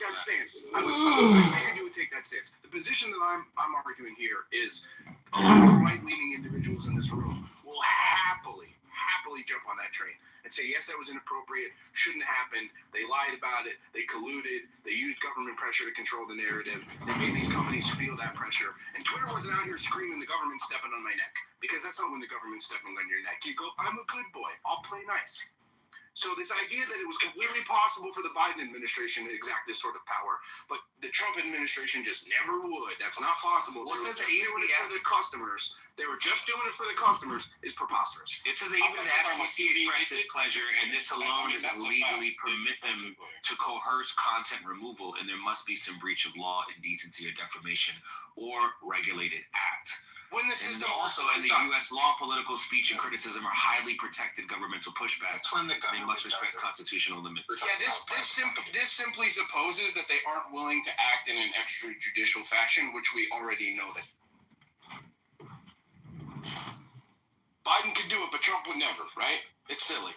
that stance. I figured you would take that stance. The position that I'm arguing here is a lot of right-leaning individuals in this room will happily jump on that train and say, yes, that was inappropriate, shouldn't have happened, they lied about it, they colluded, they used government pressure to control the narrative, they made these companies feel that pressure, and Twitter wasn't out here screaming the government's stepping on my neck, because that's not when the government's stepping on your neck. You go, I'm a good boy, I'll play nice. So this idea that it was completely possible for the Biden administration to exact this sort of power, but the Trump administration just never would. That's not possible. Well, it says that even for the customers, they were just doing it for the customers, is preposterous. It says that even the FCC expressed its pleasure, and this alone doesn't legally permit them to coerce content removal, and there must be some breach of law, indecency, or defamation, or regulated act. When this is also in the U.S. law, political speech and criticism are highly protected governmental pushbacks. They must respect constitutional limits. Yeah, this simply supposes that they aren't willing to act in an extrajudicial fashion, which we already know that Biden could do it, but Trump would never, right? It's silly.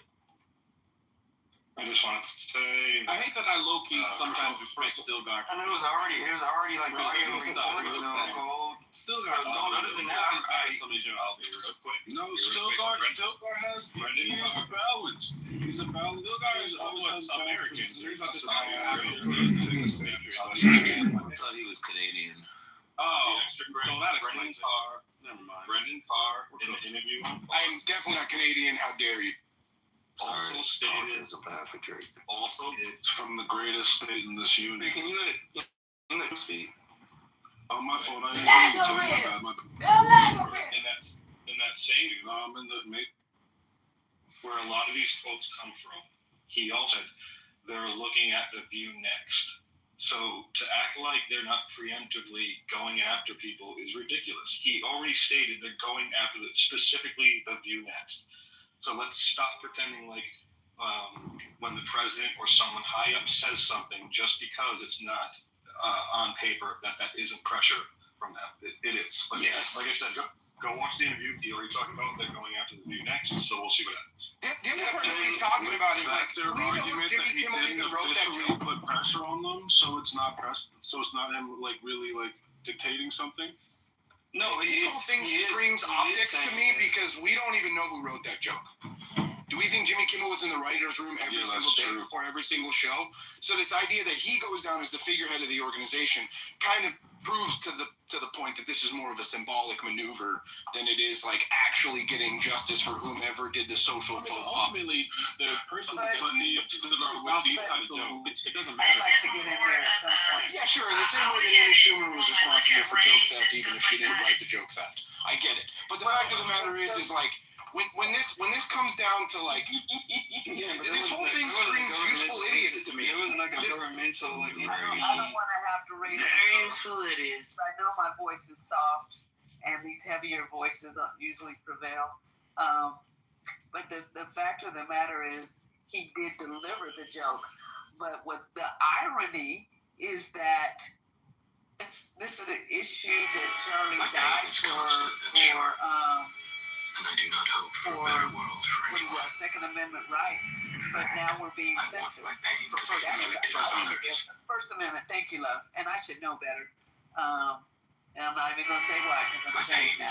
I just wanted to say. I hate that I low key sometimes respect Stilgar. I mean, it was already like Stilgar gone. Other than that, I'm somebody's out here real quick. No, Stilgar has he's balanced. He's a balanced. Stilgar is always American. He's not just I thought he was Canadian. Oh, no, that explains it. Never mind. Brendan Carr in the interview. I am definitely not Canadian. How dare you? Also stated. Also, it's from the greatest state in this union. Can you speak? Oh, my fault. I didn't tell my bad. In that same, where a lot of these quotes come from, he also said they're looking at the view next. So to act like they're not preemptively going after people is ridiculous. He already stated they're going after specifically the view next. So let's stop pretending like when the president or someone high up says something just because it's not on paper that isn't pressure from them. It is. But yes. Like I said, go watch the interview. He already talked about they're going after the view next, so we'll see what happens. The other part that he's talking about is like their argument that he didn't officially put pressure on them, so it's not him like really like dictating something. No, this whole thing screams optics to me because we don't even know who wrote that joke. Do we think Jimmy Kimmel was in the writer's room every single day before every single show? So this idea that he goes down as the figurehead of the organization kind of proves to the point that this is more of a symbolic maneuver than it is like actually getting justice for whomever did the social faux pas. Ultimately, the person with these kind of joke, it doesn't matter. I'd like to get in there at some point. Yeah, sure. In the same way that Amy Schumer was responsible for joke theft, even if she didn't write the joke theft. I get it. But the fact of the matter is like when this comes down to like this whole thing screams useful idiots to me. It was like a governmental like I don't want to have to raise Very useful idiots. I know my voice is soft, and these heavier voices usually prevail. But the fact of the matter is, he did deliver the joke. But what the irony is that this is an issue that Charlie died for. And I do not hope for a better world for anyone. Second Amendment rights, but now we're being censored. First Amendment, thank you, love. And I should know better. And I'm not even going to say why, because I'm saying that.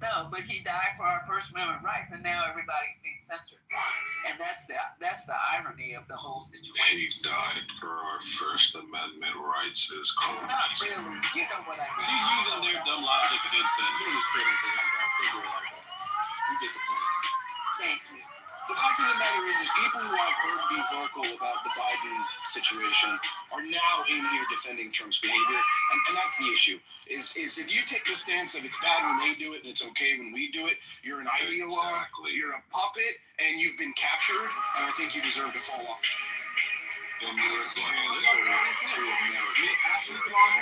No, but he died for our First Amendment rights, and now everybody's being censored. And that's the irony of the whole situation. He died for our First Amendment rights is correct. Not really. You know what I mean. He's using their dumb logic against them. You get the point. Thank you. The fact of the matter is people who I've heard be vocal about the Biden situation are now in here defending Trump's behavior, and that's the issue. Is if you take the stance of it's bad when they do it and it's okay when we do it, you're an ideologue, you're a puppet, and you've been captured, and I think you deserve to fall off. And you're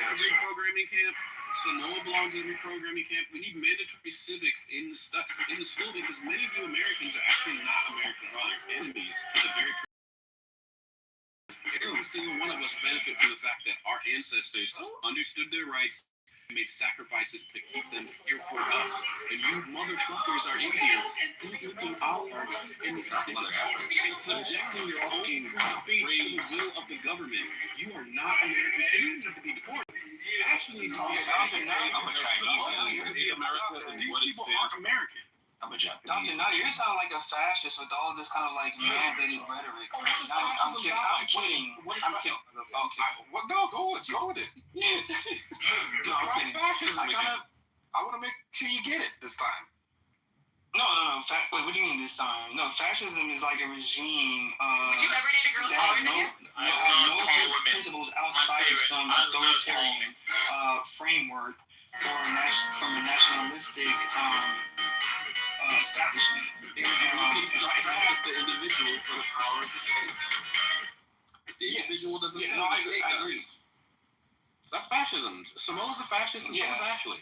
every programming camp. Samoa belongs in every programming camp. We need mandatory civics in the school because many of you Americans are actually not American at all. You're enemies to the very. Every single one of us benefit from the fact that our ancestors understood their rights made sacrifices to keep them here for us. And you motherfuckers are in here bootlicking hours and subjecting your own free will of the government. You are not American citizens to be deported. Actually, I'm a Chinese. America and these what it people stands aren't American. I'm a Dr. Japanese. Now you sound like a fascist with all this kind of like mandated rhetoric. I'm kidding. I'm kidding. I'm kidding. Well, no, go with it. I'm kidding. Fascism again. I want to make sure you get it this time. No. Wait, what do you mean this time? No, fascism is like a regime. Would you ever date a girl that taller has than you? no principles outside of some authoritarian framework from a nationalistic establishment. The individual for the power of the state. The individual doesn't Yeah, think no, I the state agree. does. That's fascism. Samoa's a fascist and so is Ashley.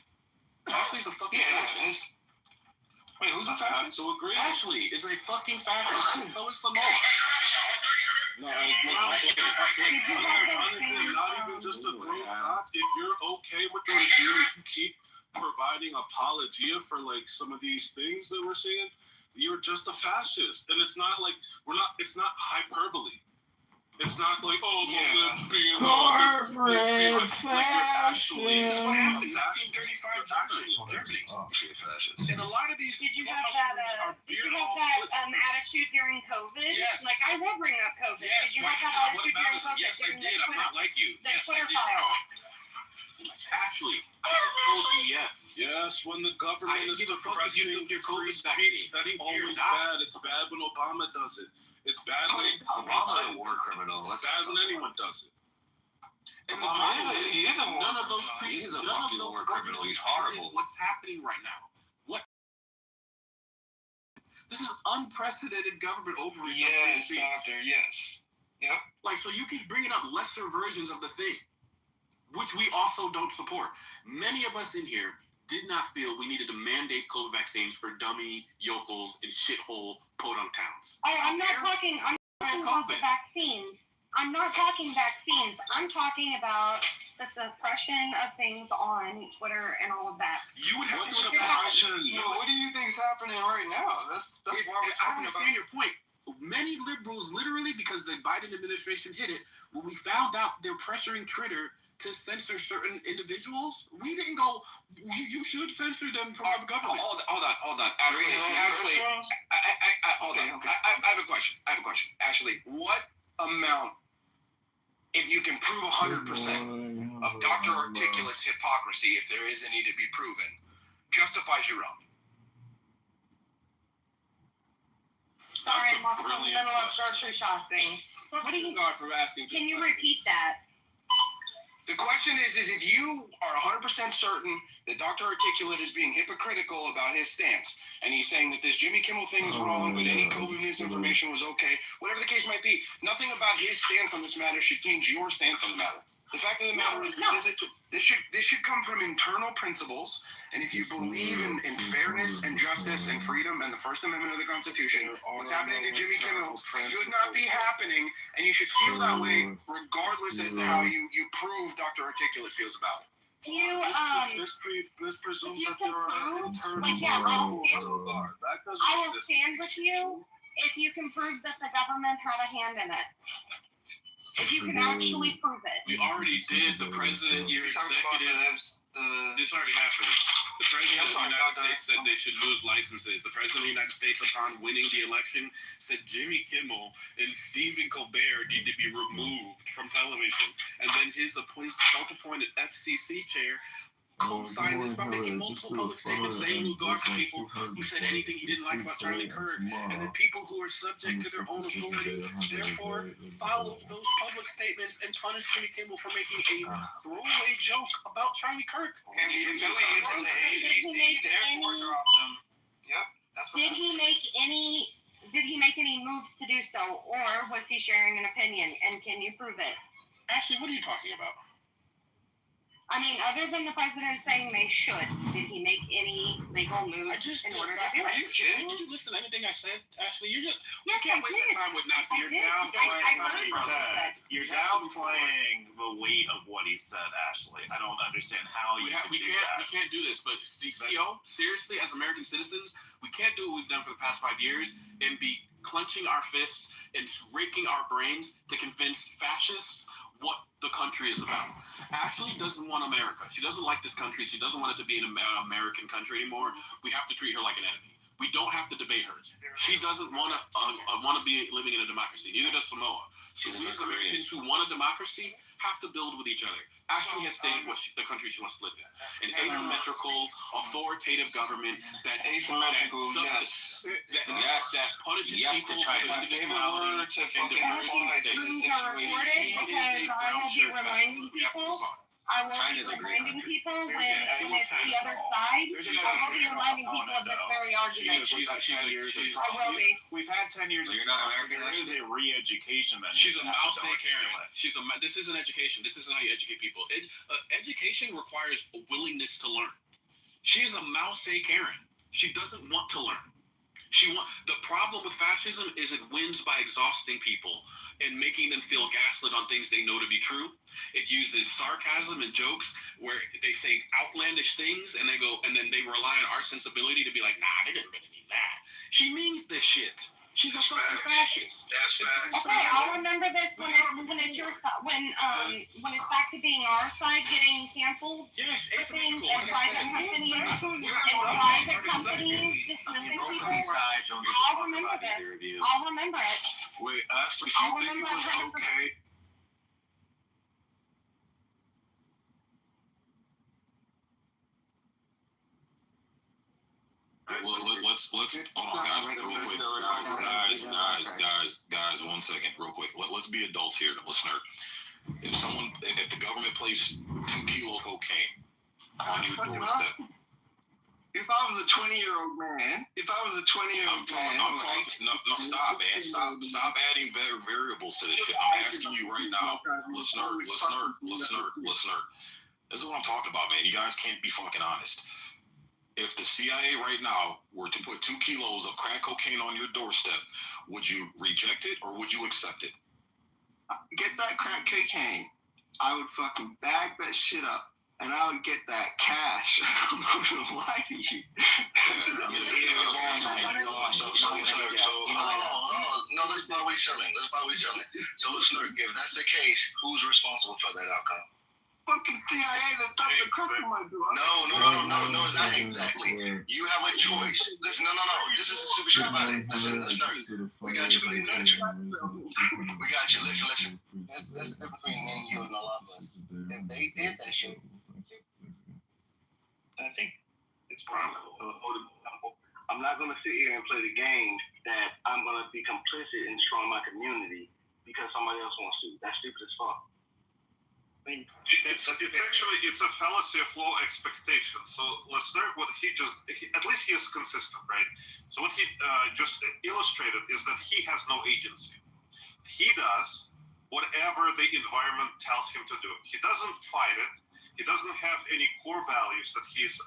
Ashley's a fucking fascist. Wait, who's a I have fascist? to agree. Ashley is a fucking fascist. So is Samoa. No, honestly, not even just a throw shot. If you're okay with the regime, if you keep providing apologia for like some of these things that we're seeing, you're just a fascist. And it's not like it's not hyperbole. It's not like, let's be corporate fascist. That's what happened in 1935 Germany. And a lot of these Did you have that attitude during COVID? Yes. Like, I will bring up COVID. Yes. Did you have that What attitude about during it? COVID? Yes, I during did. I'm not like you. the Yes, Twitter I did. file. Actually, I told you yes. Yes, when the I government didn't is give a fuck if you suppressing took your free COVID speech, vaccine. that's Didn't always care. bad. It's bad when Obama does it. It's bad when Obama's a war criminal. It's bad when anyone does it. And He is a war none of those He is a none of fucking those war criminal. He's horrible. What's happening right now? This is unprecedented government overreach. Yes, doctor. Yes. Yep. Like, so you keep bringing up lesser versions of the thing, which we also don't support. Many of us in here did not feel we needed to mandate COVID vaccines for dummy yokels in shithole podunk towns. Oh, I'm not talking about the vaccines. I'm not talking vaccines. I'm talking about the suppression of things on Twitter and all of that. You would have What's to the have passion? What do you think is happening right now? That's why we're I talking about. understand your point. Many liberals, literally, because the Biden administration hit it, when we found out they're pressuring Twitter to censor certain individuals, we didn't go, you should censor them from the government. Hold on. Actually, hold on. I have a question. Actually, what amount, if you can prove 100% of Dr. Articulate's hypocrisy, if there is any to be proven, justifies your own? Sorry, I'm That's a also in the brilliant middle of question. grocery shopping. What do you? God for asking. Can you repeat that? The question is if you are 100% certain that Dr. Articulate is being hypocritical about his stance, and he's saying that this Jimmy Kimmel thing is wrong, but any COVID misinformation was okay, whatever the case might be, nothing about his stance on this matter should change your stance on the matter. The fact of the matter is, this should come from internal principles, and if you believe in fairness and justice and freedom and the First Amendment of the Constitution, what's happening to Jimmy Kimmel should not be happening, and you should feel that way regardless as to how you prove Dr. Articulate feels about it. This presumes you that there are can prove, internal like, yeah, I'll rules to the bar. That doesn't I will exist. stand with you if you can prove that the government had a hand in it. If you can actually prove it. We already did. The president, your You're talking about executive. This already happened. The president of the United States said they should lose licenses. The president of the United States, upon winning the election, said Jimmy Kimmel and Stephen Colbert need to be removed from television. And then his self-appointed FCC chair co-signed this by making multiple public statements saying he would go after people who said anything he didn't like about Charlie Kirk. And then people who are subject to their own authority, therefore, followed those public statements and punished Jimmy Kimmel for making a throwaway joke about Charlie Kirk. And he affiliated to the ABC, therefore dropped him. Yep, that's what Did he make any moves to do so, or was he sharing an opinion? And can you prove it? Actually, what are you talking about? I mean, other than the president saying they should, did he make any legal moves in order to do it? Did you listen to anything I said? Ashley, you Yes, I can't waste did. your time with not I fear did. now. I heard what you said. You're downplaying the weight of what he said, Ashley. I don't understand how we can't do this. But the CEO, seriously, as American citizens, we can't do what we've done for the past 5 years and be clenching our fists and raking our brains to convince fascists what the country is about. Ashley doesn't want America. She doesn't like this country. She doesn't want it to be an American country anymore. We have to treat her like an enemy. We don't have to debate her. She doesn't want to be living in a democracy. Neither does Samoa. So we as Americans who want a democracy have to build with each other. Ashley has stated the country she wants to live in. An asymmetrical, authoritative government that punishes people for individuality and Things are recorded because I will be reminding people. I will be reminding people when it's the other side. I will be reminding people of this very argument. I will be. We've had 10 years. You're not American. There is a re-education that she's a mouse day Karen. This isn't education. This isn't how you educate people. Education requires a willingness to learn. She's a mouse day Karen. She doesn't want to learn. The problem with fascism is it wins by exhausting people and making them feel gaslit on things they know to be true. It uses sarcasm and jokes where they think outlandish things and then they rely on our sensibility to be like, nah, they didn't really mean that. She means this shit. She's a fucking fascist. That's facts. Okay, I'll remember this when it's your side, when it's back to being our side getting canceled. Yes, For things and private companies dismissing people. I'll remember this. I'll remember it. Wait, Ashley, you think it was okay? Let's hold on, guys, real quick. Guys, 1 second, real quick. Let's be adults here, listener. If the government placed 2 kilo cocaine on your doorstep. If I was a 20-year-old man, I'm talking. No, stop, man. Stop adding variables to this shit. I'm asking you right now, listener. This is what I'm talking about, man. You guys can't be fucking honest. If the CIA right now were to put 2 kilos of crack cocaine on your doorstep, would you reject it or would you accept it? Get that crack cocaine. I would fucking bag that shit up and I would get that cash. I'm not gonna lie to you. No, let's buy what he's selling. So listen, if that's the case, who's responsible for that outcome? Fucking CIA that dumped the crack in my door. No, it's not exactly. You have a choice. Listen, no. This is the stupid shit about it. Listen, we got you. We got you. Listen. That's the difference between me and you and a lot of us. If they did that shit, I think it's wrong. I'm not going to sit here and play the game that I'm going to be complicit in destroying my community because somebody else wants to. That's stupid as fuck. It's a fallacy of low expectations. So let's start with at least he is consistent, right? So what he just illustrated is that he has no agency. He does whatever the environment tells him to do. He doesn't fight it. He doesn't have any core values that he's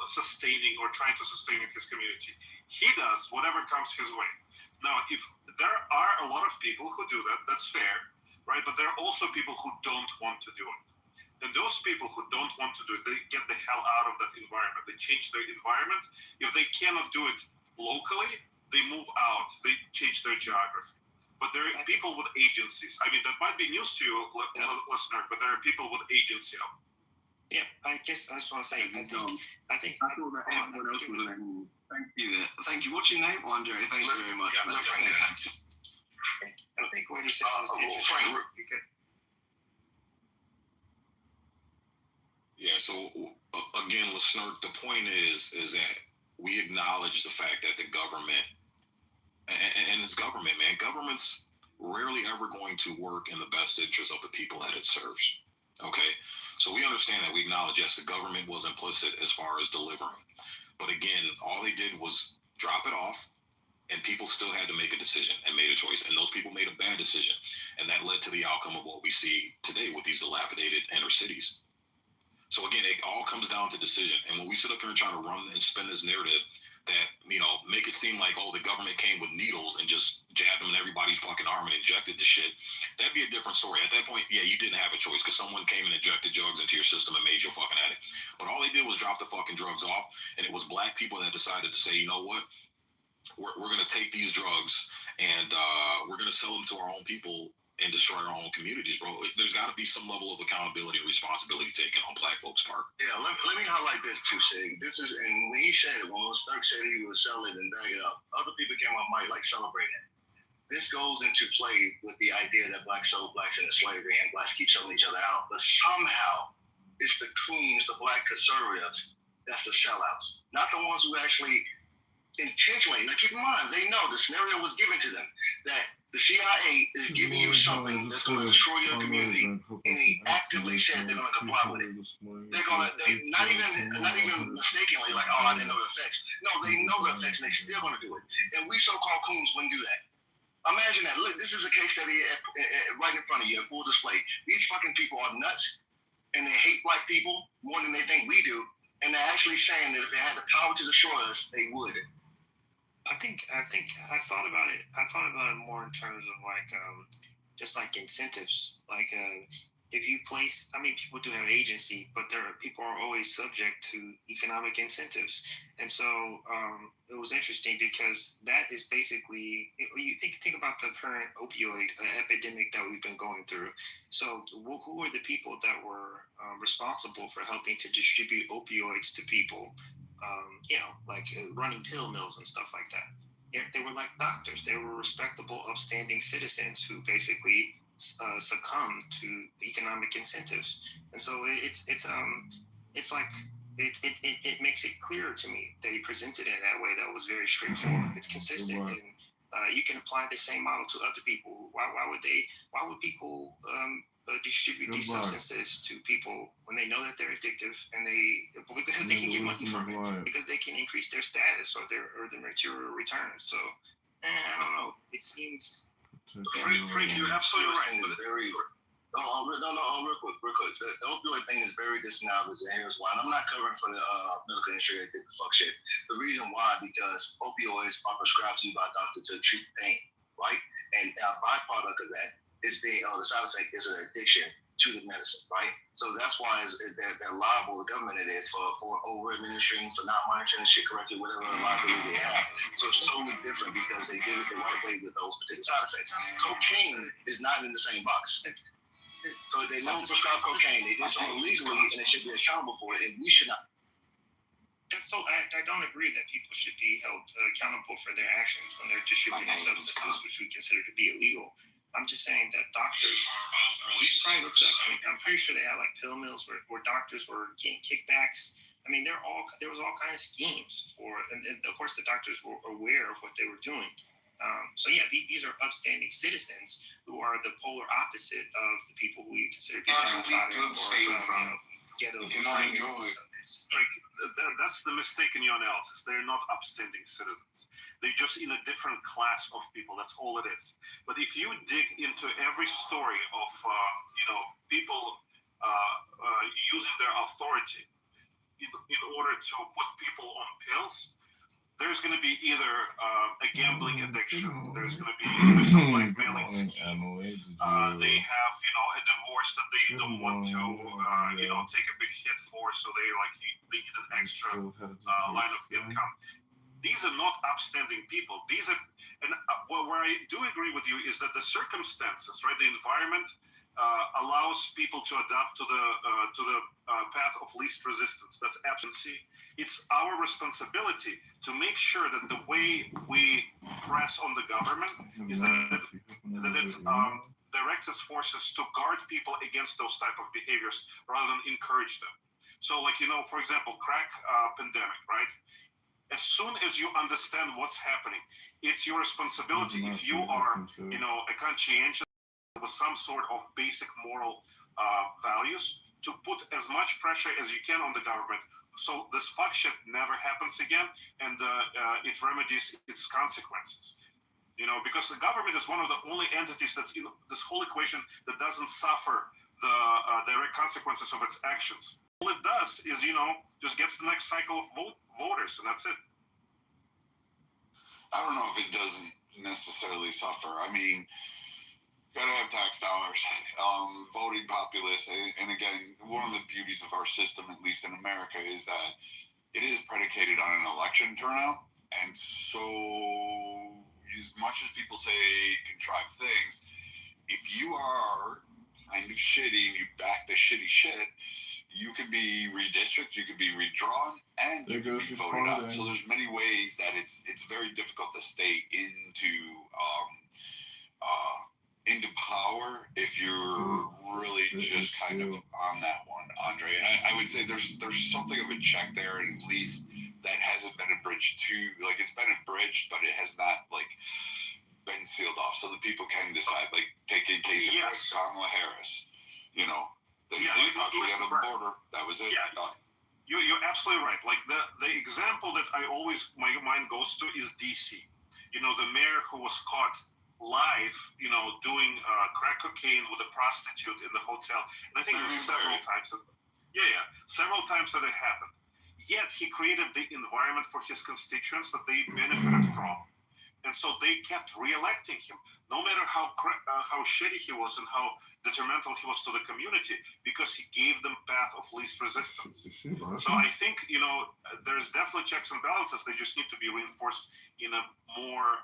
sustaining or trying to sustain in his community. He does whatever comes his way. Now, if there are a lot of people who do that, that's fair. Right, but there are also people who don't want to do it. And those people who don't want to do it, they get the hell out of that environment. They change their environment. If they cannot do it locally, they move out. They change their geography. But there are people with agencies. I mean, that might be news to you, listener, but there are people with agency. Yeah, I just want to say, I think I thought that everyone else was like, Thank you. What's your name? Andre. Thank you very much. I think what you said was interesting. Yeah, so again, listener, the point is that we acknowledge the fact that the government, and it's government, man, government's rarely ever going to work in the best interest of the people that it serves. Okay? So we understand that. We acknowledge, yes, the government was implicit as far as delivering. But again, all they did was drop it off, and people still had to make a decision and made a choice. And those people made a bad decision. And that led to the outcome of what we see today with these dilapidated inner cities. So again, it all comes down to decision. And when we sit up here and try to run and spin this narrative that, make it seem like, the government came with needles and just jabbed them in every everybody's fucking arm and injected the shit, that'd be a different story. At that point, yeah, you didn't have a choice because someone came and injected drugs into your system and made you a fucking addict. But all they did was drop the fucking drugs off, and it was black people that decided to say, you know what, we're going to take these drugs and we're going to sell them to our own people and destroy our own communities, bro. There's got to be some level of accountability and responsibility taken on black folks' part. Yeah, let me highlight this too, Sig. This is, and when he said it, when Stark said he was selling and bag it up, other people came on mic like celebrating. This goes into play with the idea that blacks sold blacks into slavery and blacks keep selling each other out, but somehow it's the coons, the black conservatives, that's the sellouts, not the ones who actually intentionally. Now keep in mind, they know the scenario was given to them that the CIA is giving you something that's going to destroy your community, and he actively said they're going to comply with it. They're going to, not even mistakenly like, oh, I didn't know the effects. No, they know the effects, and they're still going to do it. And we so-called coons wouldn't do that. Imagine that. Look, this is a case study right in front of you, in full display. These fucking people are nuts, and they hate black people more than they think we do, and they're actually saying that if they had the power to destroy us, they would. I thought about it. I thought about it more in terms of like just like incentives. Like if you place, I mean, people do have agency, but people are always subject to economic incentives. And so it was interesting because that is basically, you think about the current opioid epidemic that we've been going through. So who are the people that were responsible for helping to distribute opioids to people? Like running pill mills and stuff like that. They were like doctors. They were respectable, upstanding citizens who basically succumbed to economic incentives. And so it makes it clearer to me that he presented it in that way that was very straightforward. It's consistent, and you can apply the same model to other people. Why would people distribute these substances to people when they know that they're addictive and because they can get money from it, because they can increase their status or their material returns. So I don't know. It seems. Frank, you're absolutely right. Real quick. The opioid thing is very disanalysis, and here's why. And I'm not covering for the medical industry that did the fuck shit. The reason why, because opioids are prescribed to you by a doctor to treat pain, right? And a byproduct of that is being, the side effect is an addiction to the medicine, right? So that's why they're liable, the government it is, for over-administering, for not monitoring the shit correctly, whatever liability they have. So it's totally different because they did it the right way with those particular side effects. Cocaine is not in the same box. So they don't prescribe cocaine. They did something legally, and they should be accountable for it, and we should not. So I don't agree that people should be held accountable for their actions when they're distributing substances which we consider to be illegal. I'm just saying that doctors, you probably looked it up. I mean, I'm pretty sure they had like pill mills where doctors were getting kickbacks. I mean, there was all kinds of schemes and of course the doctors were aware of what they were doing. So yeah, these are upstanding citizens who are the polar opposite of the people who you consider to be downtrodden or ghetto. That's the mistake in your analysis. They're not upstanding citizens. They're just in a different class of people. That's all it is. But if you dig into every story of people using their authority in order to put people on pills, there's going to be either a gambling addiction, there's going to be either some blackmailing scheme, they have a divorce that they don't want to take a big hit for, so they need an extra line of income. These are not upstanding people. These are, and where I do agree with you is that the circumstances, right, the environment allows people to adapt to the path of least resistance. That's absentee. It's our responsibility to make sure that the way we press on the government is that it directs its forces to guard people against those type of behaviors rather than encourage them. So, for example, crack pandemic, right? As soon as you understand what's happening, it's your responsibility. If you are, a conscientious with some sort of basic moral values, to put as much pressure as you can on the government, so this fuck shit never happens again, and it remedies its consequences. Because the government is one of the only entities that's in this whole equation that doesn't suffer the direct consequences of its actions. All it does is, just gets the next cycle of voters, and that's it. I don't know if it doesn't necessarily suffer. I mean, gotta have tax dollars, voting populace, and again, one of the beauties of our system, at least in America, is that it is predicated on an election turnout. And so, as much as people say contrive things, if you are kind of shitty and you back the shitty shit, you can be redistricted, you can be redrawn, and you can be voted out. So there's many ways that it's very difficult to stay into power if you're really just kind of on that one, Andre. And I would say there's something of a check there, at least that hasn't been abridged too. Like, it's been abridged, but it has not been sealed off, so that people can decide. Like, take a case of Kamala Harris. You know, she got on the border. That was it. Yeah. You're absolutely right. Like, the example that my mind goes to is DC. You know, the mayor who was caught live, doing crack cocaine with a prostitute in the hotel. And I think it was several times that it happened. Yet he created the environment for his constituents that they benefited from. And so they kept re-electing him, no matter how shitty he was and how detrimental he was to the community, because he gave them path of least resistance. So I think, there's definitely checks and balances. They just need to be reinforced in a more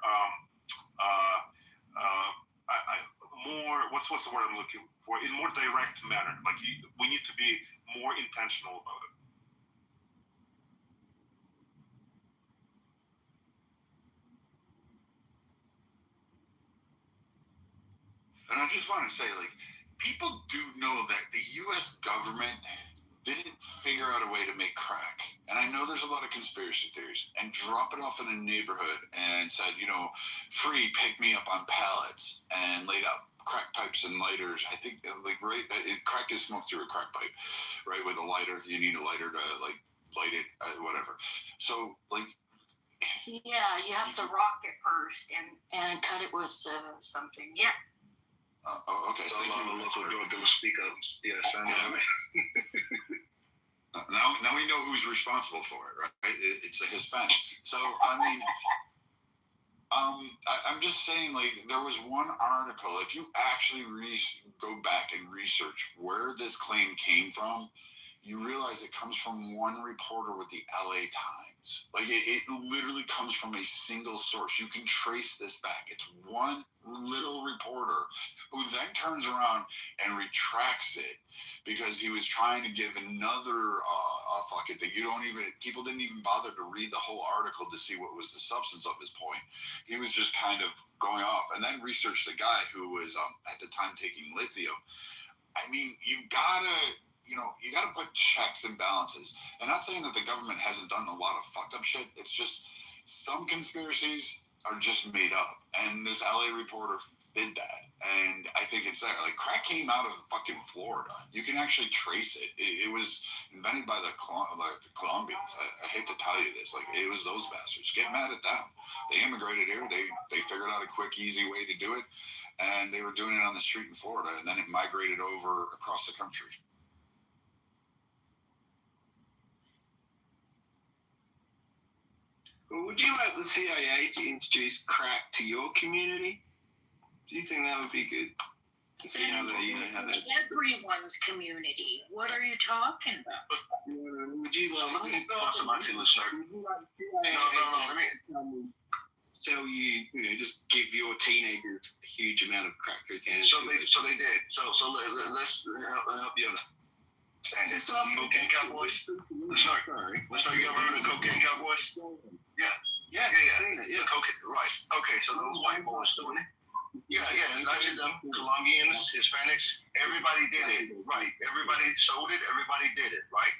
what's the word I'm looking for? In more direct manner. Like, we need to be more intentional about it. And I just want to say, people do know that the U.S. government didn't figure out a way to make crack. And I know there's a lot of conspiracy theories, and drop it off in a neighborhood and said, free, pick me up on pallets, and laid out crack pipes and lighters. I think, crack is smoked through a crack pipe, right? With a lighter, you need a lighter to, light it, whatever. So, yeah, you have to rock it first and cut it with something. Yeah. Okay. So local drug dealers speak up. Yes, I know. Now we know who's responsible for it, right? It's the Hispanics. So, I mean, I'm just saying, there was one article. If you actually go back and research where this claim came from, you realize it comes from one reporter with the LA Times. It literally comes from a single source. You can trace this back. It's one little reporter who then turns around and retracts it because he was trying to give another fucking thing. People didn't even bother to read the whole article to see what was the substance of his point. He was just kind of going off, and then researched the guy who was at the time taking lithium. I mean, you gotta put checks and balances. And not saying that the government hasn't done a lot of fucked up shit. It's just some conspiracies are just made up. And this LA reporter did that. And I think it's there. Crack came out of fucking Florida. You can actually trace it. It was invented by the Colombians. I hate to tell you this. It was those bastards. Get mad at them. They immigrated here. They figured out a quick, easy way to do it. And they were doing it on the street in Florida. And then it migrated over across the country. Would you like the CIA to introduce crack to your community? Do you think that would be good? Everyone's community. What are you talking about? Would you like Let me so you just give your teenagers a huge amount of crack cocaine? So they did. So let's help you understand. It's cocaine cowboys. Let's start. You ever heard of cocaine cowboys? Yeah. Cocaine, right. Okay, so those white boys doing it. Yeah, it's not just them. Colombians, Hispanics, everybody did it. Right. Everybody sold it, everybody did it, right?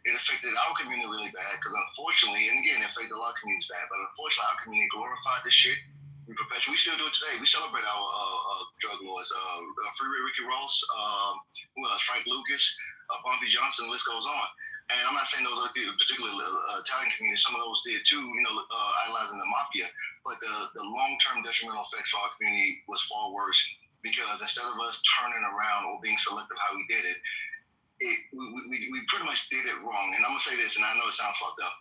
It affected our community really bad because unfortunately, and again, it affected a lot of communities bad, but unfortunately our community glorified this shit. We still do it today. We celebrate our drug laws. Free Ricky Ross, Frank Lucas, Bumpy Johnson, the list goes on. And I'm not saying those are particularly Italian communities. Some of those did too, idolizing the mafia. But the long-term detrimental effects for our community was far worse because instead of us turning around or being selective how we did it, we pretty much did it wrong. And I'm going to say this, and I know it sounds fucked up.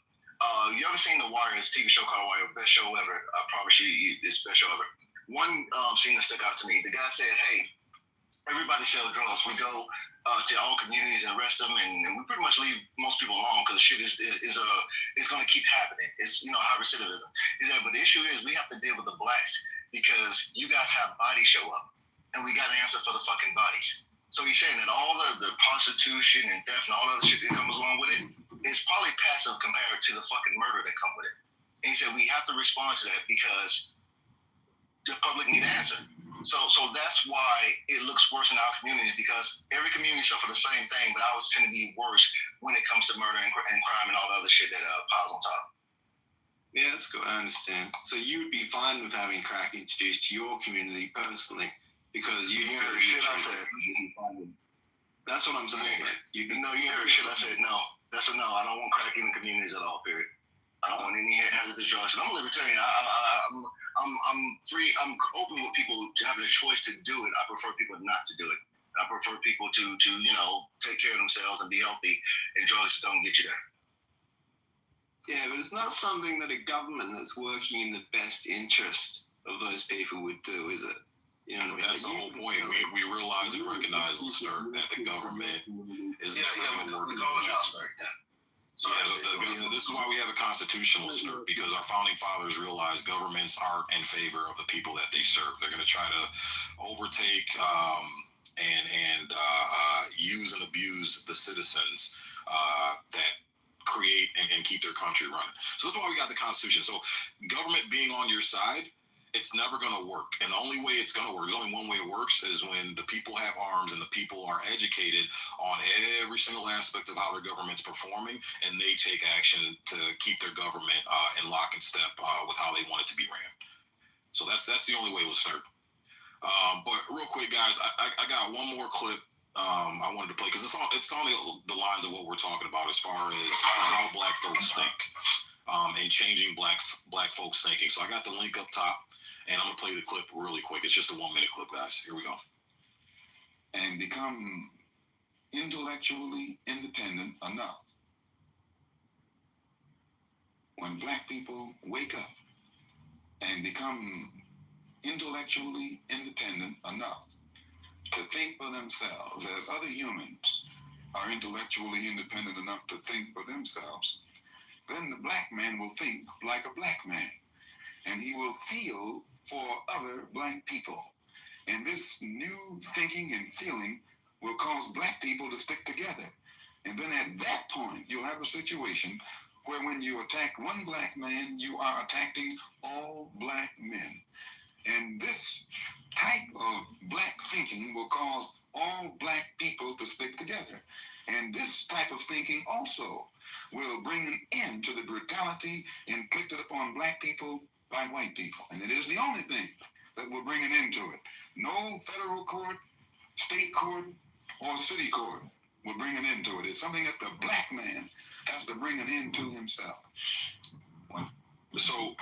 You ever seen The Wire? It's a TV show called The Wire, best show ever. I promise you, it's best show ever. One scene that stuck out to me. The guy said, "Hey, everybody sell drugs. We go to all communities and arrest them, and we pretty much leave most people alone because the shit is going to keep happening. It's high recidivism." He said, "But the issue is we have to deal with the blacks because you guys have bodies show up, and we got to answer for the fucking bodies." So he's saying that all the prostitution and theft and all the other shit that comes along with it is probably passive compared to the fucking murder that come with it. And he said we have to respond to that because the public need an answer. So that's why it looks worse in our communities, because every community suffer the same thing, but ours tend to be worse when it comes to murder and crime and all the other shit that piles on top. Yeah, that's good. I understand. So you would be fine with having crack introduced to your community personally, because you heard shit I said. That's what I'm saying. You heard shit I said. No, that's a no. I don't want crack in the communities at all. Period. I don't want any hazardous drugs. I'm a libertarian. I'm free. I'm open with people to have the choice to do it. I prefer people not to do it. I prefer people to take care of themselves and be healthy, and drugs don't get you there. Yeah, but it's not something that a government that's working in the best interest of those people would do, is it? You know what I mean? That's the whole point. We realize and recognize, Lister, that the government is never going to work in the interest. This is why we have a constitutional, sir, because our founding fathers realized governments aren't in favor of the people that they serve. They're going to try to overtake and use and abuse the citizens that create and keep their country running. So that's why we got the Constitution. So government being on your side, it's never going to work. And the only way it's going to work, there's only one way it works, is when the people have arms and the people are educated on every single aspect of how their government's performing, and they take action to keep their government in lock and step with how they want it to be ran. So that's the only way we'll start. But real quick, guys, I got one more clip I wanted to play, because it's on the lines of what we're talking about as far as how black folks think and changing black folks thinking. So I got the link up top, and I'm going to play the clip really quick. It's just a 1 minute clip, guys. Here we go. And become intellectually independent enough. When black people wake up and become intellectually independent enough to think for themselves, as other humans are intellectually independent enough to think for themselves, then the black man will think like a black man, and he will feel for other black people. And this new thinking and feeling will cause black people to stick together. And then at that point, you'll have a situation where when you attack one black man, you are attacking all black men. And this type of black thinking will cause all black people to stick together. And this type of thinking also will bring an end to the brutality inflicted upon black people by white people. And it is the only thing that will bring an end to it. No federal court, state court, or city court will bring an end to it. It's something that the black man has to bring an end to himself. So,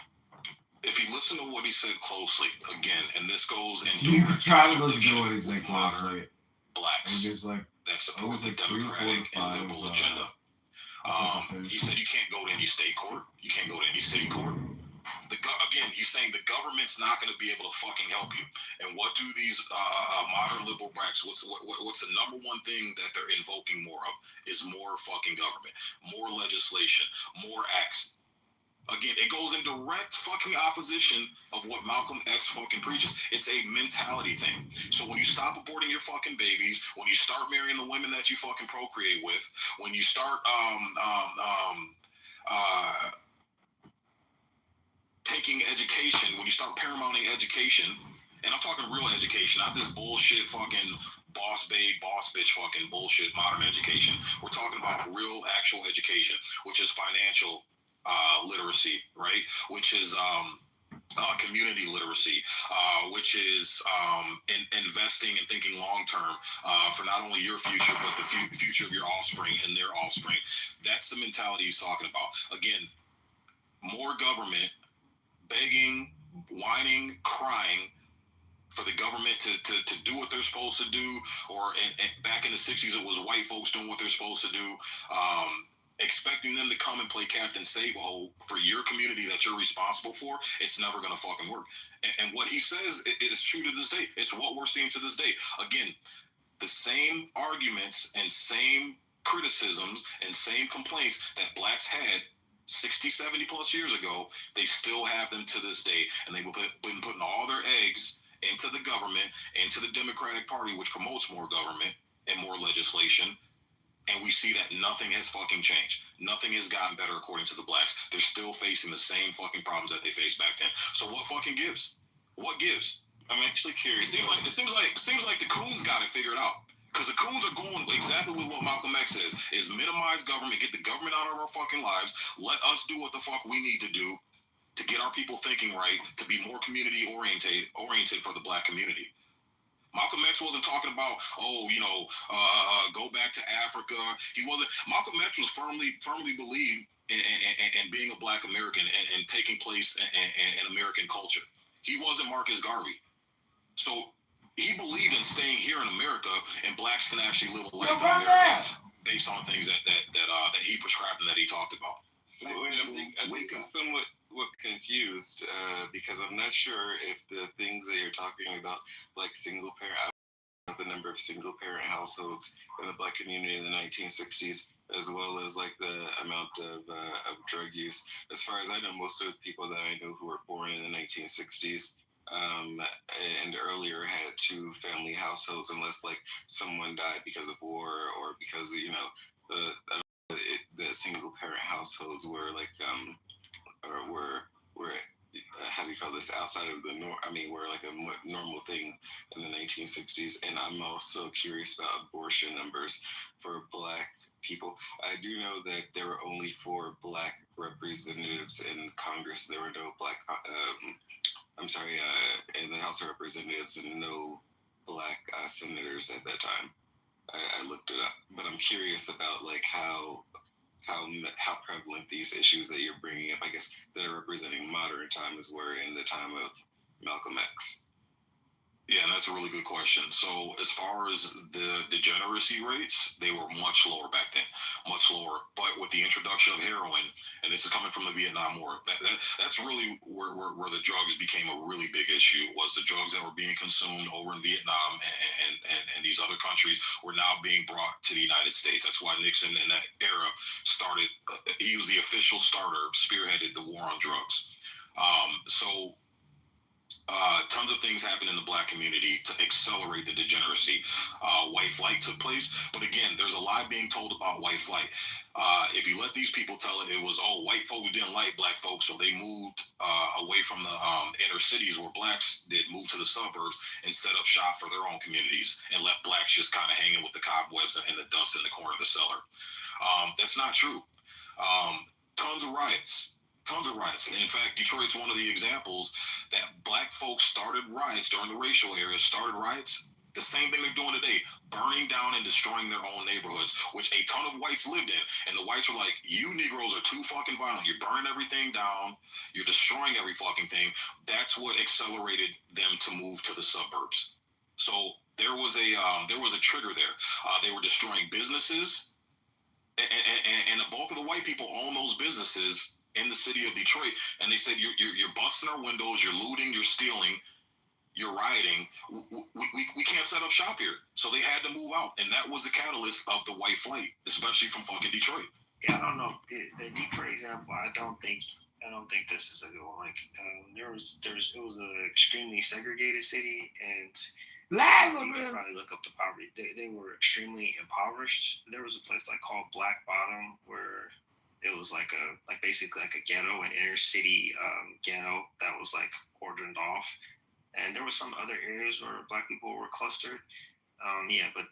if you listen to what he said closely, again, and this goes into you try to listen to what he said closely. Blacks like, that support the Democratic and liberal agenda. He said you can't go to any state court. You can't go to any city court. Again, he's saying the government's not going to be able to fucking help you. And what do these modern liberal blacks, what's the number one thing that they're invoking more of is more fucking government, more legislation, more acts. Again, it goes in direct fucking opposition of what Malcolm X fucking preaches. It's a mentality thing. So when you stop aborting your fucking babies, when you start marrying the women that you fucking procreate with, when you start taking education, when you start paramounting education, and I'm talking real education, not this bullshit fucking boss babe, boss bitch fucking bullshit modern education. We're talking about real actual education, which is financial literacy, right? Which is community literacy, which is investing and thinking long term for not only your future but the future of your offspring and their offspring. That's the mentality he's talking about. Again, more government, begging, whining, crying for the government to do what they're supposed to do, or back in the 60s it was white folks doing what they're supposed to do. expecting them to come and play Captain Save-A-Hole for your community that you're responsible for, it's never going to fucking work. And what he says is true to this day. It's what we're seeing to this day. Again, the same arguments and same criticisms and same complaints that blacks had 60, 70 plus years ago, they still have them to this day. And they've been putting all their eggs into the government, into the Democratic Party, which promotes more government and more legislation. And we see that nothing has fucking changed. Nothing has gotten better according to the blacks. They're still facing the same fucking problems that they faced back then. So what fucking gives? What gives? I'm actually curious. It seems like the coons got it figured out. Because the coons are going exactly with what Malcolm X says, is minimize government, get the government out of our fucking lives, let us do what the fuck we need to do to get our people thinking right, to be more community oriented for the black community. Malcolm X wasn't talking about, go back to Africa. He wasn't. Malcolm X was firmly believed in being a black American and taking place in American culture. He wasn't Marcus Garvey. So he believed in staying here in America, and blacks can actually live a life in America based on things that he prescribed and that he talked about. I think I'm somewhat confused because I'm not sure if the things that you're talking about, like single parent, the number of single parent households in the black community in the 1960s, as well as like the amount of drug use. As far as I know, most of the people that I know who were born in the 1960s and earlier had two family households, unless like someone died because of war or because the single parent households were like were how do you call this, outside of the norm? I mean, were like a normal thing in the 1960s. And I'm also curious about abortion numbers for black people. I do know that there were only 4 black representatives in Congress. There were no black in the House of Representatives, and no black senators at that time. I looked it up, but I'm curious about like how prevalent these issues that you're bringing up, I guess, that are representing modern times were in the time of Malcolm X. Yeah, and that's a really good question. So as far as the degeneracy rates, they were much lower back then, much lower. But with the introduction of heroin, and this is coming from the Vietnam War, that's really where the drugs became a really big issue, was the drugs that were being consumed over in Vietnam and these other countries were now being brought to the United States. That's why Nixon in that era started, he was the official starter, spearheaded the war on drugs. Tons of things happened in the black community to accelerate the degeneracy. White flight took place, but again, there's a lie being told about white flight. If you let these people tell it, it was, white folks didn't like black folks, so they moved away from the inner cities where blacks did, move to the suburbs and set up shop for their own communities and left blacks just kind of hanging with the cobwebs and the dust in the corner of the cellar. That's not true. Tons of riots. And in fact, Detroit's one of the examples that black folks started riots during the racial era, started riots. The same thing they're doing today, burning down and destroying their own neighborhoods, which a ton of whites lived in. And the whites were like, you Negroes are too fucking violent. You're burning everything down. You're destroying every fucking thing. That's what accelerated them to move to the suburbs. So there was a trigger there. They were destroying businesses, and the bulk of the white people own those businesses in the city of Detroit, and they said, you're busting our windows, you're looting, you're stealing, you're rioting. We can't set up shop here. So they had to move out, and that was the catalyst of the white flight, especially from fucking Detroit. Yeah, I don't know the Detroit example. I don't think this is a good one. Like it was an extremely segregated city, and you can probably look up the poverty. They were extremely impoverished. There was a place called Black Bottom where it was basically a ghetto, an inner city ghetto that was cordoned off, and there were some other areas where black people were clustered. But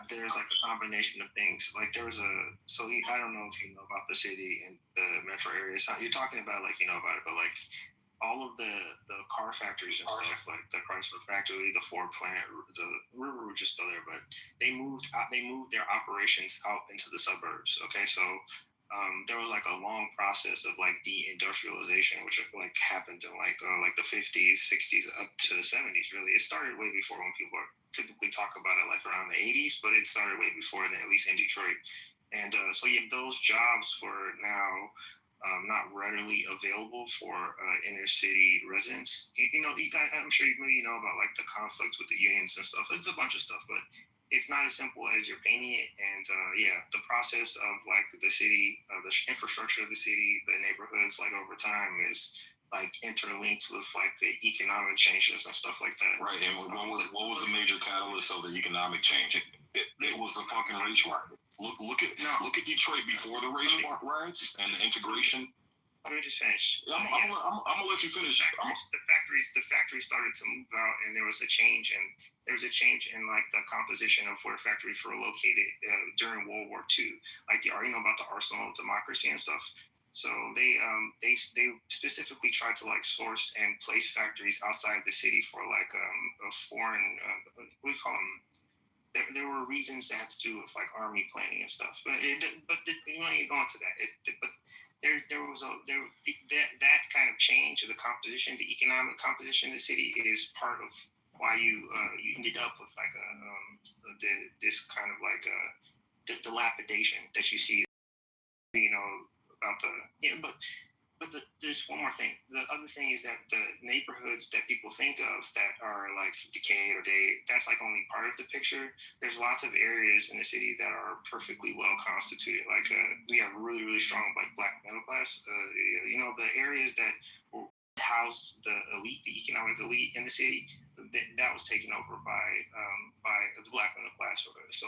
there's a combination of things. I don't know if you know about the city and the metro area. You're talking about you know about it, but all of the car factories and stuff, like the Chrysler factory, the Ford plant, the River Rouge is still there, but they moved their operations out into the suburbs. Okay, so there was a long process of deindustrialization, which happened in the 50s, 60s, up to the 70s. Really, it started way before, when people typically talk about it around the 80s, but it started way before then, at least in Detroit. And so yeah, those jobs were now not readily available for inner city residents. I'm sure you know about like the conflicts with the unions and stuff. It's a bunch of stuff, but it's not as simple as you're painting it. And the process of like the city, the infrastructure of the city, the neighborhoods, like over time is like interlinked with like the economic changes and stuff like that. Right. And what was the major catalyst of the economic change? It was the fucking race riot. Look at Detroit before the race riots and the integration. Let me just finish. I'm gonna let you finish. The factories started to move out, and there was a change in like the composition of where factories were located during World War II. Like about the arsenal of democracy and stuff. So they specifically tried to like source and place factories outside the city for like a foreign what do you call them? There were reasons that had to do with like army planning and stuff, but you don't need to go into that. But there was that kind of change of the composition, the economic composition of the city is part of why you ended up with like this kind of like the dilapidation that you see, about there's one more thing. The other thing is that the neighborhoods that people think of that are like decayed that's like only part of the picture. There's lots of areas in the city that are perfectly well constituted. Like we have really, really strong like black middle class. The areas that house the elite, the economic elite in the city, that was taken over by the black middle class. So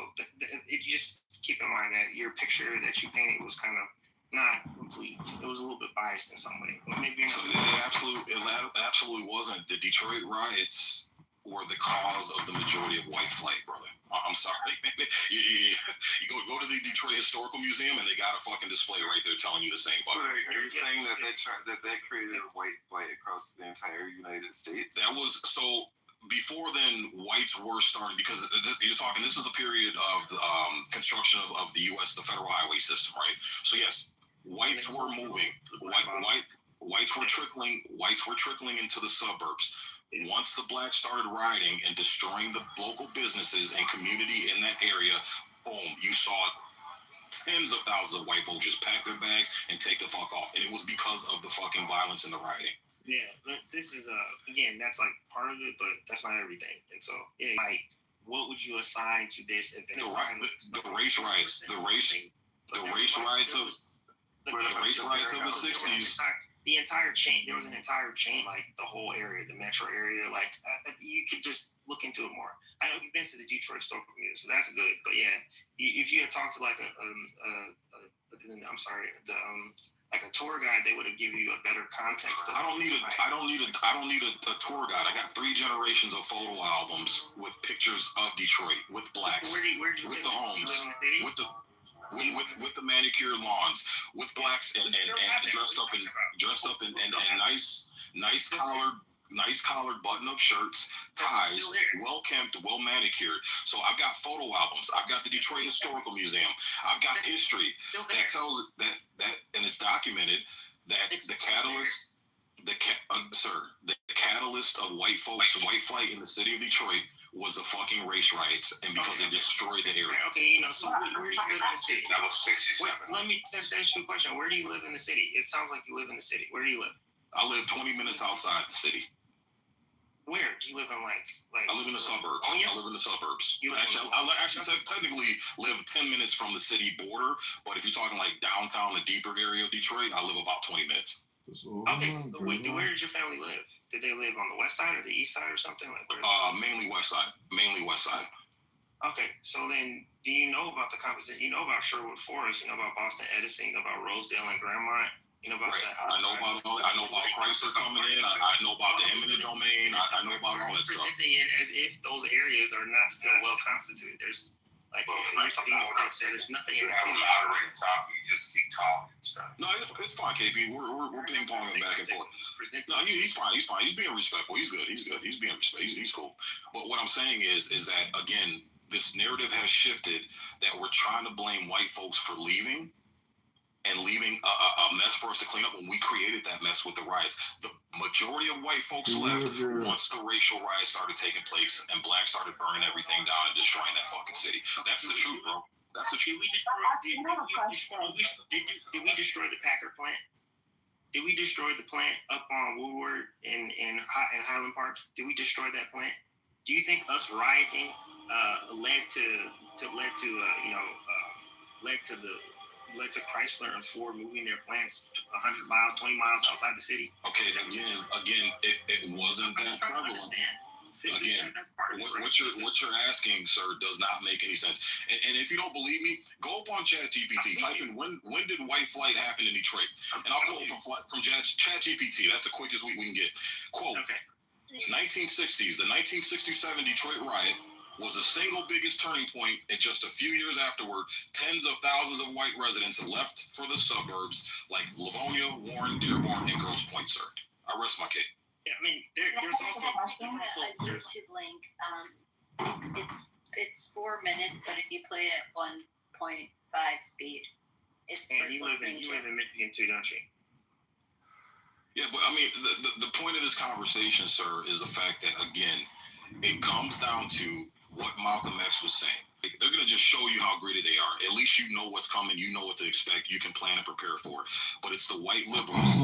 it just keep in mind that your picture that you painted was kind of not complete. It was a little bit biased in some way. Maybe it absolutely wasn't. The Detroit riots were the cause of the majority of white flight, brother. I'm sorry. You go to the Detroit Historical Museum and they got a fucking display right there telling you the same fucking thing. Are you saying that they created a white flight across the entire United States? That was so. Before then, whites were starting because this is a period of construction of the U.S. the federal highway system, right? So yes, whites were moving. Whites were trickling into the suburbs. Once the blacks started rioting and destroying the local businesses and community in that area, boom, you saw tens of thousands of white folks just pack their bags and take the fuck off. And it was because of the fucking violence and the rioting. Yeah, this is again, that's like part of it, but that's not everything. And so, what would you assign to this event? The race riots of the 60s. The entire chain. There was an entire chain, like the whole area, the metro area. Like you could just look into it more. I know you've been to the Detroit Historical Museum, so that's good. But yeah, if you had talked to like a tour guide, they would have given you a better context. I don't need a tour guide. I got 3 generations of photo albums with pictures of Detroit, with blacks, with the homes, with the manicured lawns, with blacks and dressed up in nice collared button-up shirts, ties, well kempt, well manicured. So I've got photo albums. I've got the Detroit Historical Museum. I've got history that tells that and it's documented that the catalyst of white flight in the city of Detroit was the fucking race riots, and because they destroyed the area. Okay, so where do you live in the city? That was 67. Let me ask you a question. Where do you live in the city? It sounds like you live in the city. Where do you live? I live 20 minutes outside the city. Where? Do you live in like? I live in the suburbs. I live in the suburbs. I technically live 10 minutes from the city border, but if you're talking like downtown, the deeper area of Detroit, I live about 20 minutes. Okay, so where did your family live? Did they live on the west side or the east side or something like that? Mainly west side. Okay, so then do you know about the composition? You know about Sherwood Forest, you know about Boston Edison, you know about Rosedale and Grandmont, you know about that. I know about Chrysler coming in, I know about the eminent domain, I know about all that stuff. Presenting it as if those areas are not still well constituted. There's there's nothing in the city. You just keep talking and stuff. No, it's fine, KB. We're ping ponging back and forth. No, he's fine. He's being respectful. He's good. He's being respectful. He's cool. But what I'm saying is that again, this narrative has shifted that we're trying to blame white folks for leaving and leaving a mess for us to clean up when we created that mess with the riots. The majority of white folks left once the racial riots started taking place and blacks started burning everything down and destroying that fucking city. That's the truth, bro. That's the truth. Did we destroy the Packer plant? Did we destroy the plant up on Woodward in Highland Park? Did we destroy that plant? Do you think us rioting led to Chrysler and Ford moving their plants 100 miles, 20 miles outside the city? Okay, again, it wasn't that prevalent. Again, what you're asking, sir, does not make any sense. And if you don't believe me, go up on ChatGPT. Type in when did white flight happen in Detroit, and I'll quote from ChatGPT. That's the quickest we can get. Quote: 1960s, the 1967 Detroit riot was the single biggest turning point. And just a few years afterward, tens of thousands of white residents left for the suburbs like Livonia, Warren, Dearborn, and Grosse Pointe, sir. I rest my case. Yeah, I mean, there's also a YouTube link. It's 4 minutes, but if you play it at 1.5 speed, it's and you live in Michigan too, don't you? Yeah, but I mean, the point of this conversation, sir, is the fact that, again, it comes down to what Malcolm X was saying. They're going to just show you how gritty they are. At least you know what's coming. You know what to expect. You can plan and prepare for it. But it's the white liberals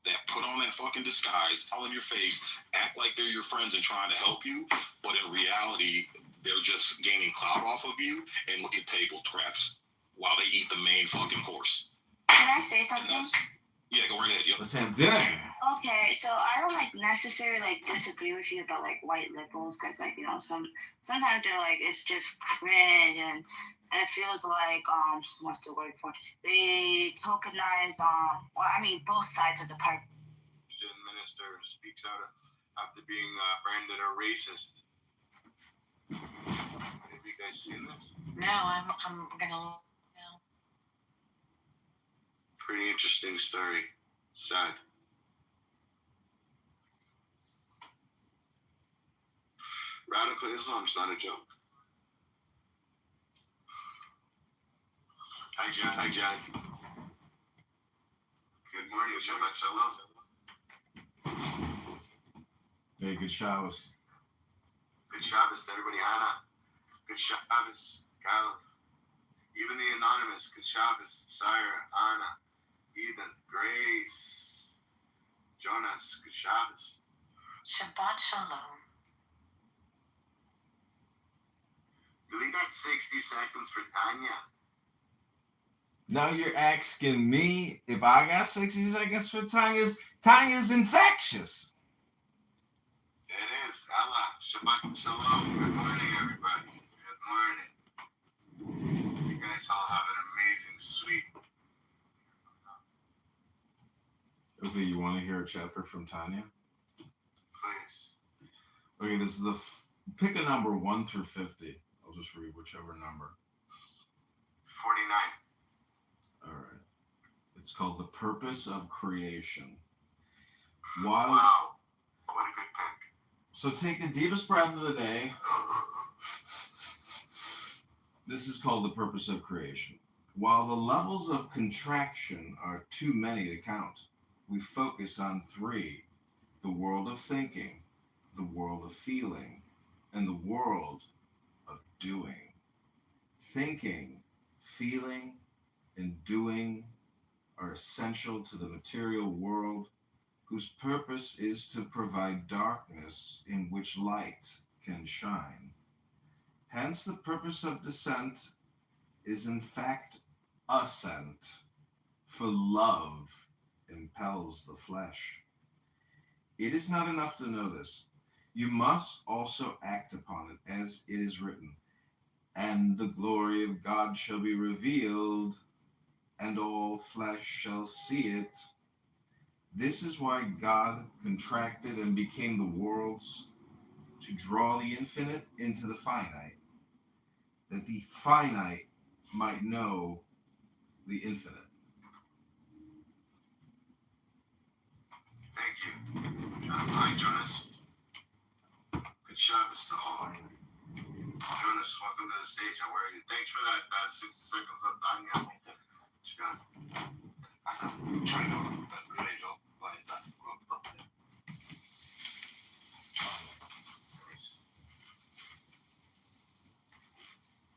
that put on that fucking disguise, all in your face, act like they're your friends and trying to help you, but in reality, they're just gaining clout off of you and look at table scraps while they eat the main fucking course. Can I say something? Yeah, go right ahead. Yep. Let's have dinner. Okay, so I don't necessarily disagree with you about white liberals because sometimes they're it's just cringe and it feels like what's the word for it? They tokenize both sides of the party. Christian minister speaks out after being branded a racist. Have you guys seen this? No, I'm gonna. Pretty interesting story. Sad. Radical Islam's not a joke. Hi, Jad. Good morning. Shabbat Shalom. Hey, good Shabbos. Good Shabbos to everybody. Hannah. Good Shabbos. Caleb. Even the anonymous. Good Shabbos. Sarah. Anna. Ethan. Grace. Jonas. Good Shabbos. Shabbat Shalom. Do we got 60 seconds for Tanya? Now you're asking me if I got 60 seconds for Tanya's. Tanya's infectious. It is. Allah. Shabbat Shalom. Good morning, everybody. Good morning. You guys all have an amazing, sweet. Okay, you want to hear a chapter from Tanya? Please. Okay, this is pick a number 1 through 50. I'll just read whichever number. 49. All right. It's called The Purpose of Creation. Wow. What a good pick. So take the deepest breath of the day. This is called The Purpose of Creation. While the levels of contraction are too many to count, we focus on 3: the world of thinking, the world of feeling, and the world of doing. Thinking, feeling, and doing are essential to the material world, whose purpose is to provide darkness in which light can shine. Hence, the purpose of descent is in fact ascent, for love impels the flesh. It is not enough to know this. You must also act upon it, as it is written, and the glory of God shall be revealed, and all flesh shall see it. This is why God contracted and became the worlds, to draw the infinite into the finite, that the finite might know the infinite. Thank you. Hi, Jonas. Good Shabbos to all. Jonas, welcome to the stage. How are you? Thanks for that 60 seconds of Tanya. What you got? I'm trying to remember that video.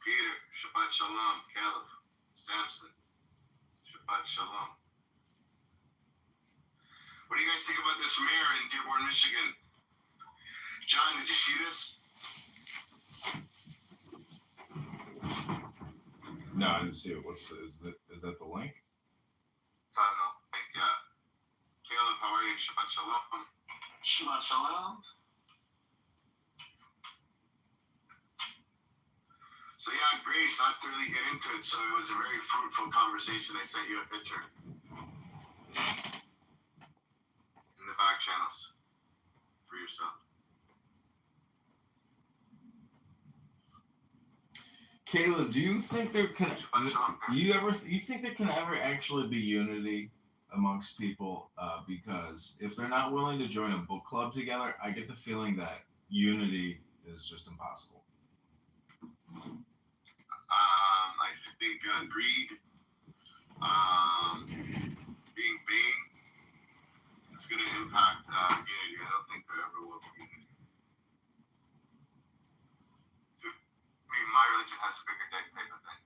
Peter, Shabbat Shalom, Caleb, Samson, Shabbat Shalom. What do you guys think about this mayor in Dearborn, Michigan? John, did you see this? No, I didn't see it. Is that the link? Yeah. Caleb, how are you? Shabbat Shalom. Shabbat Shalom. So yeah, Grace, not to really get into it, so it was a very fruitful conversation. I sent you a picture in the back channels for yourself. Caleb, do you think there can you think there can ever actually be unity amongst people? Because if they're not willing to join a book club together, I get the feeling that unity is just impossible. I think greed, being vain, is going to impact unity. I don't think there ever will be unity. I mean, my religion has a bigger dick type of thing.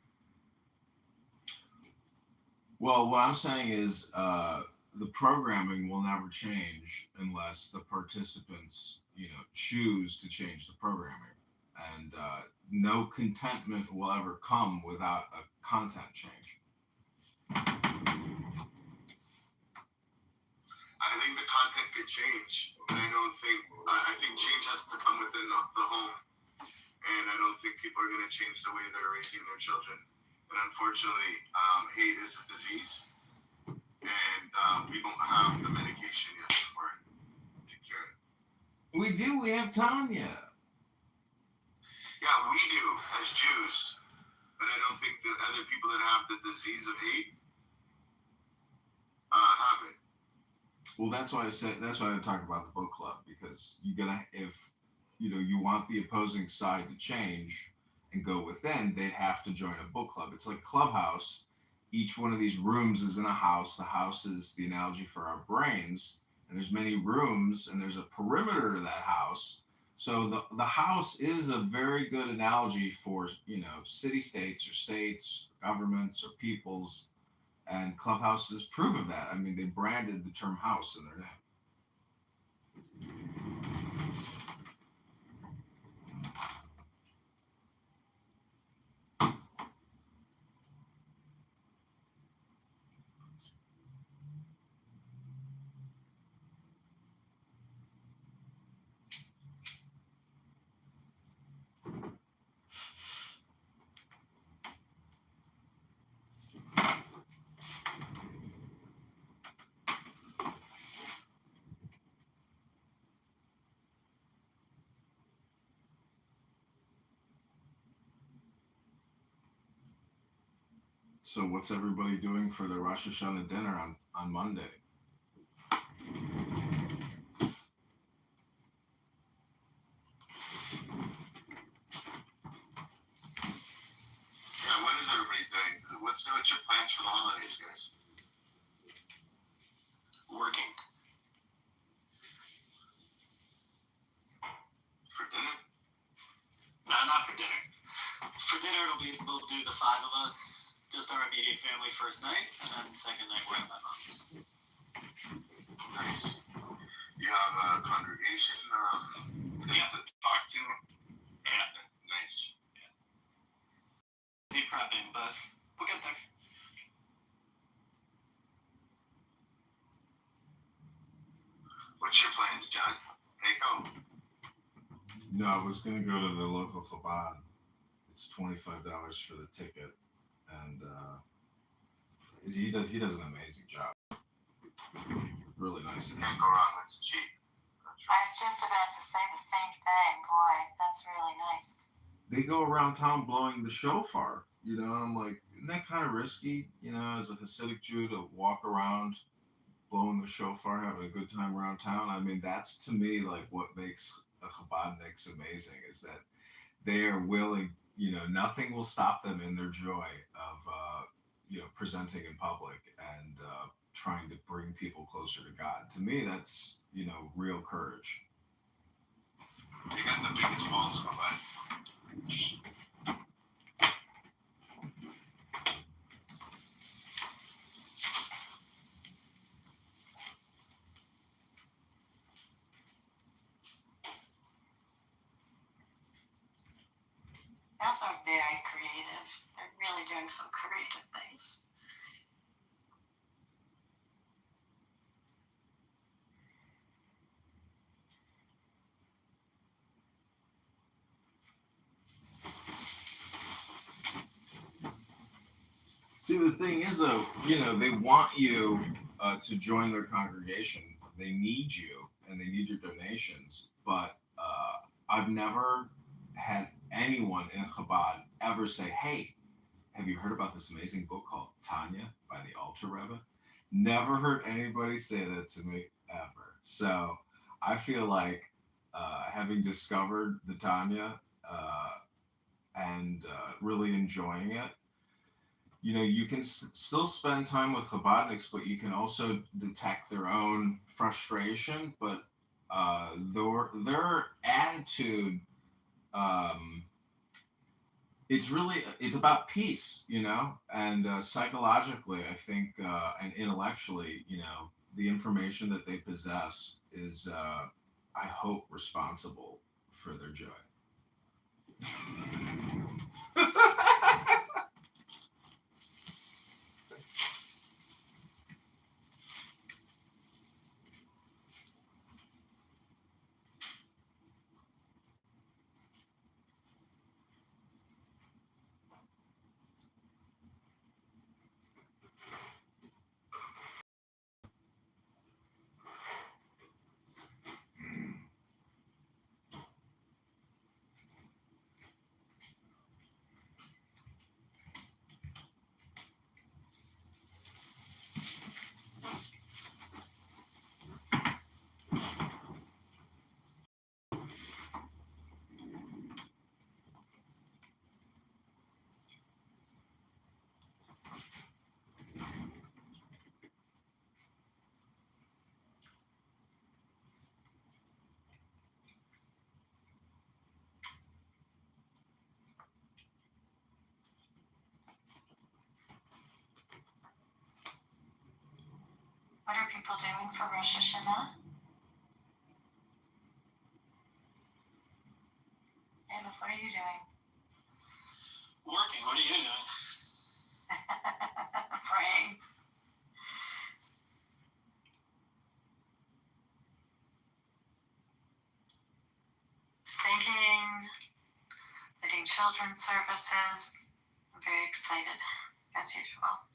Well, what I'm saying is the programming will never change unless the participants, choose to change the programming. And no contentment will ever come without a content change. I think the content could change, but I think change has to come within the home. And I don't think people are going to change the way they're raising their children. And unfortunately, hate is a disease. And we don't have the medication yet for it to cure it. We do. We have Tanya. Yeah, we do as Jews, but I don't think that other people that have the disease of hate have it. Well, that's why I talk about the book club, because if you want the opposing side to change and go within, they'd have to join a book club. It's like Clubhouse. Each one of these rooms is in a house. The house is the analogy for our brains, and there's many rooms, and there's a perimeter to that house. So the house is a very good analogy for, city-states or states, governments or peoples, and clubhouses prove of that. I mean, they branded the term house in their name. So what's everybody doing for the Rosh Hashanah dinner on Monday? Yeah, what is everybody doing? What's your plans for the holidays, guys? Working. For dinner? No, not for dinner. For dinner, we'll do the five of us. Just our immediate family first night, and then second night we're at my mom's. Nice. You have a congregation to talk to? Yeah. Nice. Yeah. Busy prepping, but we'll get there. What's your plans, John? Take home. No, I was going to go to the local Chabad. It's $25 for the ticket. And he does an amazing job. Really nice. Can't go wrong. It's cheap. I was just about to say the same thing. Boy, that's really nice. They go around town blowing the shofar. And I'm like, isn't that kind of risky? As a Hasidic Jew to walk around blowing the shofar, having a good time around town. I mean, that's to me like what makes a Chabadniks amazing, is that they are willing. Nothing will stop them in their joy of, presenting in public and trying to bring people closer to God. To me, that's, real courage. You got the biggest balls, my bud. Males are very creative. They're really doing some creative things. See, the thing is, though, they want you to join their congregation. They need you, and they need your donations. But I've never had anyone in Chabad ever say, "Hey, have you heard about this amazing book called Tanya by the Alter Rebbe?" Never heard anybody say that to me ever. So I feel like having discovered the Tanya and really enjoying it, you can still spend time with Chabadniks, but you can also detect their own frustration. But their attitude, it's about peace, and psychologically, I think, and intellectually, the information that they possess is, I hope, responsible for their joy. What are people doing for Rosh Hashanah? Caleb, what are you doing? Working. What are you doing? Praying. Singing, leading children's services. I'm very excited, as usual.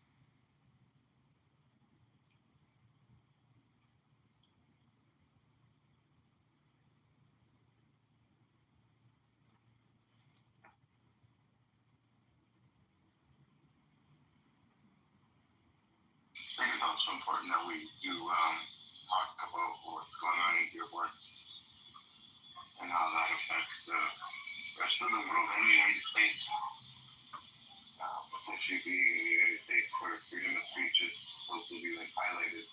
I think it's also important that we do talk about what's going on in your work and how that affects the rest of the world and the United States. Especially being in the United States where freedom of speech is supposed to be highlighted.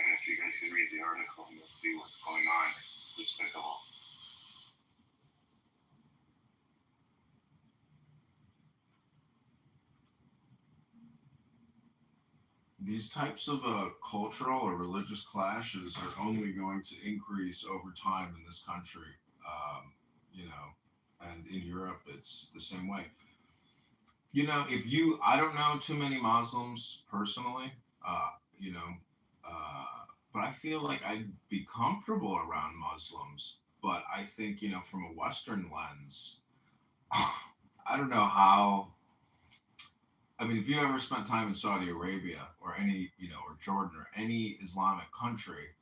And if you guys could read the article, you'll see what's going on. It's despicable. These types of cultural or religious clashes are only going to increase over time in this country, and in Europe, it's the same way. I don't know too many Muslims personally, but I feel like I'd be comfortable around Muslims. But I think, from a Western lens, I don't know how. I mean, if you ever spent time in Saudi Arabia or or Jordan or any Islamic country,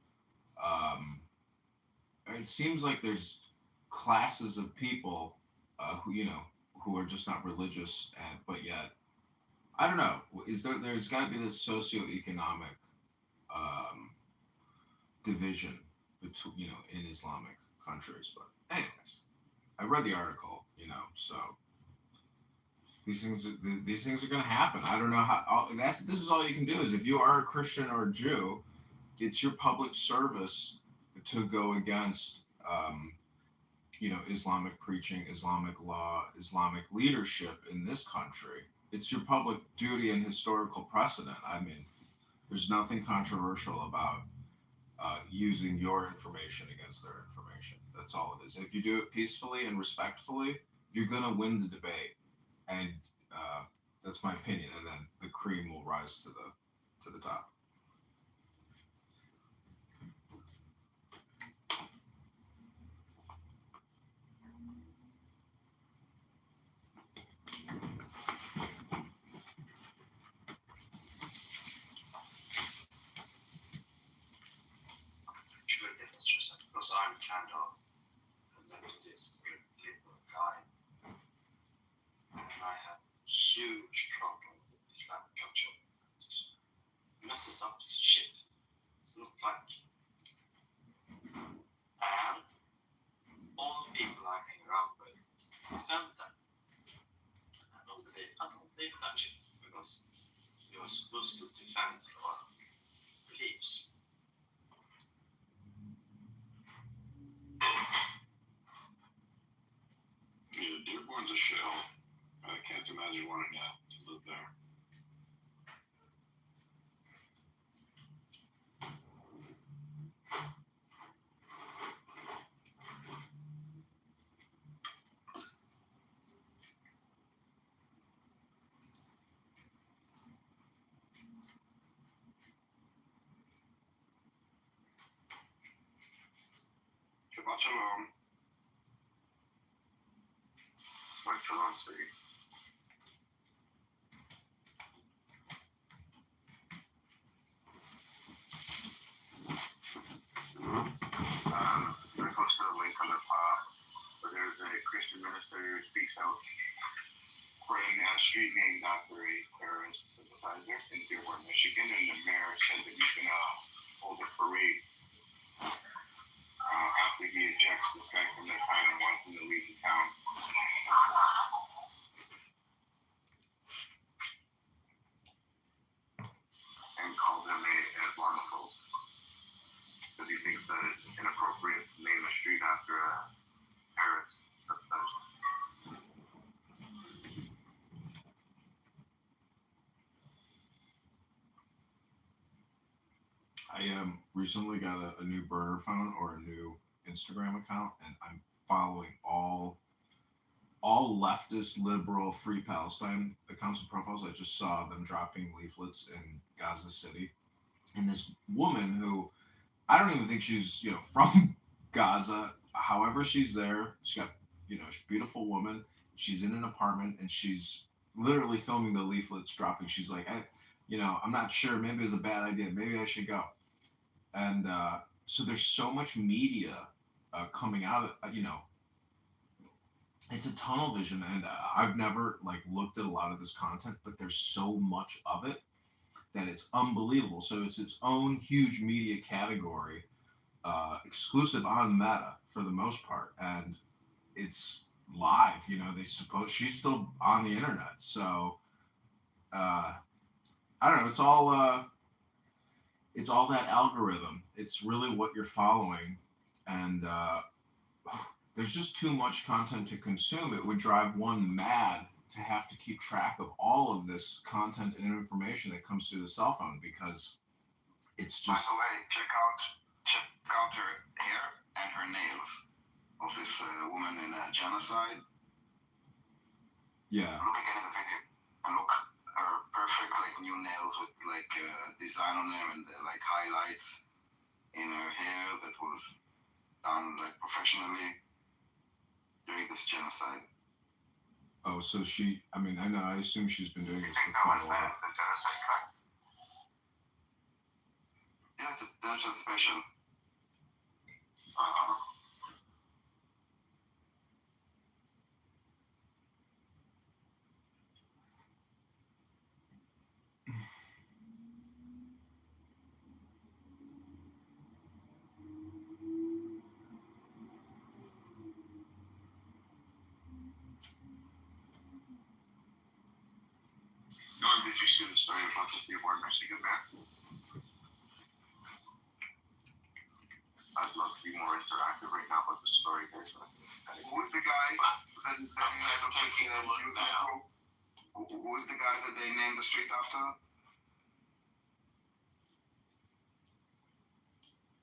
it seems like there's classes of people who are just not religious, but yet, I don't know. There's got to be this socioeconomic division between, in Islamic countries. But anyways, I read the article, so. These things are going to happen. I don't know how. This is all you can do is if you are a Christian or a Jew, it's your public service to go against, Islamic preaching, Islamic law, Islamic leadership in this country. It's your public duty and historical precedent. I mean, there's nothing controversial about using your information against their information. That's all it is. If you do it peacefully and respectfully, you're gonna win the debate, and that's my opinion. And then the cream will rise to the top. Because I'm kind of a leftist liberal guy, and I have huge problem with Islamic culture. It messes up shit. It's not like, and all the people I hang around with defend them. I don't believe that shit because you're supposed to defend your beliefs. Yeah, Dearborn's a shell. I can't imagine wanting to live there. Shabbat shalom. Shabbat shalom, sweetie. When it comes to the link on the top, where there's a Christian minister who speaks out quoting a street named after a terrorist sympathizer in Dearborn, Michigan, and the mayor said that he's going to hold a parade after he ejects this guy from the town and wants him to leave the town. And called him a Islamophobe because he thinks that it's inappropriate to name a street after a terrorist sympathizer. I recently got a new burner phone or a new Instagram account, and I'm following all leftist, liberal, free Palestine accounts and profiles. I just saw them dropping leaflets in Gaza City, and this woman who I don't even think she's from Gaza. However, she's there. She's got she's a beautiful woman. She's in an apartment, and she's literally filming the leaflets dropping. She's like, I'm not sure. Maybe it's a bad idea. Maybe I should go. And so there's so much media coming out of, it's a tunnel vision. And I've never looked at a lot of this content, but there's so much of it that it's unbelievable. So it's its own huge media category, exclusive on Meta for the most part. And it's live, they suppose she's still on the internet. So I don't know. It's all that algorithm. It's really what you're following, and there's just too much content to consume. It would drive one mad to have to keep track of all of this content and information that comes through the cell phone because it's just. By the way, check out her hair and her nails of this woman in a genocide. Yeah. Look again in the video and look her perfect new nails with design on them and highlights in her hair that was done professionally during this genocide. Oh, so I assume she's been doing this for quite a while. The genocide cut? Yeah, it's a genocide special. Did you see the story about the Dearborn, Michigan man? I'd love to be more interactive right now about the story there. Who was the guy that is named Who was the guy that they named the street after?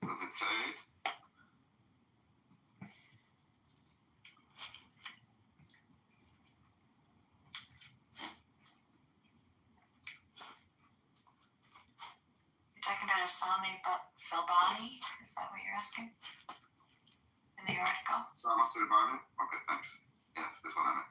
Does it say it? Sami Selbani? Is that what you're asking? In the article? Sama Silvani? Okay, thanks. Yes, this one I meant.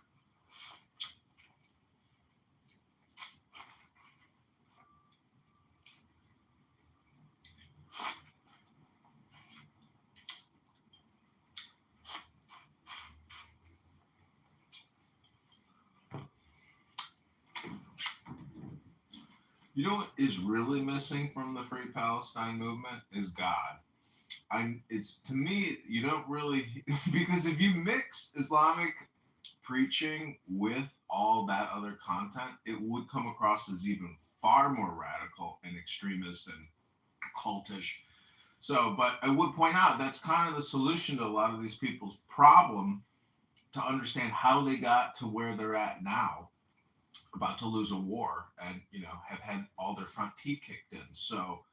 You know what is really missing from the Free Palestine movement is God. It's to me, you don't really, because if you mix Islamic preaching with all that other content, it would come across as even far more radical and extremist and cultish. So, but I would point out that's kind of the solution to a lot of these people's problem, to understand how they got to where they're at now, about to lose a war, and have had all their front teeth kicked in. So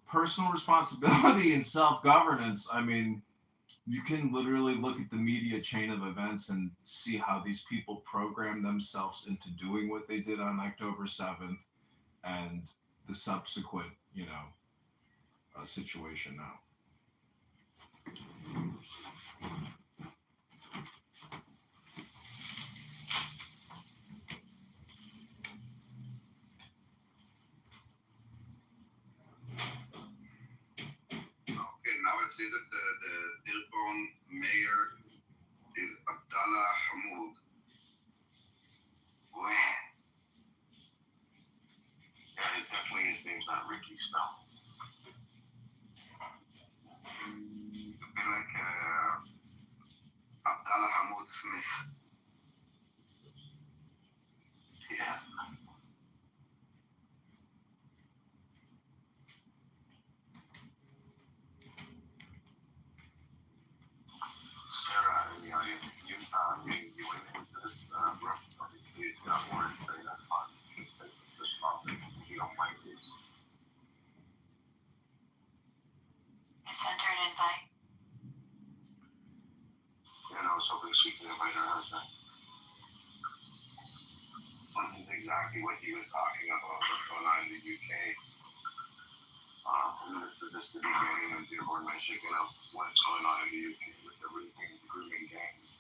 personal responsibility and self-governance, I mean, you can literally look at the media chain of events and see how these people program themselves into doing what they did on October 7th and the subsequent situation now. Okay, now I see that the Dearborn mayor is Abdallah Hamoud. Wow. Yeah, it definitely his name's not Ricky Stone. It'd be like Abdallah Hamoud Smith. Yeah. Sarah, you went into this room, you got more to say, that's fine. Just topic, you don't like this. I sent her an invite. And I was hoping she could invite her husband. This is exactly what he was talking about, what's going on in the UK. And this is just the beginning of Dearborn, Michigan, of what's going on in the UK with the grooming gangs.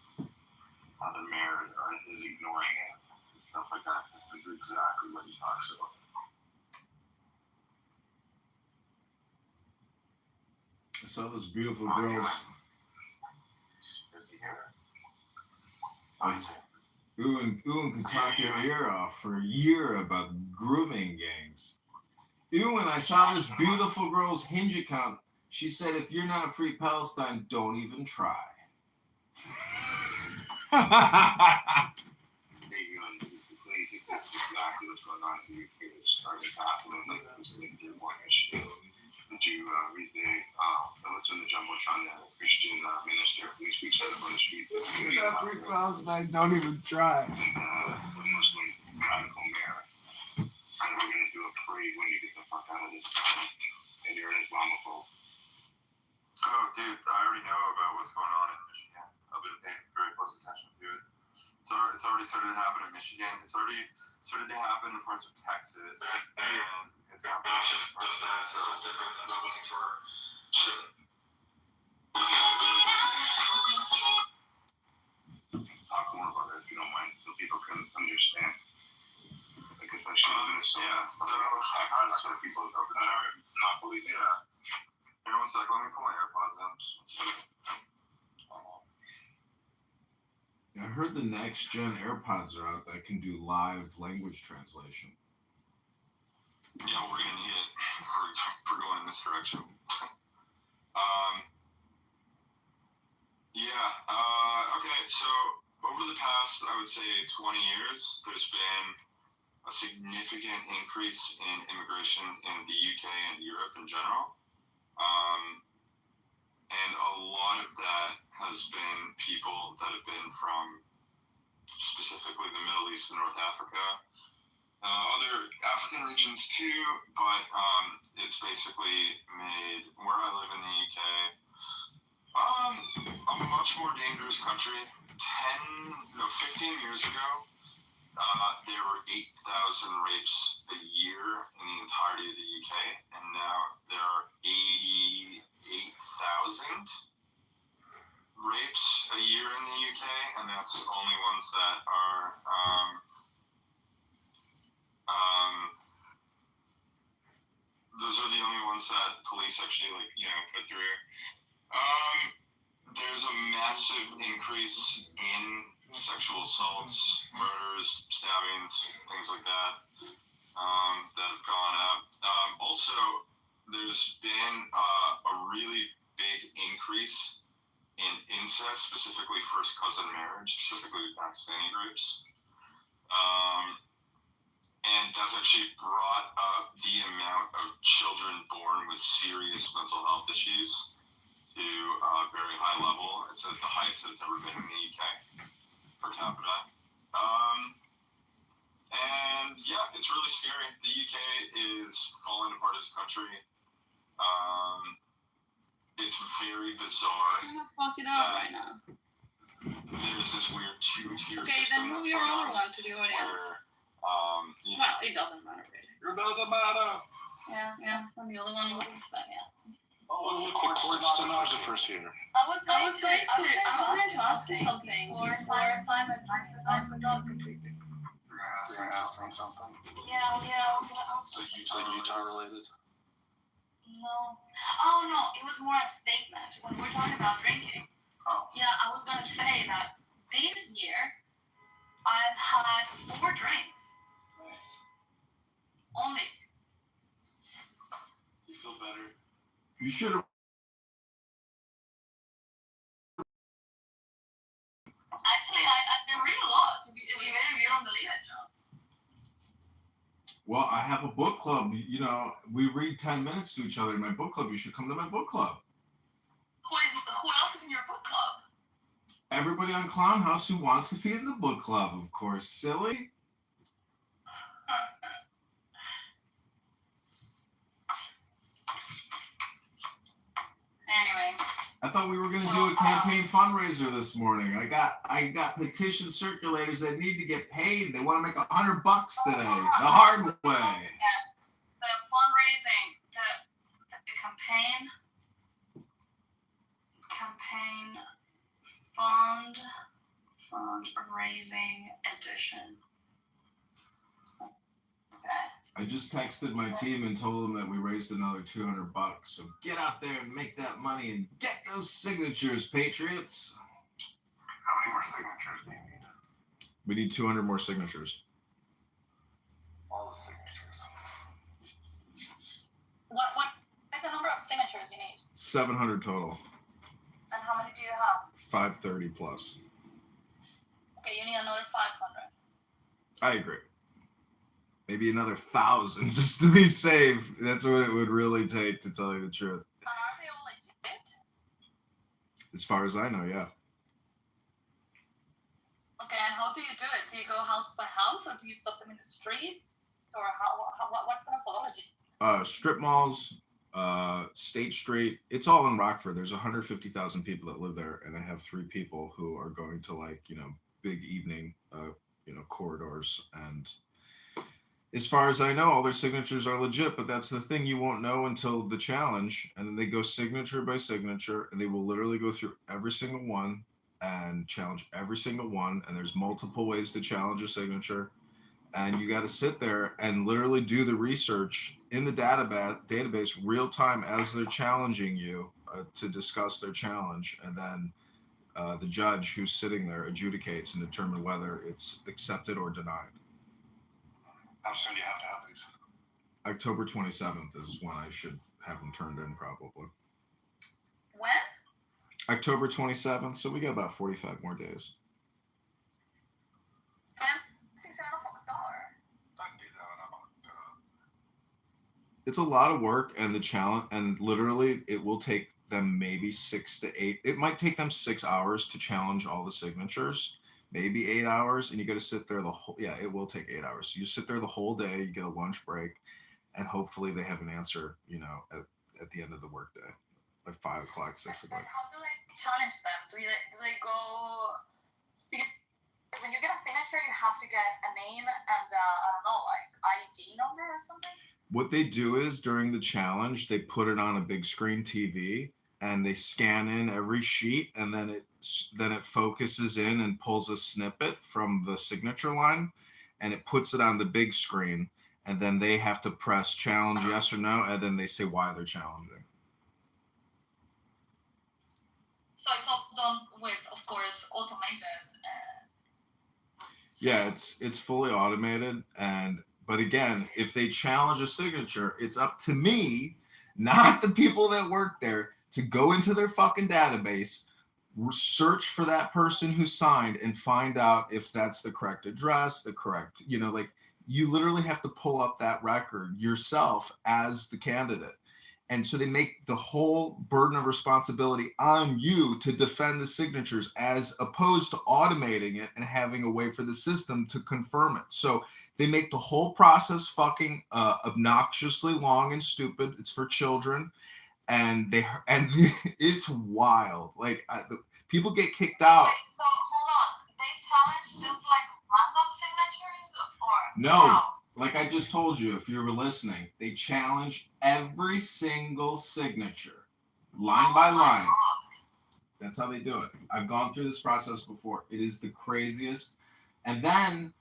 How the mayor is ignoring it and stuff like that. This is exactly what he talks about. I saw those beautiful girls. Is he here? Ewan could talk your ear off for a year about grooming gangs. Ewan, I saw this beautiful girl's Hinge account. She said, if you're not Free Palestine, don't even try. That's exactly what's going on in the UK. It's starting to happen in Dearborn, Michigan. Did you read what's in the Jumbotron, the Christian minister who speaks out on the street? Free Palestine, don't even try. The Muslim radical mayor. And we're going to do a parade when you get the fuck out of this town. And you're an Islamophobe. Oh, dude, I already know about what's going on in Michigan. I've been paying very close attention to it. It's already started to happen in Michigan. It's already started to happen in parts of Texas. And it's happening in parts of Minnesota. I'm not looking for... Talk more about it if you don't mind, so people can understand. Like, especially in Minnesota. So people are not believing. Yeah. Everyone's like, let me put my AirPods in. I heard the next gen AirPods are out that can do live language translation. Yeah, we're gonna need it for going in this direction. Okay, so over the past, I would say 20 years, there's been a significant increase in immigration in the UK and Europe in general. And a lot of that has been people that have been from specifically the Middle East and North Africa. Other African regions too, but it's basically made where I live in the UK a much more dangerous country. 15 years ago, there were 8,000 rapes a year in the entirety of the UK, and now there are 88,000 rapes a year in the UK, and that's only ones that are those are the only ones that police actually put through. There's a massive increase in sexual assaults, murders, stabbings, things like that that have gone up. Also, there's been a really big increase in incest, specifically first cousin marriage, specifically with Pakistani groups. And that's actually brought up the amount of children born with serious mental health issues to a very high level. It's at the highest that it's ever been in the UK per capita. And yeah, it's really scary. The UK is falling apart as a country. It's very bizarre. I'm gonna fuck it up right now. There's this weird two-tier Okay, system. then move your other one to the audience. Well, it doesn't matter really. It doesn't matter. Yeah. And the other one was yeah. Oh, the court stenographers here. I was going to ask you something. For Simon, I forgot completely. You're gonna ask me something? Yeah, I was gonna ask So you said Utah related? No. Oh no, it was more a statement when we're talking about drinking. Oh. Yeah, I was gonna say that this year I've had 4 drinks. Nice. Only. You feel better? You should have. Actually, I read a lot. Even if you don't believe it, John. Well, I have a book club. You know, we read 10 minutes to each other in my book club. You should come to my book club. Who else is in your book club? Everybody on Clown House who wants to be in the book club, of course. Silly. Anyway. I thought we were going to do a campaign fundraiser this morning. I got petition circulators that need to get paid. They want to make $100 today, the hard way. The fundraising, the campaign fundraising edition. Okay. I just texted my team and told them that we raised another $200. So get out there and make that money and get those signatures, Patriots. How many more signatures do you need? We need 200 more signatures. All the signatures. What is the number of signatures you need? 700 total. And how many do you have? 530 plus. Okay, you need another 500. I agree. Maybe another 1,000 just to be safe. That's what it would really take, to tell you the truth. Are they all legit? As far as I know, yeah. Okay, and how do you do it? Do you go house by house, or do you stop them in the street? Or what's the methodology? Strip malls, State Street. It's all in Rockford. There's 150,000 people that live there, and I have 3 people who are going to big evening, corridors. And as far as I know, all their signatures are legit, but that's the thing, you won't know until the challenge, and then they go signature by signature, and they will literally go through every single one and challenge every single one, and there's multiple ways to challenge a signature, and you got to sit there and literally do the research in the database real time as they're challenging you to discuss their challenge, and then the judge who's sitting there adjudicates and determine whether it's accepted or denied. How soon do you have to have these? October 27th is when I should have them turned in, probably. When? October 27th, so we got about 45 more days. It's a lot of work, and the challenge, and literally it will take them maybe 6 to 8. It might take them 6 hours to challenge all the signatures. Maybe 8 hours, and you got to sit there it will take 8 hours. So you sit there the whole day, you get a lunch break, and hopefully they have an answer, at the end of the workday, like 5 o'clock, 6 o'clock. How do they challenge them? Do they go speak Because when you get a signature, you have to get a name and I don't know, like ID number or something. What they do is during the challenge, they put it on a big screen TV and they scan in every sheet, and then it focuses in and pulls a snippet from the signature line, and it puts it on the big screen, and then they have to press challenge yes or no, and then they say why they're challenging. So it's all done with, of course, automated. Yeah, it's fully automated, but again, if they challenge a signature, it's up to me, not the people that work there, to go into their fucking database, search for that person who signed, and find out if that's the correct address, the correct, like you literally have to pull up that record yourself as the candidate. And so they make the whole burden of responsibility on you to defend the signatures, as opposed to automating it and having a way for the system to confirm it. So they make the whole process fucking obnoxiously long and stupid. It's for children, and it's wild. Like people get kicked out. Wait, so hold on, they challenge just like random signatures, or no? how? Like I just told you, if you were listening, they challenge every single signature, line by line. That's how they do it. I've gone through this process before. It is the craziest. And then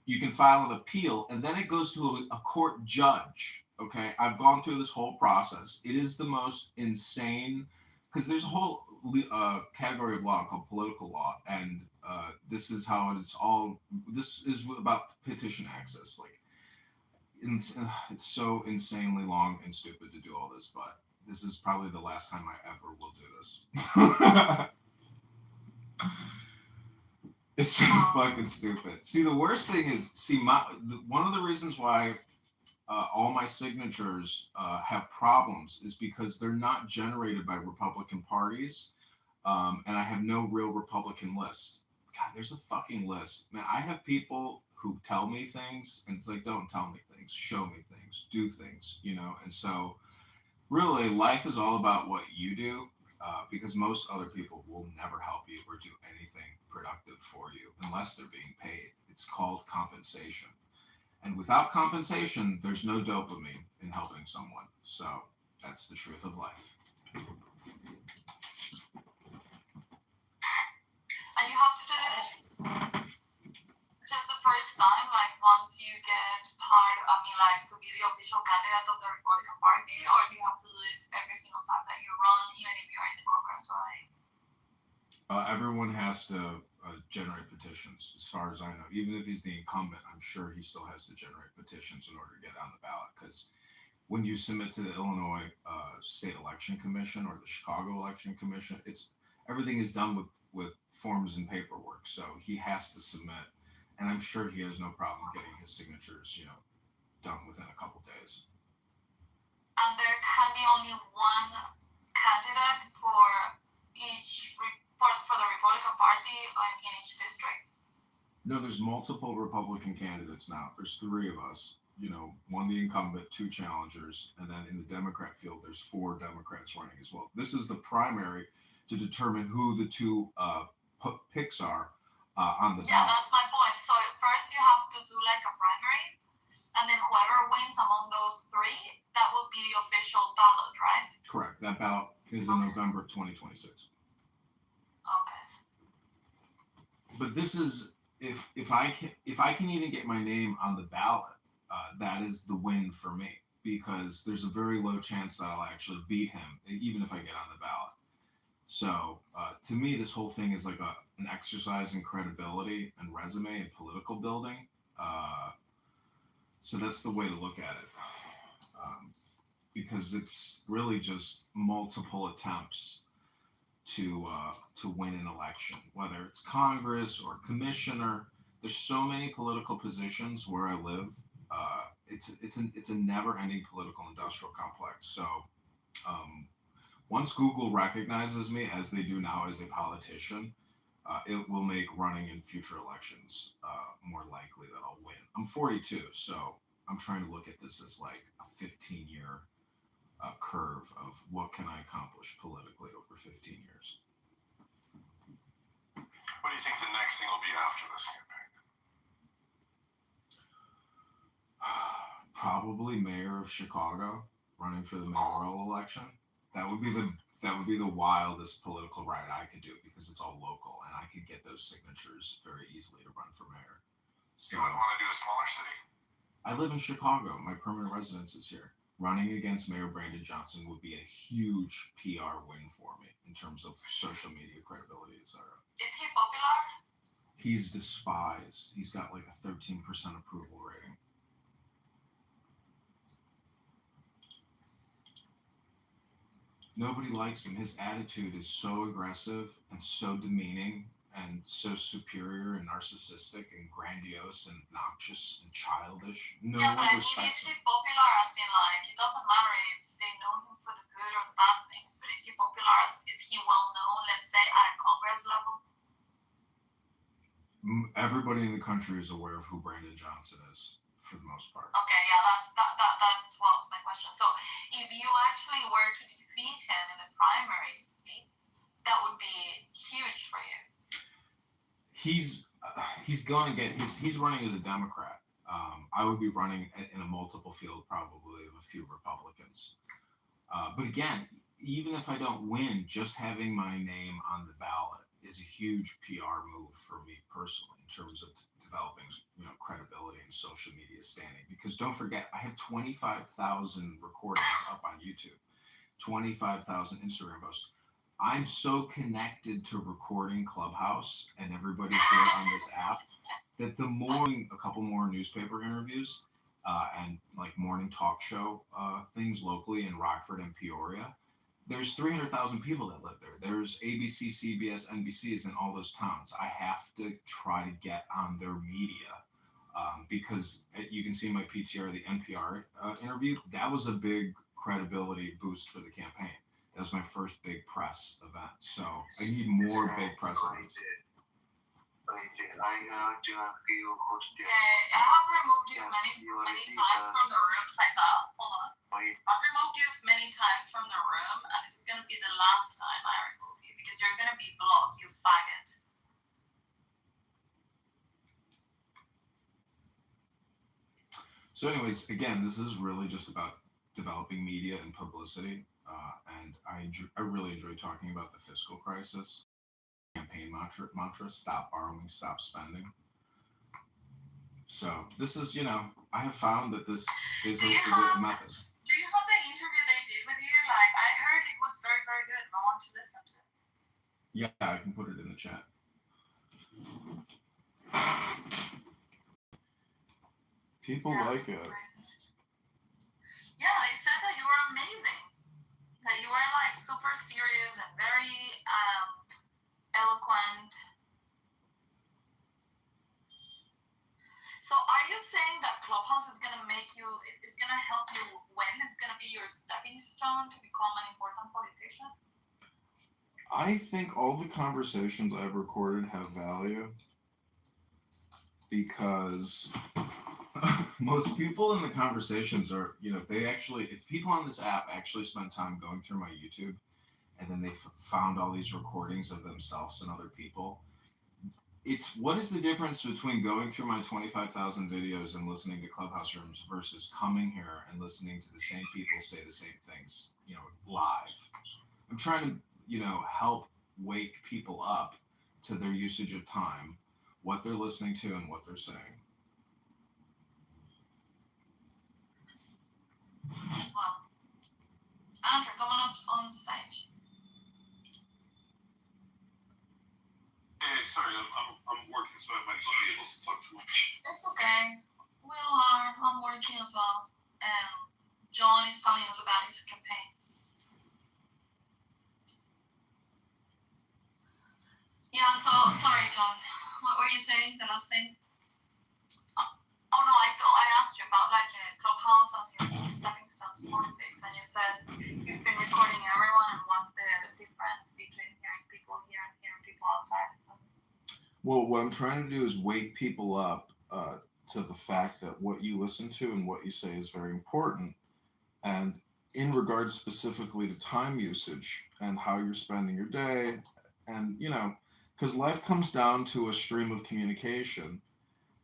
you can file an appeal, and then it goes to a court judge. Okay, I've gone through this whole process. It is the most insane, because there's a whole category of law called political law, and this is how it's all. This is about petition access. Like, it's so insanely long and stupid to do all this, but this is probably the last time I ever will do this. It's so fucking stupid. See, the worst thing is, one of the reasons why all my signatures have problems is because they're not generated by Republican parties, and I have no real Republican list. God, there's a fucking list. Man, I have people who tell me things, and it's like, don't tell me things, show me things, do things, and so really life is all about what you do, because most other people will never help you or do anything productive for you unless they're being paid. It's called compensation. And without compensation, there's no dopamine in helping someone. So that's the truth of life. And you have to do this just the first time, like once you get to be the official candidate of the Republican Party, or do you have to do this every single time that you run, even if you're in the Congress, right? Everyone has to generate petitions, as far as I know. Even if he's the incumbent, I'm sure he still has to generate petitions in order to get on the ballot, because when you submit to the Illinois State Election Commission or the Chicago Election Commission, everything is done with forms and paperwork, so he has to submit, and I'm sure he has no problem getting his signatures, done within a couple days. And there can be only one candidate for each for the Republican Party in each district? No, there's multiple Republican candidates now. There's 3 of us. One the incumbent, 2 challengers, and then in the Democrat field, there's 4 Democrats running as well. This is the primary to determine who the 2 picks are on the ballot. Yeah, that's my point. So first you have to do like a primary, and then whoever wins among those 3, that will be the official ballot, right? Correct. That ballot is in November of 2026. Okay. But this is if I can even get my name on the ballot, that is the win for me, because there's a very low chance that I'll actually beat him, even if I get on the ballot. So to me, this whole thing is like an exercise in credibility and resume and political building. So that's the way to look at it, because it's really just multiple attempts to win an election, whether it's Congress or commissioner. There's so many political positions where I live. It's a never-ending political industrial complex. So once Google recognizes me, as they do now as a politician, it will make running in future elections more likely that I'll win. I'm 42, so I'm trying to look at this as like a 15-year curve of what can I accomplish politically over 15 years. What do you think the next thing will be after this campaign? Probably mayor of Chicago, running for the mayoral election. That would be the wildest political ride I could do, because it's all local and I could get those signatures very easily to run for mayor. So You wouldn't want to do a smaller city? I live in Chicago. My permanent residence is here. Running against Mayor Brandon Johnson would be a huge PR win for me in terms of social media credibility, etc. Is he popular? He's despised. He's got like a 13% approval rating. Nobody likes him. His attitude is so aggressive and so demeaning and so superior and narcissistic and grandiose and obnoxious and childish. No Yeah, but one I mean, is respects he him. popular as in like, it doesn't matter if they know him for the good or the bad things, but is he popular? Is he well known, let's say, at a Congress level? Everybody in the country is aware of who Brandon Johnson is, for the most part. Okay, yeah, that was my question. So if you actually were to defeat him in the primary, that would be huge for you. He's going to get he's running as a Democrat. I would be running in a multiple field, probably of a few Republicans. But again, even if I don't win, just having my name on the ballot is a huge PR move for me personally in terms of developing, credibility and social media standing. Because don't forget, I have 25,000 recordings up on YouTube, 25,000 Instagram posts. I'm so connected to recording Clubhouse and everybody here on this app that a couple more newspaper interviews and like morning talk show things locally in Rockford and Peoria, there's 300,000 people that live there. There's ABC, CBS, NBCs in all those towns. I have to try to get on their media because you can see in my PTR, the NPR interview, that was a big credibility boost for the campaign. That was my first big press event. So I need more big press events. Okay, I have removed you many times from the room. Hold on. I've removed you many times from the room, and this is going to be the last time I remove you, because you're going to be blocked, you faggot. So anyways, again, this is really just about developing media and publicity. And I really enjoy talking about the fiscal crisis. Campaign mantra, stop borrowing, stop spending. So this is, I have found that this is a method. Do you have the interview they did with you? Like, I heard it was very, very good. I want to listen to it. Yeah, I can put it in the chat. People like it. Yeah, they said that you were amazing. That you were like super serious and very eloquent. So are you saying that Clubhouse is going to it's going to help you win? It's going to be your stepping stone to become an important politician? I think all the conversations I've recorded have value because most people in the conversations are, if people on this app actually spend time going through my YouTube and then they found all these recordings of themselves and other people, it's what is the difference between going through my 25,000 videos and listening to Clubhouse rooms versus coming here and listening to the same people say the same things, live. I'm trying to, help wake people up to their usage of time, what they're listening to and what they're saying. Well, Andrew, come on stage. Hey, sorry, I'm working, so I might not be able to talk too much. It's okay. We all are. I'm working as well. And John is telling us about his campaign. Yeah, so, sorry, John. What were you saying, the last thing? Oh no, I asked you about like Clubhouse as your stepping stone to politics, and you said you've been recording everyone and what's the difference between hearing people here and hearing people outside. Well, what I'm trying to do is wake people up to the fact that what you listen to and what you say is very important. And in regards specifically to time usage and how you're spending your day and, because life comes down to a stream of communication.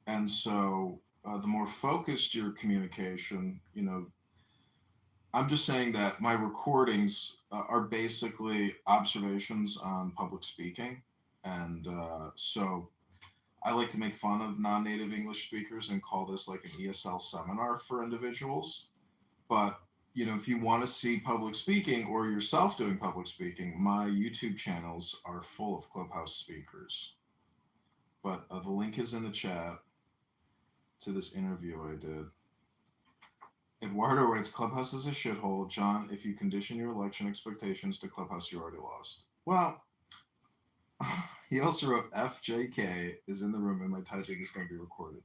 And so the more focused your communication, I'm just saying that my recordings are basically observations on public speaking. And so I like to make fun of non-native English speakers and call this like an ESL seminar for individuals. But, if you want to see public speaking or yourself doing public speaking, my YouTube channels are full of Clubhouse speakers. But the link is in the chat to this interview I did. Eduardo writes, Clubhouse is a shithole. John, if you condition your election expectations to Clubhouse, you already lost. Well, he also wrote, FJK is in the room and my typing is going to be recorded.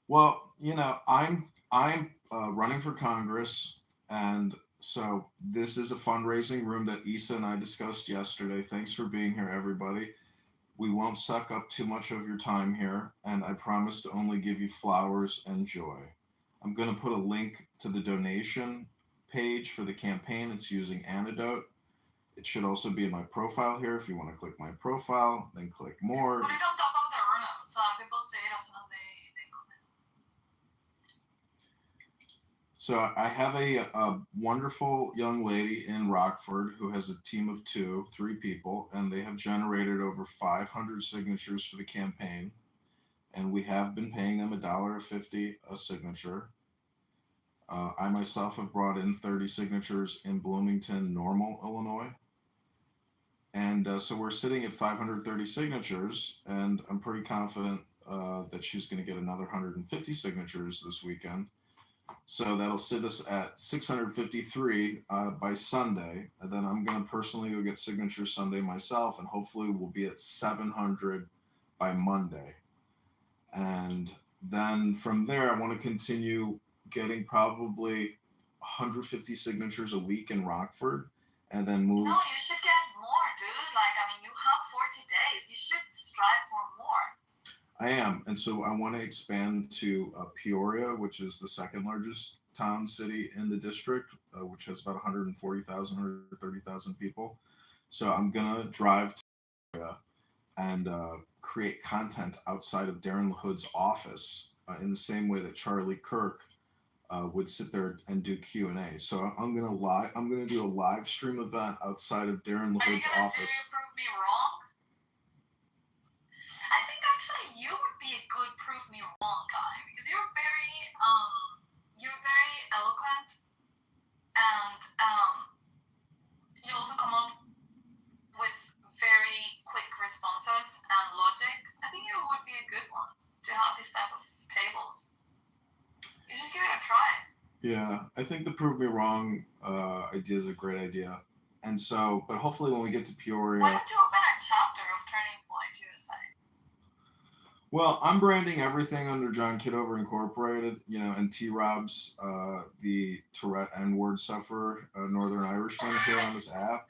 Well, I'm running for Congress, and so this is a fundraising room that Issa and I discussed yesterday. Thanks for being here, everybody. We won't suck up too much of your time here, and I promise to only give you flowers and joy. I'm going to put a link to the donation page for the campaign. It's using Antidote. It should also be in my profile here. If you want to click my profile, then click more. Put it on top of the room so people see it as soon as they comment. So I have a wonderful young lady in Rockford who has a team of 3 people, and they have generated over 500 signatures for the campaign. And we have been paying them $1.50 a signature. I myself have brought in 30 signatures in Bloomington, Normal, Illinois. And so we're sitting at 530 signatures, and I'm pretty confident that she's going to get another 150 signatures this weekend. So that'll sit us at 653 by Sunday. And then I'm going to personally go get signatures Sunday myself, and hopefully we'll be at 700 by Monday. And then from there, I want to continue getting probably 150 signatures a week in Rockford, and then move. No, you should get more, dude. You have 40 days. You should strive for more. I am, and so I want to expand to Peoria, which is the second largest city in the district, which has about 140,000, 130,000 people. So I'm gonna drive to Peoria and create content outside of Darren LaHood's office in the same way that Charlie Kirk would sit there and do Q&A. So I'm gonna do a live stream event outside of Darren LaHood's office. Are you gonna prove me wrong? I think actually you would be a good prove me wrong guy because you're very eloquent, and you also come up with very quick responses and logic. I think you would be a good one to have this type of tables. You should give it a try. Yeah, I think the prove me wrong idea is a great idea. And so, but hopefully when we get to Peoria... Why don't you open a chapter of Turning Point USA? Well, I'm branding everything under John Kitover Incorporated, and T-Rob's the Tourette N-word sufferer, Northern Irishman here on this app.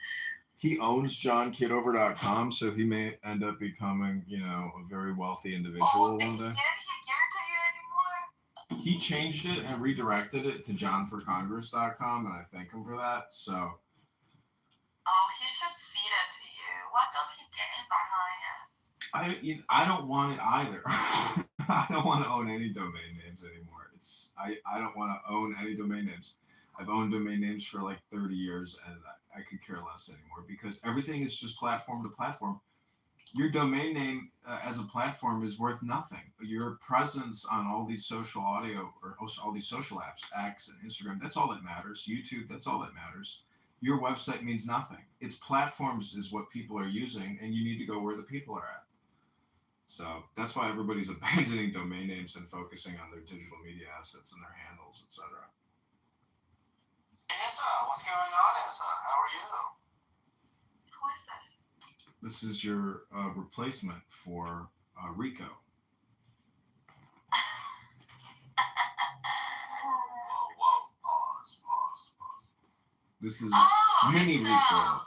He owns johnkitover.com, so he may end up becoming, a very wealthy individual one day. Did he give it to you anymore? He changed it and redirected it to johnforcongress.com, and I thank him for that. So. Oh, he should cede it to you. What does he gain behind it? I don't want it either. I don't want to own any domain names anymore. I don't want to own any domain names. I've owned domain names for like 30 years, and I could care less anymore because everything is just platform to platform. Your domain name as a platform is worth nothing. Your presence on all these social audio or all these social apps, X and Instagram, that's all that matters. YouTube, that's all that matters. Your website means nothing. Its platforms is what people are using, and you need to go where the people are at. So that's why everybody's abandoning domain names and focusing on their digital media assets and their handles, etc. Issa, what's going on, Issa? How are you? Who is this? This is your replacement for Rico. Whoa, pause. This is Oh, mini it's, Rico.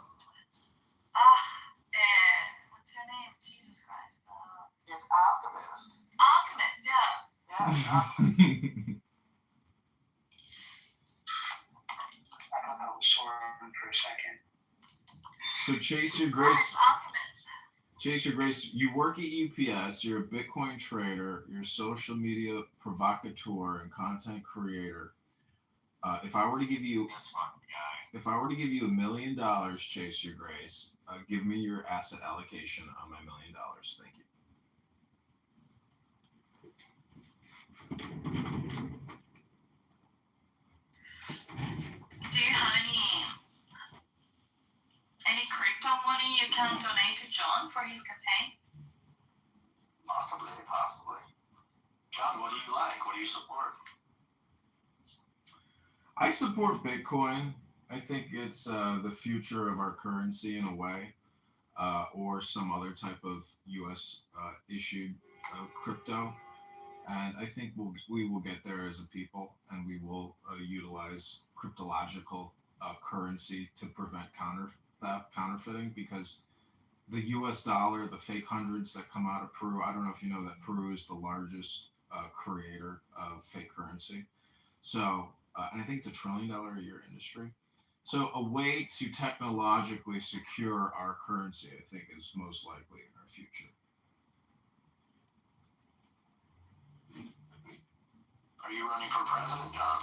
What's your name? Jesus Christ. It's Alchemist. Alchemist, yeah. Yeah, Alchemist. I thought that was Soren for a second. So Chase, your grace. Chase, Your Grace, you work at UPS, you're a Bitcoin trader, you're a social media provocateur and content creator. If I were to give you $1 million, Chase, Your Grace, give me your asset allocation on my $1 million. Thank you. Do you have any crypto money you can donate to John for his campaign? Possibly. John, what do you like? What do you support? I support Bitcoin. I think it's the future of our currency in a way, or some other type of U.S. Issued crypto. And I think we will get there as a people, and we will utilize cryptological currency to prevent counterfeiting, because the U.S. dollar, the fake hundreds that come out of Peru, I don't know if you know that Peru is the largest creator of fake currency. So, and I think it's $1 trillion a year industry. So a way to technologically secure our currency, I think, is most likely in our future. Are you running for president, John?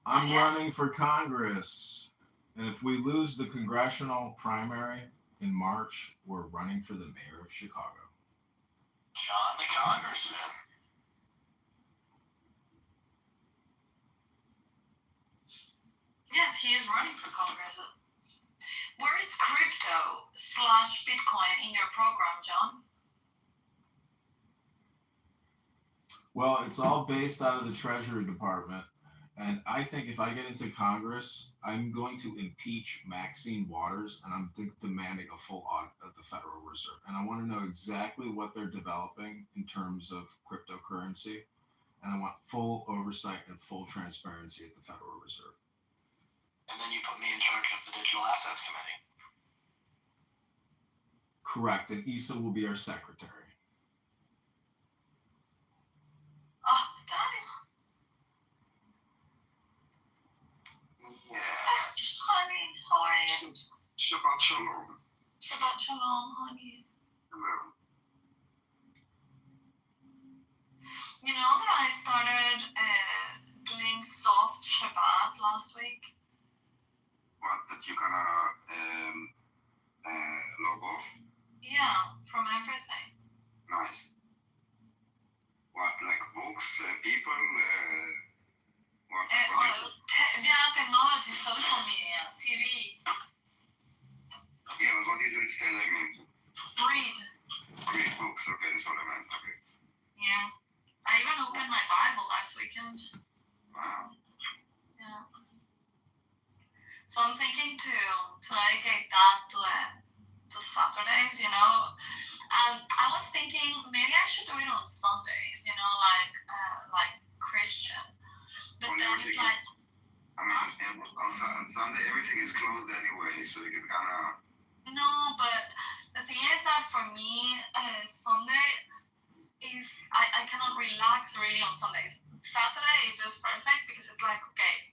I'm running for Congress. And if we lose the congressional primary in March, we're running for the mayor of Chicago. John, the congressman. Yes, he is running for Congress. Where is crypto/Bitcoin in your program, John? Well, it's all based out of the Treasury Department. And I think if I get into Congress, I'm going to impeach Maxine Waters, and I'm demanding a full audit of the Federal Reserve. And I want to know exactly what they're developing in terms of cryptocurrency. And I want full oversight and full transparency at the Federal Reserve. And then you put me in charge of the Digital Assets Committee. Correct. And Issa will be our secretary. Oh, Daddy. Yeah. Honey, how are you? Shabbat shalom. Shabbat shalom, honey. Hello. You know that I started doing soft Shabbat last week? What, that you're gonna log off? Yeah, from everything. Nice. What, like books, people? What? Technology, social media, TV. Yeah, but what do you do instead, I mean? Read. Read books, okay, that's what I meant, okay. Yeah. I even opened my Bible last weekend. Wow. Yeah. So I'm thinking to dedicate that to Saturdays, you know. And I was thinking maybe I should do it on Sundays, you know, like Christian. But then it's like, on Sunday everything is closed anyway, so you can kind of. No, but the thing is that for me, Sunday is I cannot relax really on Sundays. Saturday is just perfect because it's like, okay,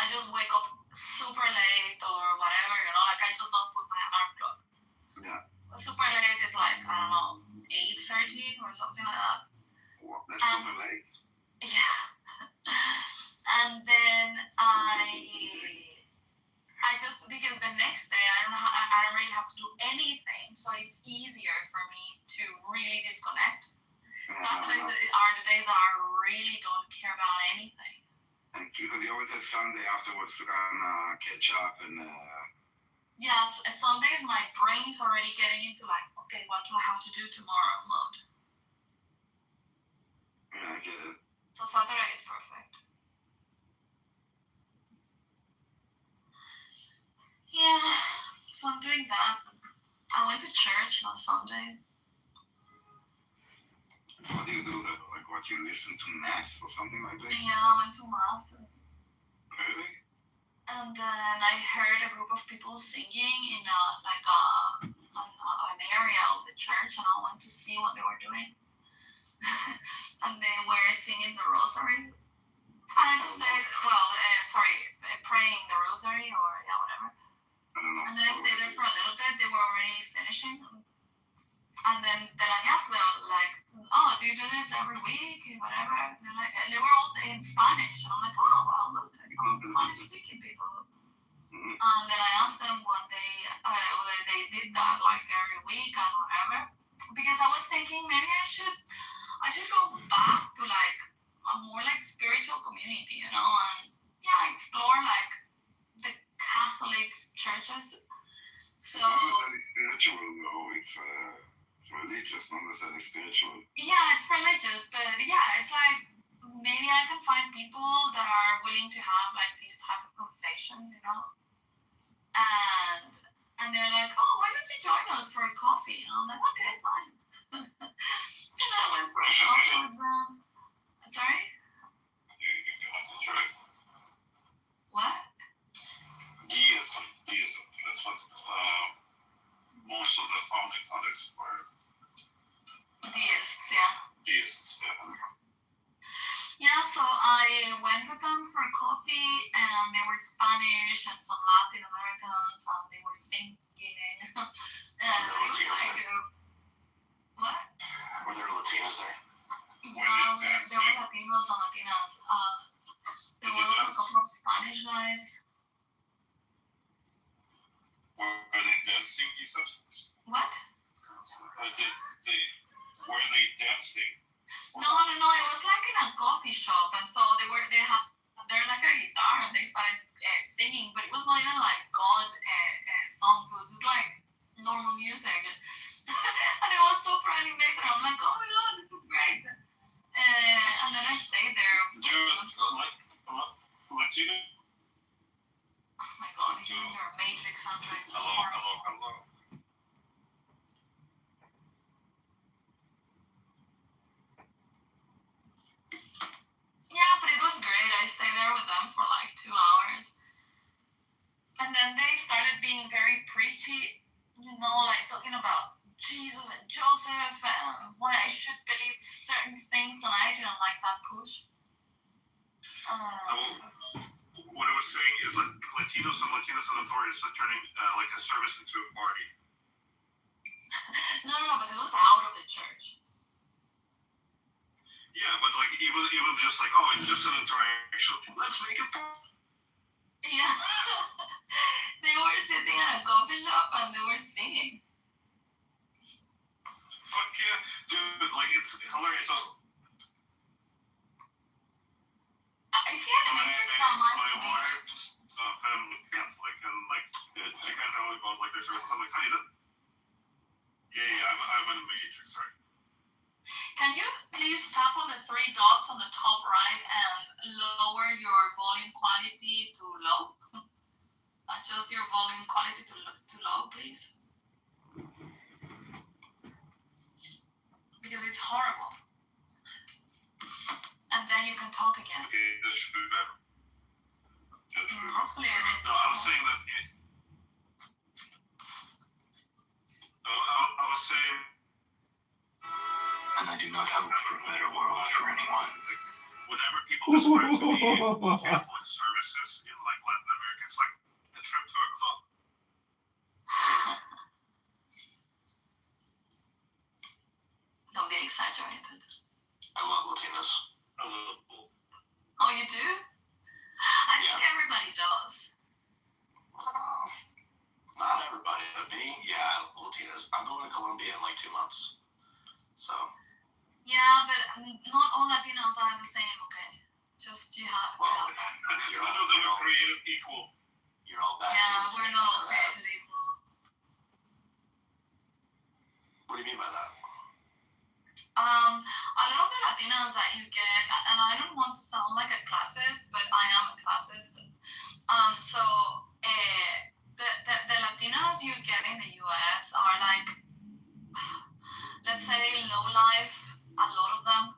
I just wake up super late or whatever, you know, like I just don't put my alarm clock. Yeah. Super late is like, I don't know, 8:30 or something like that. What? That's super late? Yeah. And then I just, because the next day I don't really have to do anything, so it's easier for me to really disconnect. Saturdays are the days that I really don't care about anything. Thank you, because you always have Sunday afterwards to kind of catch up and. Yes, Sundays my brain's already getting into like, okay, what do I have to do tomorrow mode? Yeah, I get it. So Saturday is perfect. Yeah, so I'm doing that. I went to church on Sunday. What do you do? Like what, you listen to Mass or something like that? Yeah, I went to Mass. Really? And then I heard a group of people singing in an area of the church, and I went to see what they were doing. And they were singing the rosary. And I just said, praying the rosary, or yeah, whatever. don't know. And then I stayed there for a little bit. They were already finishing. And then I asked them, like, oh, do you do this every week? Whatever. And they're like, and they were all in Spanish. And I'm like, oh, wow, look, I found Spanish-speaking people. And then I asked them whether they did that, like, every week and whatever. Because I was thinking maybe I should go back to, like, a more, like, spiritual community, you know, and, yeah, explore, like, the Catholic churches. So... It's not necessarily spiritual, though. It's religious, not necessarily spiritual. Yeah, it's religious, but yeah, it's like maybe I can find people that are willing to have like these type of conversations, you know. And they're like, oh, why don't you join us for a coffee? And I'm like, okay, fine. And I went for a coffee with them. Sorry? What? Deism. That's what most of the founding fathers were. Deists, yeah. Deists, yeah. Yeah, so I went with them for a coffee, and they were Spanish and some Latin Americans, and they were singing. And it was like, what? Were there Latinos there? Yeah, there were Latinos and Latinas. There were also a couple of Spanish guys. Were they dancing, you said? What? Were they dancing? No, it was like in a coffee shop, and so they're like a guitar, and they started singing, but it was not even like God songs, it was just like normal music. And it was super animated, I'm like, oh my god, this is great. And then I stayed there. Latino? Oh my god, you're in your Matrix, Andre. It's horrible. Hello. Yeah, but it was great. I stayed there with them for like 2 hours. And then they started being very preachy, you know, like talking about Jesus and Joseph and why I should believe certain things, and I didn't like that push. What I was saying is that Latinos are notorious for turning like a service into a party. No, but this was out of the church. Yeah, but like even just like, oh, it's just an interaction. Let's make it fun. Yeah. They were sitting at a coffee shop and they were singing. Fuck yeah, dude! Like it's hilarious. So, I can't make that much. My wife's family Catholic, and like it's I can't tell about like their service. I'm like, honey, I'm in the Matrix, sorry. Can you please tap on the 3 dots on the top right and lower your volume quality to low? Adjust your volume quality to low, please. Because it's horrible. And then you can talk again. Okay, this should be better. Hopefully No, I was saying that I was saying, and I do not hope for a better world for anyone. Whenever people describe to me Catholic services in like Latin America, it's like a trip to a club. Don't be exaggerated. I love Latinos. I love both. Oh, you do? I think everybody does. Not everybody, but me, yeah, Latinos. I'm going to Colombia in like 2 months. So. Yeah, but not all Latinos are the same, okay? Just you have. Well, none of them are created equal. You're all back. Yeah, we're not all created equal. What do you mean by that? A lot of the Latinos that you get, and I don't want to sound like a classist, but I am a classist. The Latinos you get in the U.S. are like, let's say, low life. A lot of them,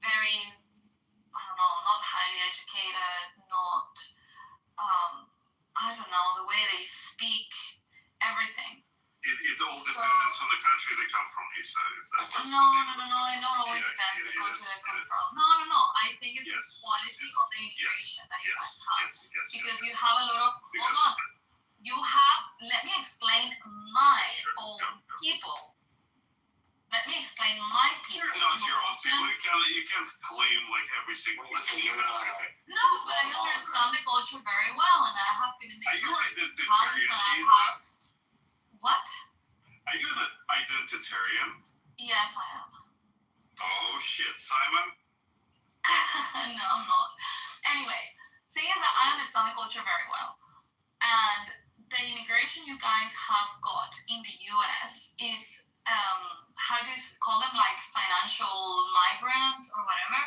very, I don't know, not highly educated, not, I don't know, the way they speak, everything. It all depends on the country they come from, he said. No, it don't always depends on the country they come from. No, I think it's the quality of the immigration that you guys have. Because you have a lot of, hold on, you have, let me explain my own people. Let me explain my people. It's your own people. You can't claim like every single listener. No, but I understand the culture very well, and I have been in the Are you times and identitarian, I've Lisa? had. What? Are you an identitarian? Yes, I am. Oh shit, Simon? No, I'm not. Anyway, thing is that I understand the culture very well. And the immigration you guys have got in the US is, how do you call them, like financial migrants or whatever.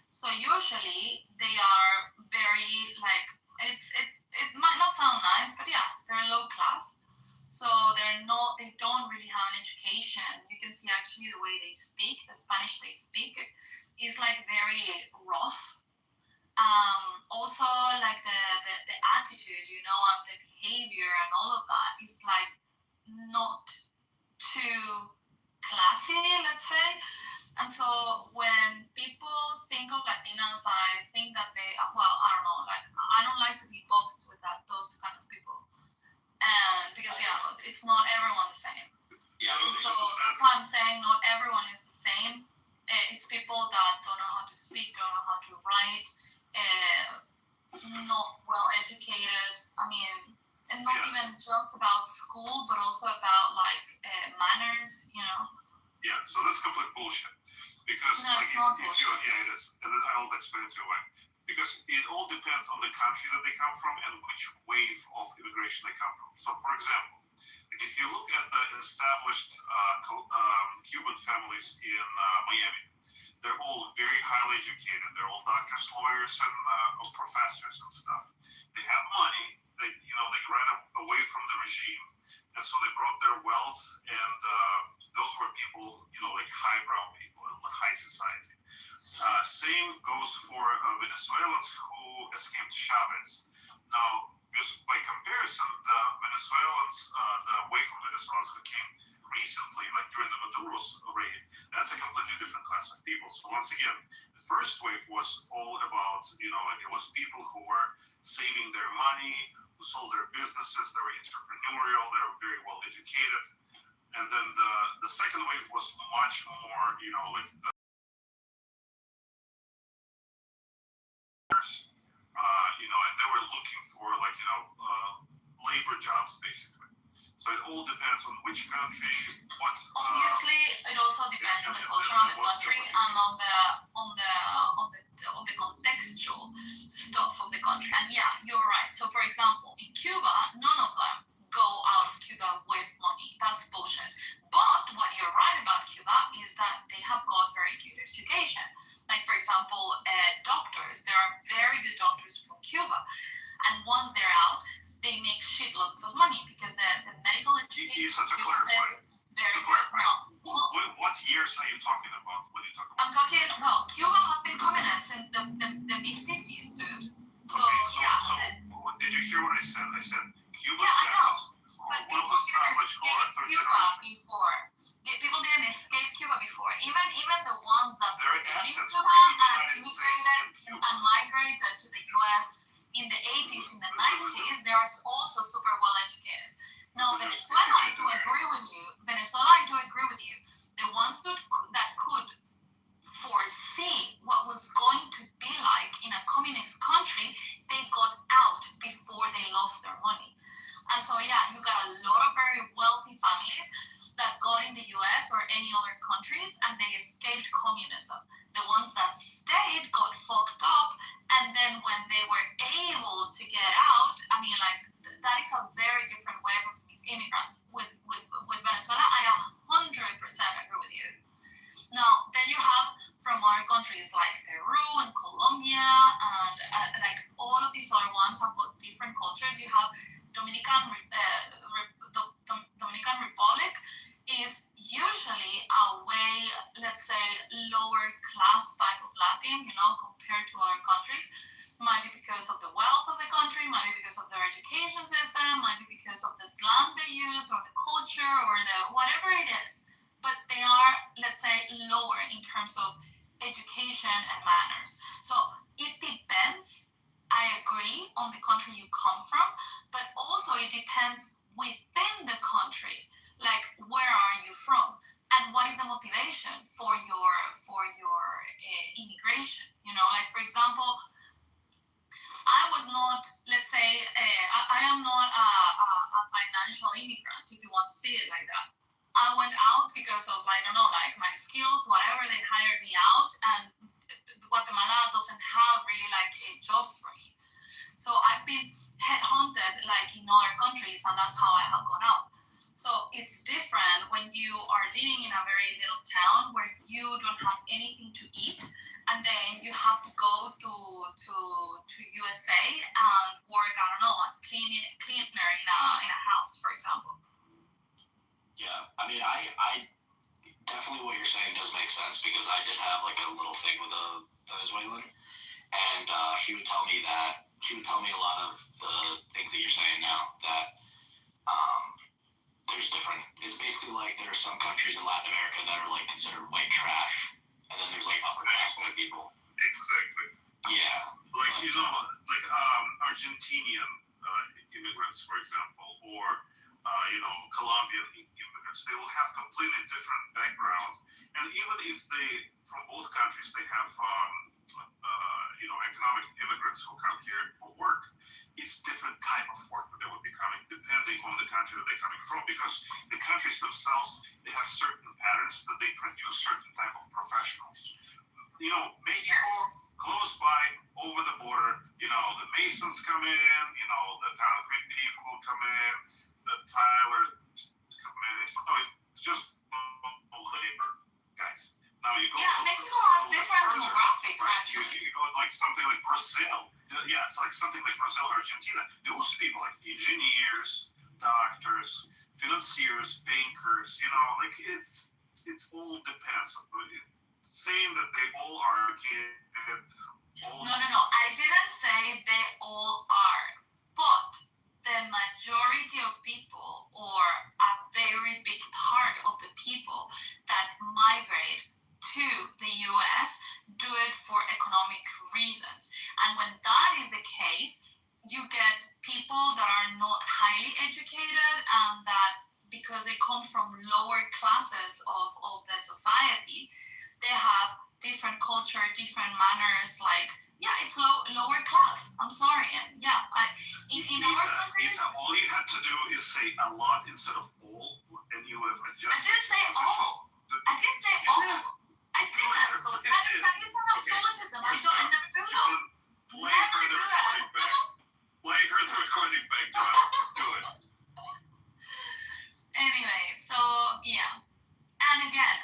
So usually they are very like, it might not sound nice, but yeah, they're low class. So they don't really have an education. You can see actually the way they speak, the Spanish they speak, is like very rough. Also like the attitude, you know, and the behavior and all of that is like not too classy, let's say. And so when people think of Latinas, I think that they, well, I don't know, like I don't like to be boxed with those kind of people. And because it's not everyone the same. Yeah. So that's why I'm saying not everyone is the same. It's people that don't know how to speak, don't know how to write, not well educated. I mean, and not even just about school, but also about like manners, you know. Yeah, so that's complete bullshit. Because no, like if you, it is, and then I'll explain it to you why. Because it all depends on the country that they come from and which wave of immigration they come from. So, for example, if you look at the established Cuban families in Miami, they're all very highly educated. They're all doctors, lawyers, and professors and stuff. They have money. They ran away from the regime, and so they brought their wealth. And those were people, like highbrow people in the high society. Same goes for Venezuelans who escaped Chavez. Now, just by comparison, the Venezuelans, the wave from Venezuelans who came recently, like during the Maduro's reign, that's a completely different class of people. So once again, the first wave was all about, like it was people who were saving their money, who sold their businesses, they were entrepreneurial, they were very well educated. And then the second wave was much more, like the and they were looking for like, labor jobs basically. So it all depends on which country, what. Obviously, it also depends on the culture of the country and on the contextual stuff of the country. And yeah, you're right. So for example, in Cuba, none of them go out of Cuba with money. That's bullshit. But what you're right about Cuba is that they have got very good education. Like for example, doctors. There are very good doctors from Cuba, and once they're out, they make shitloads of money because the medical education. You said to clarify. Very good. No. What years are you talking about when you talk about? I'm talking. Well, Cuba has been communist since the mid-50s, dude. So did you hear what I said? I said Cuba. Yeah, I know. But people didn't escape Cuba before. People didn't escape Cuba before. Even the ones that stayed in Cuba and immigrated and migrated to the U.S. in the 80s, in the 90s, they are also super well educated. Now, Venezuela, I do agree with you. The ones that could foresee what was going to be like in a communist country, they got out before they lost their money. And so, yeah, you got a lot of very wealthy families that got in the US or any other countries and they escaped communism. The ones that stayed got fucked up, and then when they were able to get out, I mean, like, that is a very different wave of immigrants. With Venezuela, I 100% agree with you. Now, then you have from other countries like Peru and Colombia and like all of these other ones have got different cultures. You have Dominican Republic is usually a way, let's say, lower class type of Latin, compared to other countries. Might be because of the wealth of the country, might be because of their education system, might be because of the slang they use or the culture or the whatever it is. But they are, let's say, lower in terms of education and manners. So it depends. I agree on the country you come from, but also it depends motivation for your immigration. You know, like for example, I was not, let's say, I am not a financial immigrant, if you want to see it like that. I went out because of, I don't know, like my skills, whatever, they hired me out, and Guatemala doesn't have really like jobs for me. So I've been headhunted like in other countries, and that's how I have gone out. So it's different when you are living in a very little town where you don't have anything to eat, and then you have to go to USA and work, I don't know, as cleaner in a house, for example. Yeah, I mean, I definitely what you're saying does make sense, because I did have like a little thing with a Venezuelan, and she would tell me a lot of the things that you're saying now, that there's different, it's basically like there are some countries in Latin America that are like considered white trash, and then there's like upper class white people. Exactly. Yeah. Like, you know, like Argentinian immigrants, for example, or Colombian immigrants, they will have completely different background, and even if they, from both countries, they have economic immigrants who come here for work, it's different type of work that they will be coming, depending on the country that they're coming from, because the countries themselves, they have certain patterns that they produce certain type of professionals. You know, Mexico, close by, over the border, you know, the masons come in, you know, the concrete people come in, the tilers come in. It's just labor, guys. Now you go. Yeah, Mexico has different demographics. Right? You go like something like Brazil. Yeah, it's like something like Brazil, Argentina. Those people, like engineers, doctors, financiers, bankers. You know, like it all depends. Saying that they all are No. I didn't say they all are, but the majority of people, or a very big part of the people that migrate to the US, do it for economic reasons. And when that is the case, you get people that are not highly educated, and that because they come from lower classes of the society, they have different culture, different manners, like, yeah, it's lower class. I'm sorry. And yeah, in our countries, all you have to do is say a lot instead of all, and you have adjusted. I didn't say all. I didn't say all. I didn't. That is an absolutism. I never do that. Never do that. Play her the recording back. Do it. Anyway, so yeah. And again,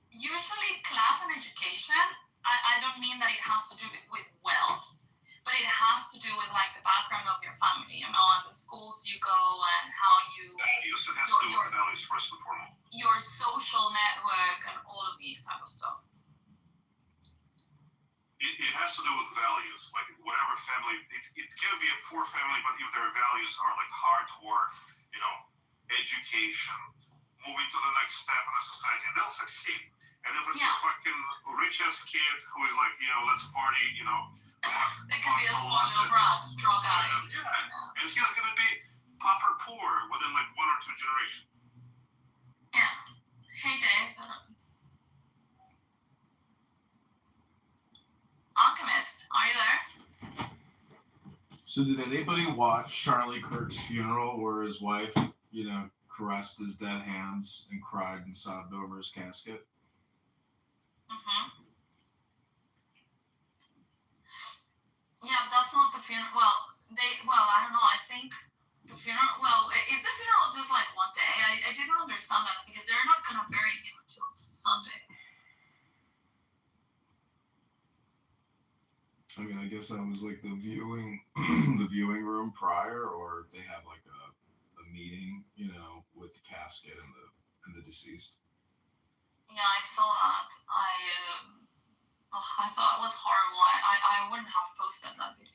usually class and education, I don't mean that it has to do with wealth, but it has to do with like the background of your family, you know, and the schools you go, and how you... Values, it has to do with values first and foremost. Your social network and all of these type of stuff. It has to do with values, like whatever family, it can be a poor family, but if their values are like hard work, you know, education, moving to the next step in a society, they'll succeed. And if it's a fucking rich ass kid who is like, you know, let's party, you know, it can be a small little brat, drug addict. Yeah, and he's gonna be pauper poor within like 1 or 2 generations. Yeah. Hey Dave. Alchemist, are you there? So did anybody watch Charlie Kirk's funeral, where his wife, you know, caressed his dead hands and cried and sobbed over his casket? Mm-hmm. Yeah, but that's not the funeral. Well, I don't know. I think the funeral. Well, is the funeral just like one day? I didn't understand that, because they're not gonna bury him until Sunday. I mean, I guess that was like the viewing room prior, or they have like a meeting, you know, with the casket and the deceased. Yeah, I saw that. I thought it was horrible. I wouldn't have posted that video.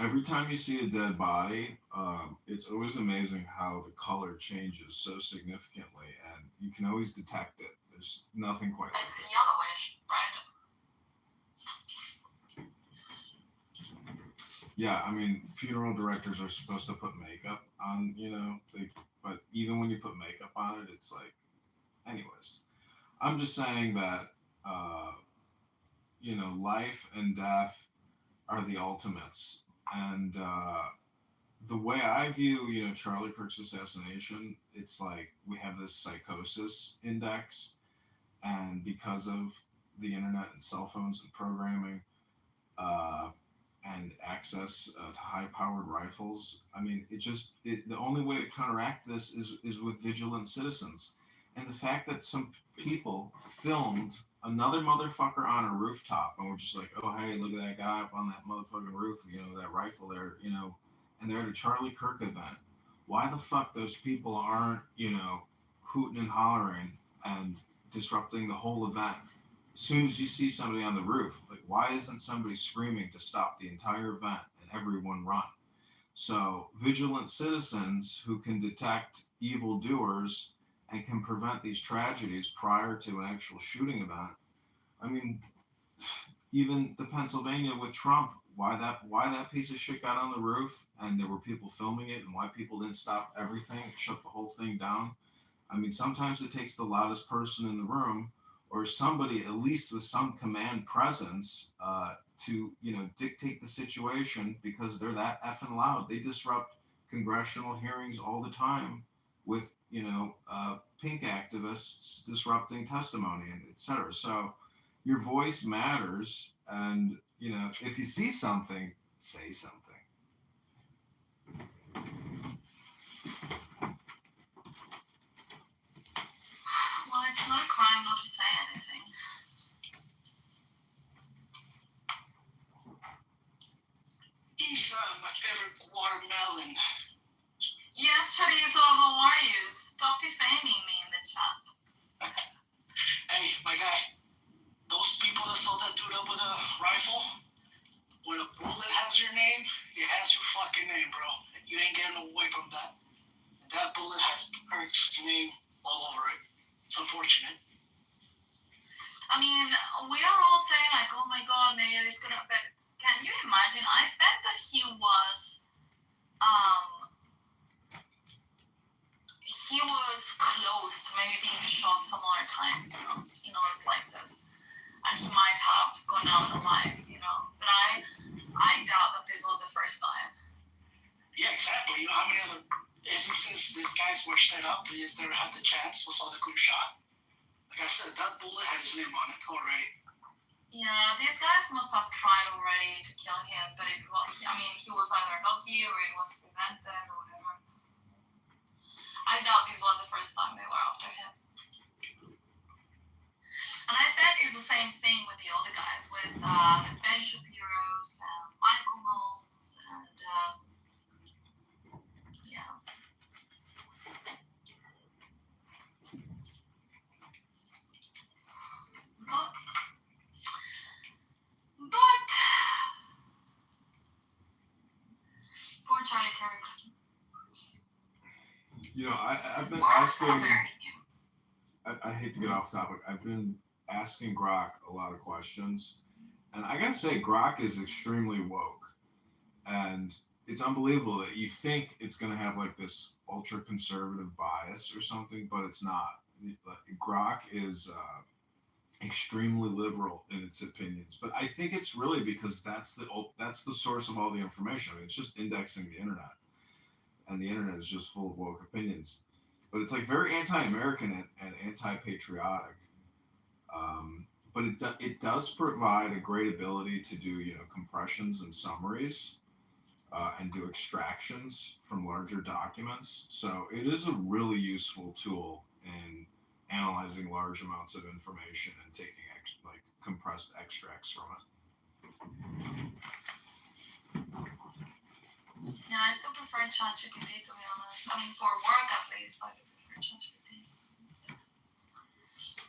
Every time you see a dead body, it's always amazing how the color changes so significantly, and you can always detect it. There's nothing quite like it. It's yellowish, right? Yeah, I mean, funeral directors are supposed to put makeup on, you know, but even when you put makeup on it, it's like, anyways. I'm just saying that, life and death are the ultimates. And the way I view, Charlie Kirk's assassination, it's like we have this psychosis index, and because of the internet and cell phones and programming, and access to high-powered rifles, I mean, the only way to counteract this is with vigilant citizens. And the fact that some people filmed another motherfucker on a rooftop, and we're just like, oh, hey, look at that guy up on that motherfucking roof, that rifle there, and they're at a Charlie Kirk event. Why the fuck those people aren't, hooting and hollering and disrupting the whole event? As soon as you see somebody on the roof, like, why isn't somebody screaming to stop the entire event and everyone run? So vigilant citizens who can detect evildoers and can prevent these tragedies prior to an actual shooting event. I mean, even the Pennsylvania with Trump, why that piece of shit got on the roof and there were people filming it, and why people didn't stop everything, shut the whole thing down. I mean, sometimes it takes the loudest person in the room, or somebody at least with some command presence, to dictate the situation, because they're that effing loud. They disrupt congressional hearings all the time with pink activists disrupting testimony and etc. So your voice matters, and if you see something, say something. Well, it's not a crime not to say anything. He's my favorite watermelon. Yes, Chorizo, how are you? Stop defaming me in the chat. Hey, my guy, those people that saw that dude up with a rifle, when a bullet has your name, it has your fucking name, bro. You ain't getting away from that. And that bullet has Eric's name all over it. It's unfortunate. I mean, we are all saying like, oh my god, maybe this could have been. Can you imagine? I bet that he was close to maybe being shot some other times, in other places. And he might have gone out alive, But I doubt that this was the first time. Yeah, exactly. You know how many other instances these guys were set up, they just never had the chance, was all they could have shot? Like I said, that bullet had his name on it already. Yeah, these guys must have tried already to kill him, but he was either lucky or it was prevented or whatever. I doubt this was the first time they were after him. And I bet it's the same thing with the other guys, with Ben Shapiro's and Michael Moles and yeah. But poor Charlie Kirk. I've been asking. I hate to get off topic. I've been asking Grok a lot of questions, and I gotta say, Grok is extremely woke, and it's unbelievable that you think it's gonna have like this ultra conservative bias or something, but it's not. Grok is extremely liberal in its opinions, but I think it's really because that's the source of all the information. I mean, it's just indexing the internet, and the internet is just full of woke opinions. But it's like very anti-American and anti-patriotic. But it does provide a great ability to do compressions and summaries, and do extractions from larger documents. So it is a really useful tool in analyzing large amounts of information and taking compressed extracts from it. Yeah, I still prefer ChatGPT, to be honest. I mean, for work at least, I prefer ChatGPT.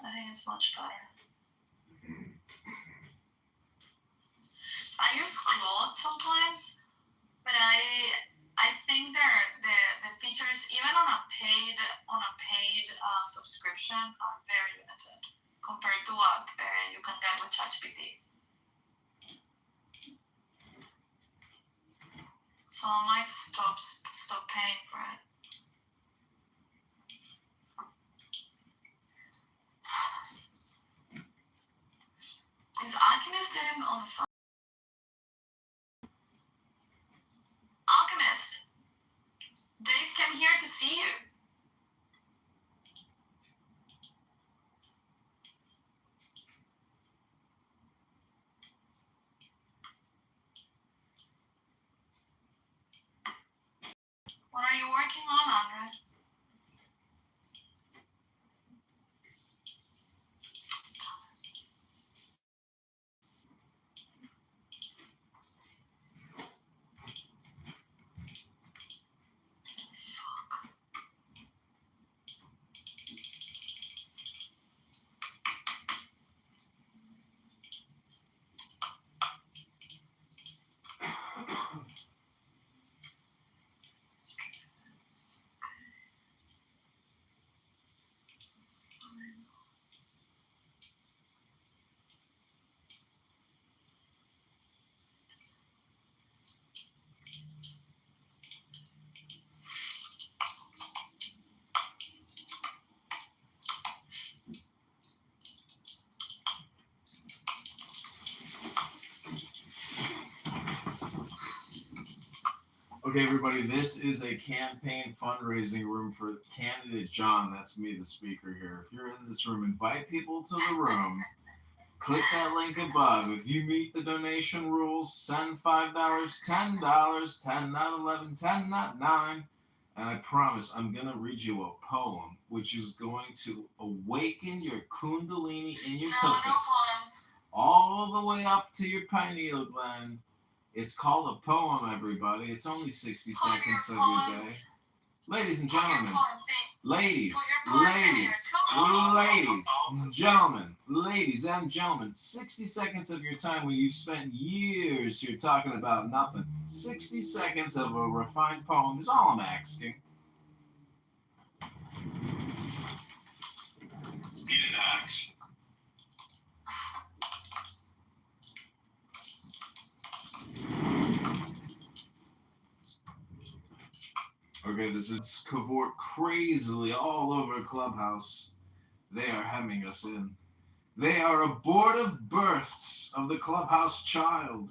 I think it's much better. I use Claude sometimes, but I think the features, even on a paid subscription, are very limited compared to what you can get with ChatGPT. So I might stop paying for it. 700. Okay, everybody, this is a campaign fundraising room for candidate John. That's me, the speaker here. If you're in this room, invite people to the room. Click that link above. If you meet the donation rules, send $5, $10, 10, not 11, 10, not 9. And I promise I'm going to read you a poem which is going to awaken your kundalini in your tuchus all the way up to your pineal gland. It's called a poem, everybody. It's only 60 seconds of your day. Ladies and gentlemen, ladies and gentlemen, 60 seconds of your time when you've spent years here talking about nothing. 60 seconds of a refined poem is all I'm asking. You didn't ask. Okay, this is cavort crazily all over Clubhouse. They are hemming us in. They are abortive births of the Clubhouse child.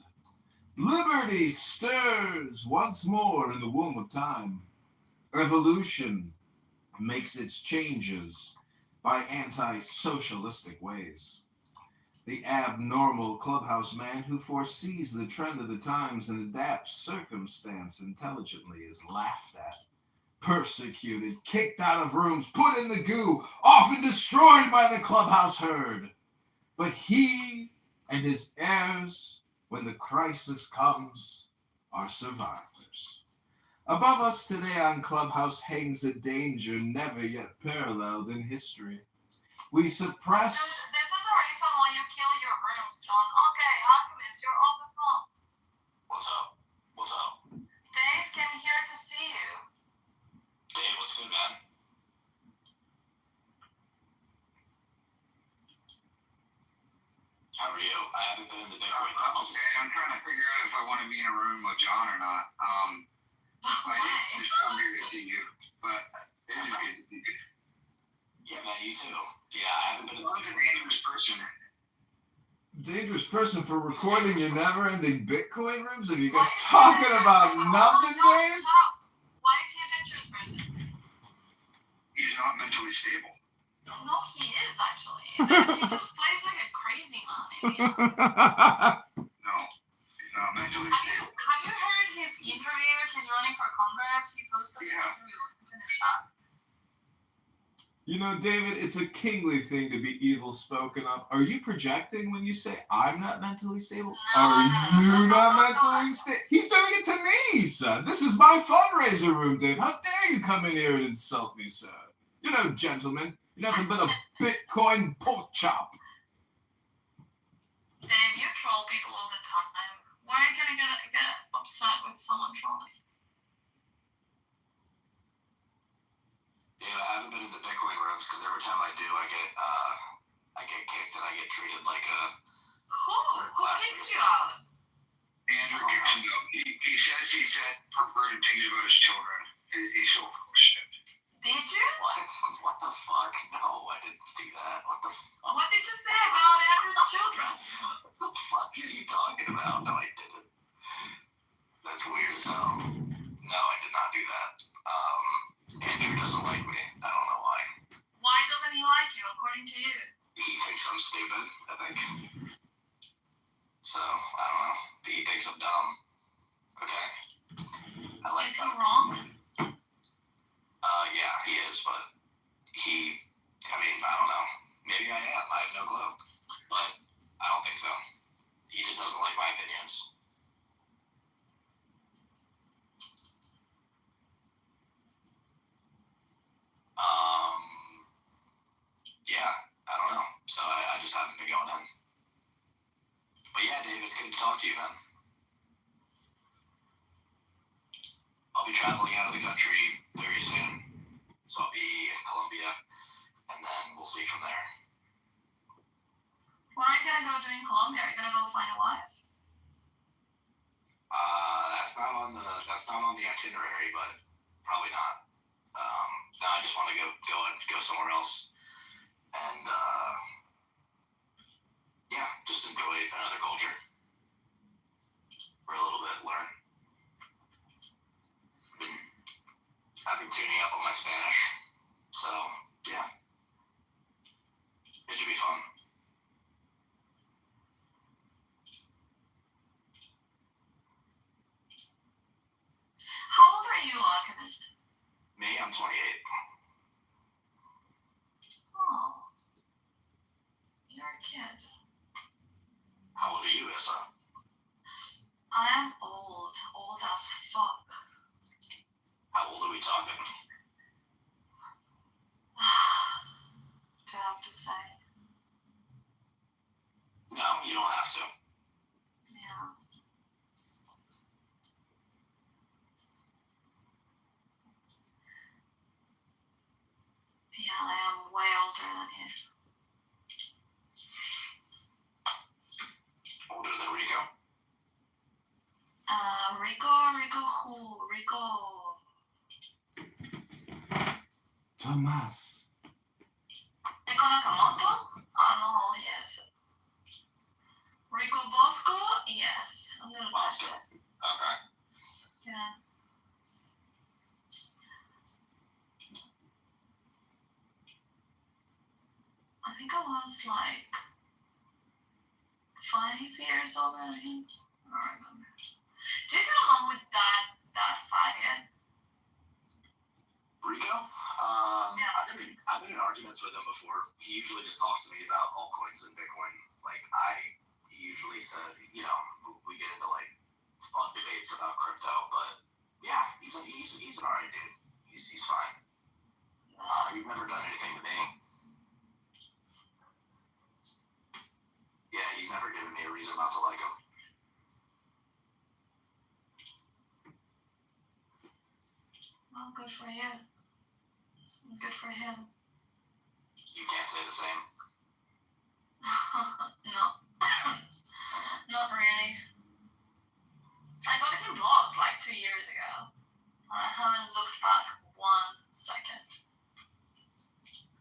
Liberty stirs once more in the womb of time. Evolution makes its changes by anti-socialistic ways. The abnormal Clubhouse man who foresees the trend of the times and adapts circumstance intelligently is laughed at, persecuted, kicked out of rooms, put in the goo, often destroyed by the Clubhouse herd. But he and his heirs, when the crisis comes, are survivors. Above us today on Clubhouse hangs a danger never yet paralleled in history. We suppress... This is the reason why you kill your rooms, John. Okay, Alchemist, you're off the phone. What's up? What's up? Dave came here to see you. Dave, what's good, man? How are you? I haven't been in the Bitcoin. I'm okay. I'm trying to figure out if I want to be in a room with John or not. I did just come here to see you, but it is good to see you. Yeah, man, you too. Yeah, I haven't been in the I'm a dangerous person. Dangerous person for recording your never-ending Bitcoin rooms? Are you guys talking about nothing, Dave? Why is he a dangerous person? He's not mentally stable. No, he is actually. He just plays like a crazy man. No, he's not mentally stable. Have you heard his interview? He's running for Congress. He posted his interview in the chat. You know, David, it's a kingly thing to be evil spoken of. Are you projecting when you say I'm not mentally stable? Are you not mentally stable? He's doing it to me, sir. This is my fundraiser room, Dave. How dare you come in here and insult me, sir? You know, gentlemen, you're nothing but a Bitcoin pork chop. Dave, you troll people all the time. Why are you gonna get upset with someone trolling? Yeah, I haven't been in the Bitcoin rooms because every time I do, I get kicked and I get treated like a. Who kicks you out? Andrew kicks him out. He said perverted things about his children. He's so bullshit. Did you? What the fuck? No, I didn't do that. What the fuck? What did you say about Andrew's children? What the fuck is he talking about? No, I didn't. That's weird as hell. is, but I don't know. Maybe I am. I have no clue. But I don't think so. He just doesn't like my opinions. Yeah, I don't know. So I just haven't been going in. But yeah, Dave, it's good to talk to you, man. I'll be traveling out of the country very soon. So I'll be in Colombia, and then we'll see from there. What are you gonna go do in Colombia? Are you gonna go find a wife? That's not on the itinerary, but probably not. No, I just want to go somewhere else, and yeah, just enjoy another culture for a little bit, learn. I've been tuning up on my Spanish, so yeah, it should be fun. How old are you, Alchemist? Me, I'm 28. Oh, you're a kid. How old are you, Issa? I am old as fuck. How old are we talking? Do I have to say? No, you don't have to. Yeah. Yeah, I am way older than you. Older than Rico? Rico who? Rico. Tomas. Rico Nakamoto? I don't know how old he is. Rico Bosco? Yes. A little Bosco. bit. Okay. Yeah. I think I was like 5 years older than him. I don't remember. Do you get along with that faggot? Rico? Yeah. I've been in arguments with him before. He usually just talks to me about altcoins and Bitcoin. He usually said, we get into fun debates about crypto, but yeah, he's an alright dude. He's fine. You've never done anything to me. Yeah, he's never given me a reason not to like him. Well, good for you. Good for him. You can't say the same. No. Not really. I got him blocked 2 years ago. I haven't looked back 1 second.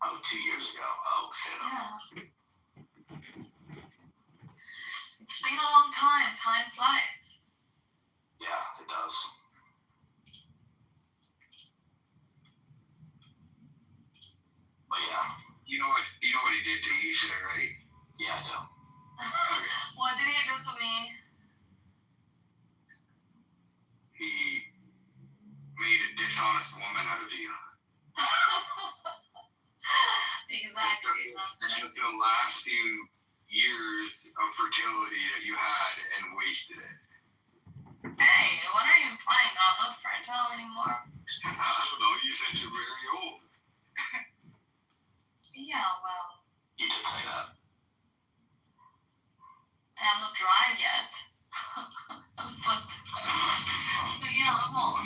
Oh, 2 years ago. Oh, shit. Yeah. It's been a long time. Time flies. Yeah, it does. But yeah. You know what he did to Issa, right? Yeah, I do. What did he do to me? He made a dishonest woman out of you. Exactly. It took the last few years of fertility that you had and wasted it. Hey, what are you implying? I'm not fertile anymore? I don't know. You said you're very old. Yeah, well, You did say that. I'm not dry yet. but yeah, I'm old.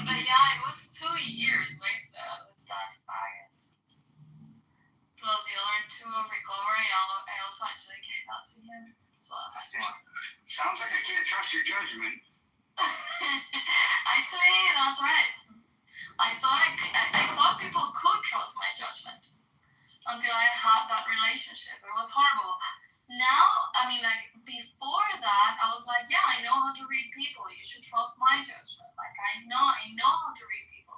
But yeah, it was 2 years wasted with that fire. Plus the other 2 of recovery, I also actually gave that to him. So that's 4. Sounds like I can't trust your judgment. Actually, that's right. I thought people could trust my judgment until I had that relationship. It was horrible. Now, before that, I was like, yeah, I know how to read people. You should trust my judgment. I know how to read people.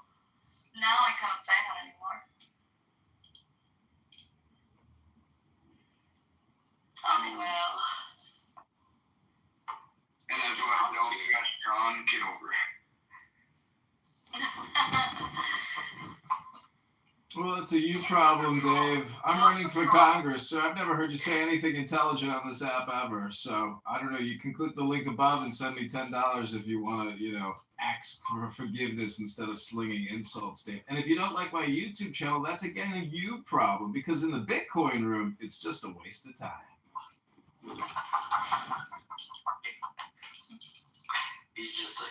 Well, it's a you problem, Dave. I'm running for Congress, so I've never heard you say anything intelligent on this app ever. So I don't know. You can click the link above and send me $10 if you want to, ask for forgiveness instead of slinging insults, Dave. And if you don't like my YouTube channel, that's again a you problem, because in the Bitcoin room, it's just a waste of time. He's just a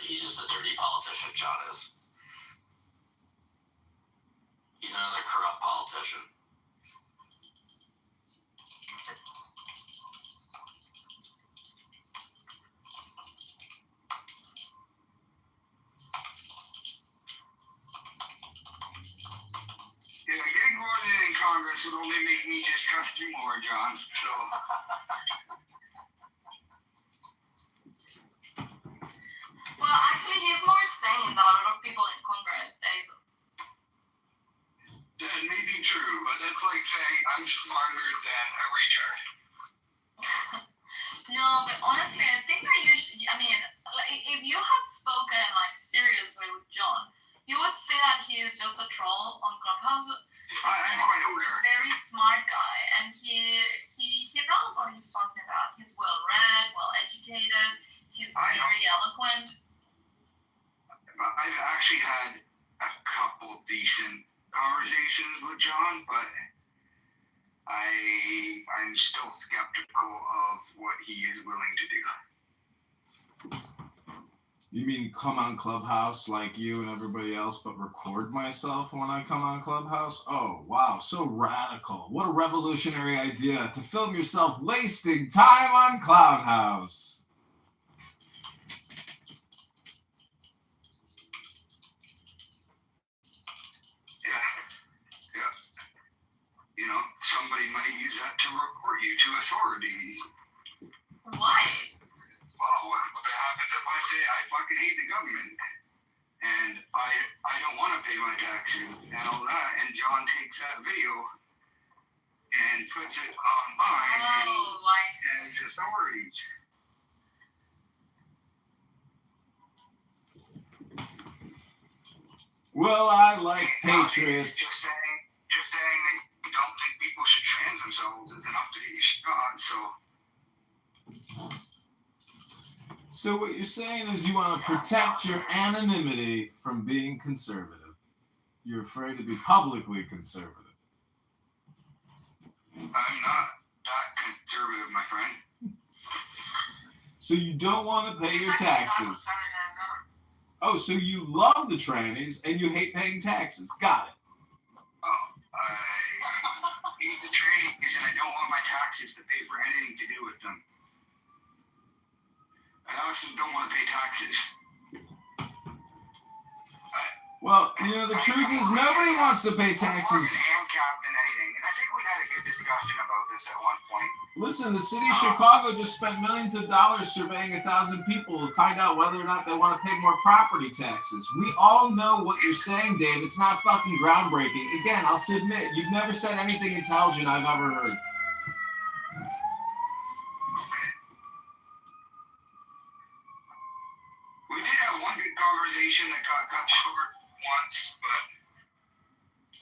dirty politician, John is. He's another corrupt politician. Yeah, getting voted in Congress would only make me distrust you more, John. So. Well, actually, he's more sane than a lot of people in Congress. That may be true, but that's like saying I'm smarter than a retard. No, but honestly, I think that if you had spoken seriously with John, you would see that he is just a troll on Clubhouse. I'm quite aware. Very smart guy, and he knows what he's talking about. He's well read, well educated. He's very eloquent. I've actually had a couple decent conversations with John, but I'm still skeptical of what he is willing to do. You mean come on Clubhouse like you and everybody else, but record myself when I come on Clubhouse? Oh, wow, so radical. What a revolutionary idea to film yourself wasting time on Clubhouse. Somebody might use that to report you to authority. Why? Well, what happens if I say I fucking hate the government and I don't want to pay my taxes and all that, and John takes that video and puts it online and says authorities. Well, I like patriots. Just saying that you don't think people should trans themselves is enough to get you shot, So what you're saying is you want to protect your anonymity from being conservative. You're afraid to be publicly conservative. I'm not that conservative, my friend. So you don't want to pay your taxes. Oh, so you love the trannies and you hate paying taxes. Got it. I hate the trannies and I don't want my taxes to pay for anything to do with them. I also don't want to pay taxes. Well, the truth is nobody wants to pay taxes. I'm handicapped and anything, and I think we had a good discussion about this at one point. Listen, the city of Chicago just spent millions of dollars surveying 1,000 people to find out whether or not they want to pay more property taxes. We all know what you're saying, Dave. It's not fucking groundbreaking. Again, I'll submit, you've never said anything intelligent I've ever heard. We did have one good conversation that got short once, but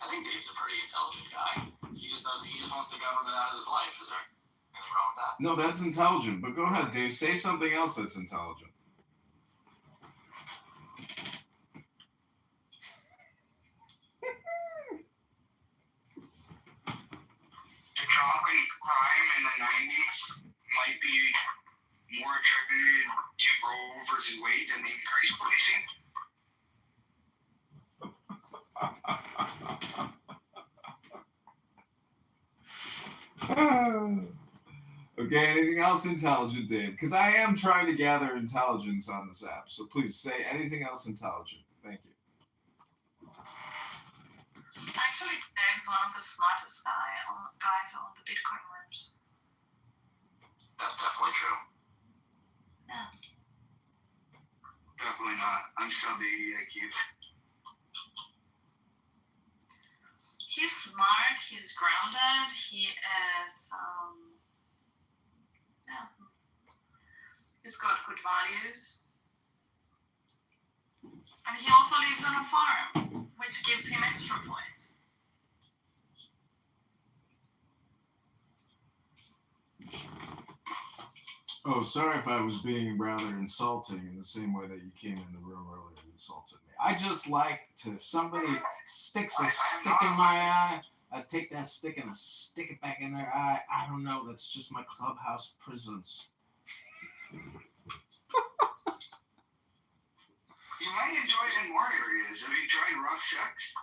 I think Dave's a pretty intelligent guy. He just wants the government out of his life. Is there anything wrong with that? No, that's intelligent. But go ahead, Dave. Say something else that's intelligent. The drop in crime in the 90s might be more attributed to Roe versus Wade than the increased policing. Okay, anything else intelligent, Dave? Because I am trying to gather intelligence on this app. So please say anything else intelligent. Thank you. Actually, Dave's one of the smartest guys on the Bitcoin rooms. That's definitely true. Yeah. Definitely not. I'm sub 80 IQ. He's smart, he's grounded, he is, he's got good values. And he also lives on a farm, which gives him extra points. Oh, sorry if I was being rather insulting in the same way that you came in the room earlier and insulted me. I just like to, if somebody sticks a stick in my eye, I take that stick and I stick it back in their eye. I don't know. That's just my clubhouse presence. You might enjoy it in more areas. Have you tried rough sex?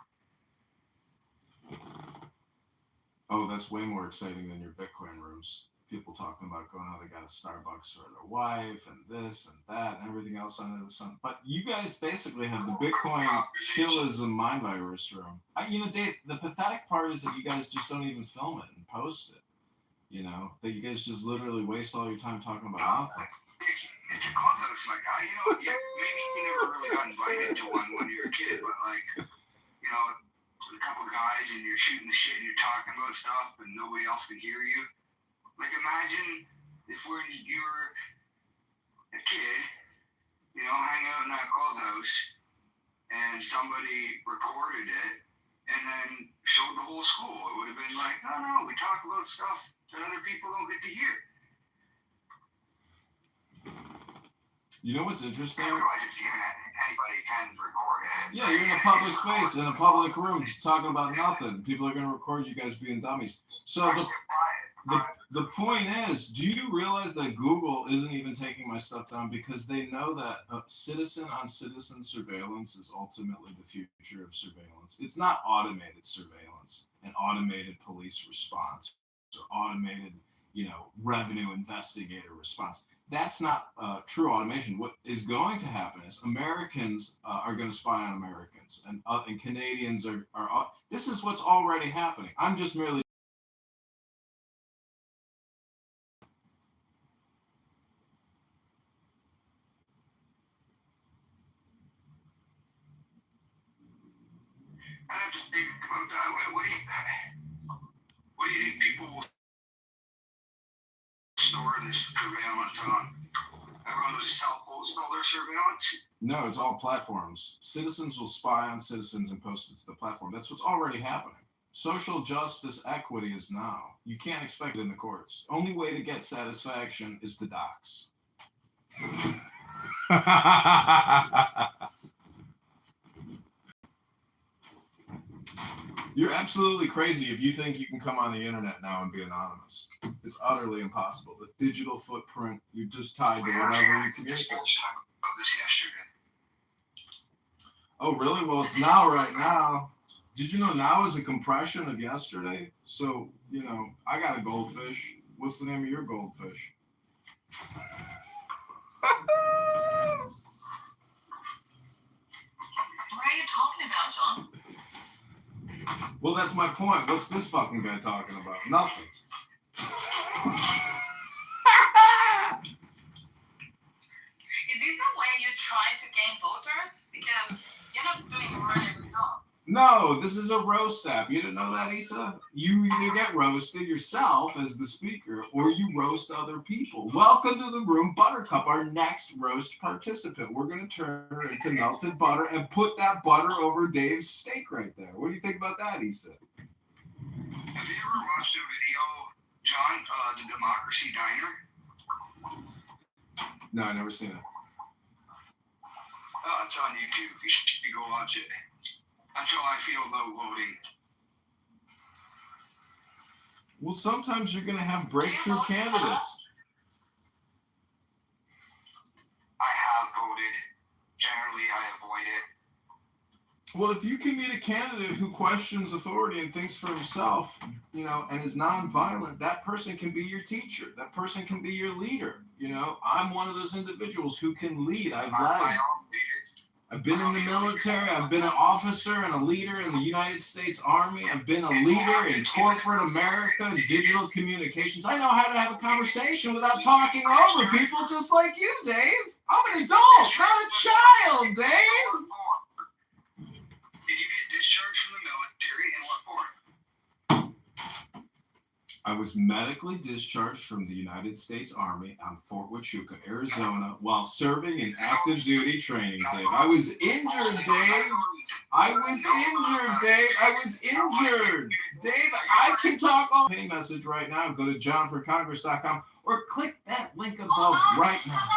Oh, that's way more exciting than your Bitcoin rooms. People talking about going out, they got a Starbucks for their wife and this and that and everything else under the sun. But you guys basically have the Bitcoin chillism mind virus room. Dave, the pathetic part is that you guys just don't even film it and post it. That you guys just literally waste all your time talking about nothing. It's a clubhouse, my guy. Maybe you never really got invited to one when you were a kid, but a couple guys and you're shooting the shit and you're talking about stuff and nobody else can hear you. Like, imagine if you were a kid, hanging out in that clubhouse and somebody recorded it and then showed the whole school. It would have been like, oh no, we talk about stuff that other people don't get to hear. You know what's interesting? I realize it's the internet. Anybody can record it. Yeah, you're in a public space, in a public room, talking about nothing. People are going to record you guys being dummies. So the point is, do you realize that Google isn't even taking my stuff down because they know that citizen-on-citizen surveillance is ultimately the future of surveillance? It's not automated surveillance and automated police response or automated, revenue investigator response. That's not true automation. What is going to happen is Americans are going to spy on Americans, and Canadians are. This is what's already happening. I'm just merely. I have to think about that. What do you think people will store this surveillance on? Everyone will just self-post all their surveillance? No, it's all platforms. Citizens will spy on citizens and post it to the platform. That's what's already happening. Social justice equity is now. You can't expect it in the courts. Only way to get satisfaction is to dox. You're absolutely crazy if you think you can come on the internet now and be anonymous. It's utterly impossible. The digital footprint, you're just tied to whatever you communicate. Oh, really? Well, it's now right now. Did you know now is a compression of yesterday? So, I got a goldfish. What's the name of your goldfish? What are you talking about, John? Well, that's my point. What's this fucking guy talking about? Nothing. Is this the way you try to gain voters? Because you're not doing a really good job. No, this is a roast app. You didn't know that, Issa? You either get roasted yourself as the speaker or you roast other people. Welcome to the room, Buttercup, our next roast participant. We're going to turn her into melted butter and put that butter over Dave's steak right there. What do you think about that, Issa? Have you ever watched a video, John, The Democracy Diner? No, I've never seen it. It's on YouTube. You should go watch it. That's how I feel about voting. Well, sometimes you're going to have breakthrough candidates. I have voted. Generally, I avoid it. Well, if you can meet a candidate who questions authority and thinks for himself, and is nonviolent, that person can be your teacher. That person can be your leader. I'm one of those individuals who can lead. I've led. I've been in the military. I've been an officer and a leader in the United States Army. I've been a leader in corporate America and digital communications. I know how to have a conversation without talking over people just like you, Dave. I'm an adult, not a child, Dave. Did you get discharged from the military and what for? I was medically discharged from the United States Army on Fort Huachuca, Arizona, while serving in active duty training, Dave. I was injured, Dave. I was injured, Dave. I was injured. Dave, I can talk on pay message right now. Go to johnforcongress.com or click that link above right now.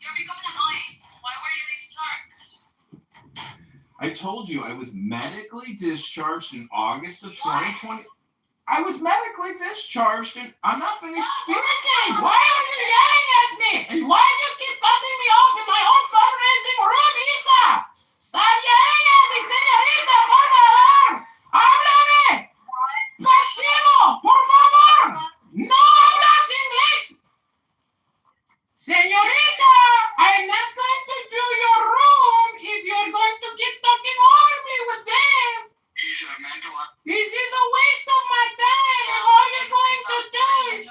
You're becoming annoying. Why were you discharged? I told you I was medically discharged in August of 2020. I was medically discharged and I'm not finished speaking. Why are you yelling at me? And why do you keep cutting me off in my own fundraising room, Isa? Stop yelling at me, señorita, por favor. Háblame. Pasivo, por favor. No hablas inglés. Señorita, I'm not going to do your room if you're going to keep talking over me with Dave. He's a mental. This is a waste of my time if all you're going to do is...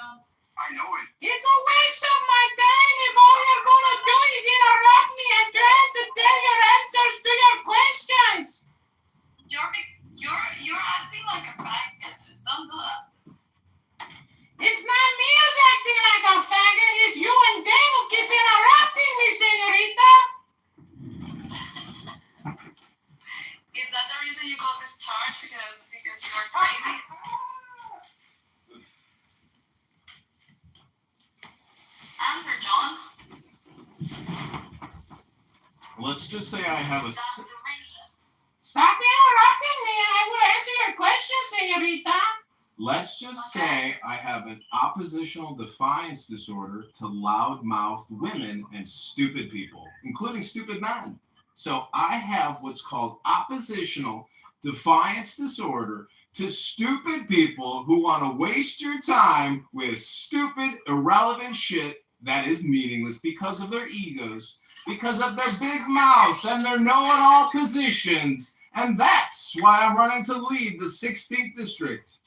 I know it. It's a waste of my time if all you're going to do is interrupt me and try to tell your answers to your questions. You're acting like a faggot. Don't do that. It's not me who's acting like a faggot. It's you and Dave who keep interrupting me, señorita. Is that the reason you got discharged? Because you're crazy? Answer, John. Let's just say I have a... That's the reason. Stop interrupting me and I will answer your question, señorita. Let's just say I have an oppositional defiance disorder to loud-mouthed women and stupid people, including stupid men. So I have what's called oppositional defiance disorder to stupid people who want to waste your time with stupid, irrelevant shit that is meaningless because of their egos, because of their big mouths and their know-it-all positions. And that's why I'm running to lead the 16th district.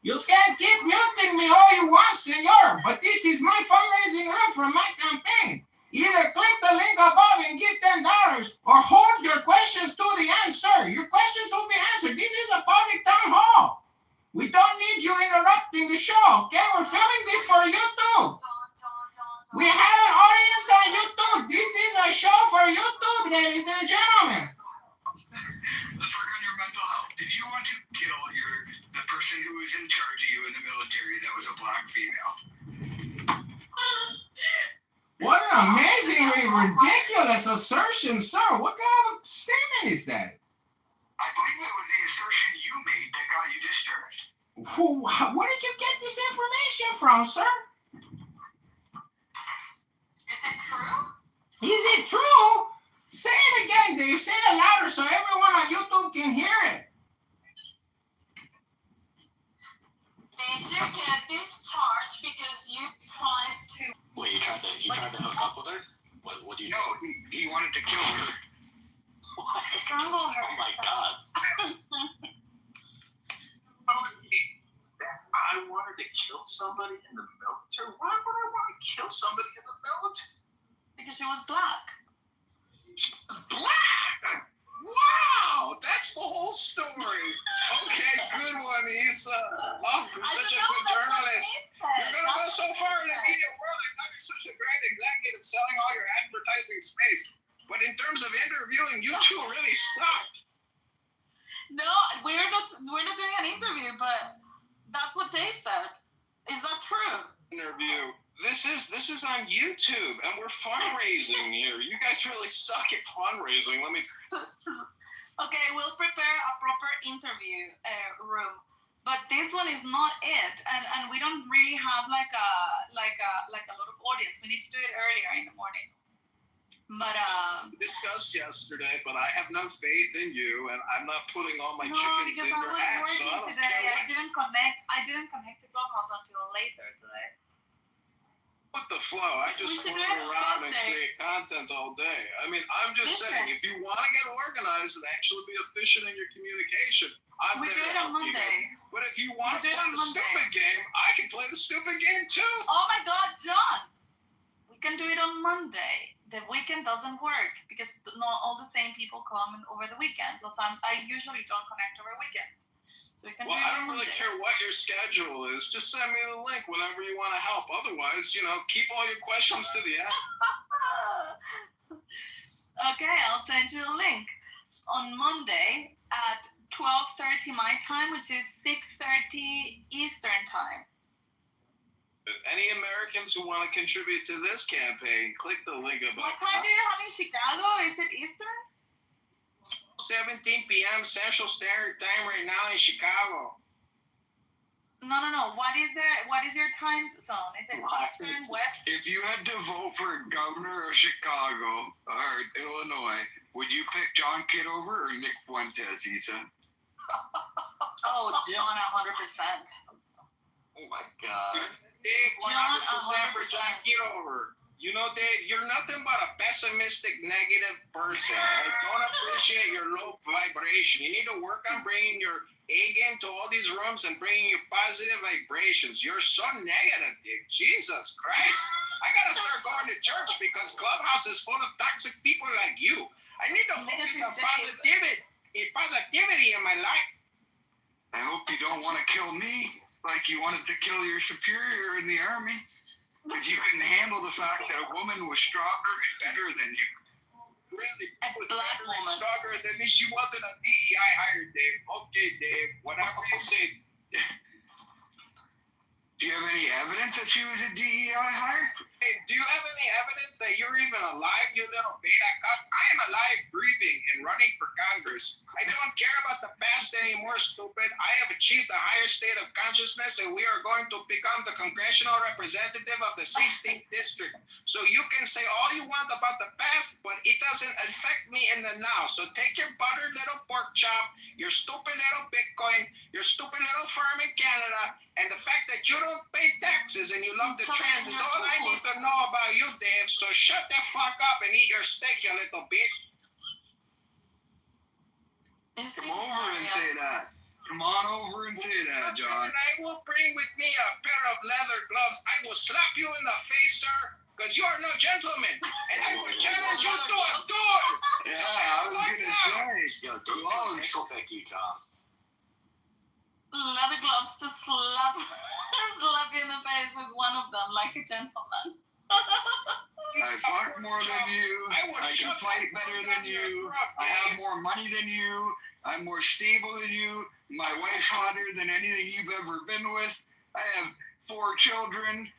You can keep muting me all you want, senor, but this is my fundraising room for my campaign. Either click the link above and give $10 or hold your questions to the answer. Your questions will be answered. This is a public town hall. We don't need you interrupting the show, okay? We're filming this for YouTube. We have an audience on YouTube. This is a show for YouTube, ladies and gentlemen. Let's work on your mental health. Did you want to kill the person who was in charge of you in the military that was a black female? What an amazingly ridiculous assertion, sir. What kind of a statement is that? I believe it was the assertion you made that got you discharged. Where did you get this information from, sir? Is it true? Is it true? Say it again, Dave. Say it louder so everyone on YouTube can hear it. Did you get discharged because you tried to... Wait, you tried to hook up with her? What do you know? No, he wanted to kill her. What? Strangle her. Oh my god. I wanted to kill somebody in the military? Why would I want to kill somebody in the military? Because she was black. Black! Wow! That's the whole story. Okay, good one, Issa. Oh, you're such a good journalist. You're going to go so far in the media world. I thought you're such a great executive selling all your advertising space. But in terms of interviewing, you two really suck. No, we're not doing an interview, but that's what Dave said. Is that true? Interview. This is on YouTube, and we're fundraising here. You guys really suck at fundraising. Let me. Okay, we'll prepare a proper interview room, but this one is not it, and we don't really have like a lot of audience. We need to do it earlier in the morning. But discussed yesterday, but I have no faith in you, and I'm not putting all my chickens in your hat. So I don't care. I didn't connect to Clubhouse until later today. What the flow? I just run around and create content all day. I mean, I'm just saying, if you want to get organized and actually be efficient in your communication, I'm we there do it to on help you Monday. guys. But if you want to play the stupid game, I can play the stupid game too. Oh my God, John! We can do it on Monday. The weekend doesn't work because not all the same people come over the weekend. Plus, I usually don't connect over weekends. So we can I don't really care what your schedule is. Just send me the link whenever you want to help. Otherwise, keep all your questions to the end. Okay, I'll send you a link. on Monday at 12:30 my time, which is 6:30 Eastern time. If any Americans who want to contribute to this campaign, click the link above. What time do you have in Chicago? Is it Eastern? 17 p.m. Central Standard Time right now in Chicago. No. What is your time zone? Is it Eastern, West? If you had to vote for governor of Chicago or Illinois, would you pick John Kitover or Nick Fuentes, Isa? Oh, John, 100%. Oh my God. Dave, 100% for John Kitover. You know, Dave, you're nothing but a pessimistic, negative person. I don't appreciate your low vibration. You need to work on bringing your A game to all these rooms and bringing your positive vibrations. You're so negative, Dave. Jesus Christ. I gotta start going to church because Clubhouse is full of toxic people like you. I need to focus on positivity in my life. I hope you don't want to kill me like you wanted to kill your superior in the army. Because you couldn't handle the fact that a woman was stronger and better than you. Really? Was better and stronger than me? She wasn't a DEI hire, Dave. Okay, Dave. Whatever you say. Do you have any evidence that she was a DEI hire? Hey, do you have any evidence that you're even alive, you little beta cup? I am alive, breathing, and running for Congress. I don't care about the past anymore, stupid. I have achieved a higher state of consciousness, and we are going to become the congressional representative of the 16th district. So you can say all you want about the past, but it doesn't affect me in the now. So take your buttered little pork chop, your stupid little Bitcoin, your stupid little farm in Canada, and the fact that you don't pay taxes and you love the trans is all I need to know about you, Dave. So shut the fuck up and eat your steak, you little bitch. Come over and say that. Come on over and say that, John. And I will bring with me a pair of leather gloves. I will slap you in the face, sir, because you are no gentleman. And I will challenge you to a duel. Yeah, I was going to say. Yo, dude, Nickelback, you, Tom. Leather gloves to slap you in the face with one of them like a gentleman. I fuck more than you. I can fight better than you. I have more money than you. I'm more stable than you. My wife's hotter than anything you've ever been with. I have 4 children.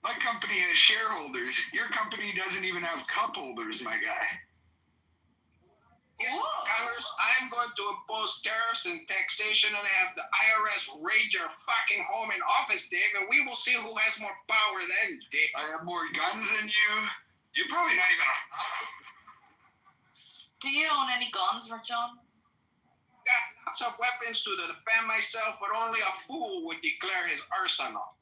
My company has shareholders. Your company doesn't even have cup holders, my guy. Congress, I'm going to impose tariffs and taxation and have the IRS raid your fucking home and office, Dave, and we will see who has more power then, Dave. I have more guns than you. You're probably not even Do you own any guns, John? Got lots of weapons to defend myself, but only a fool would declare his arsenal.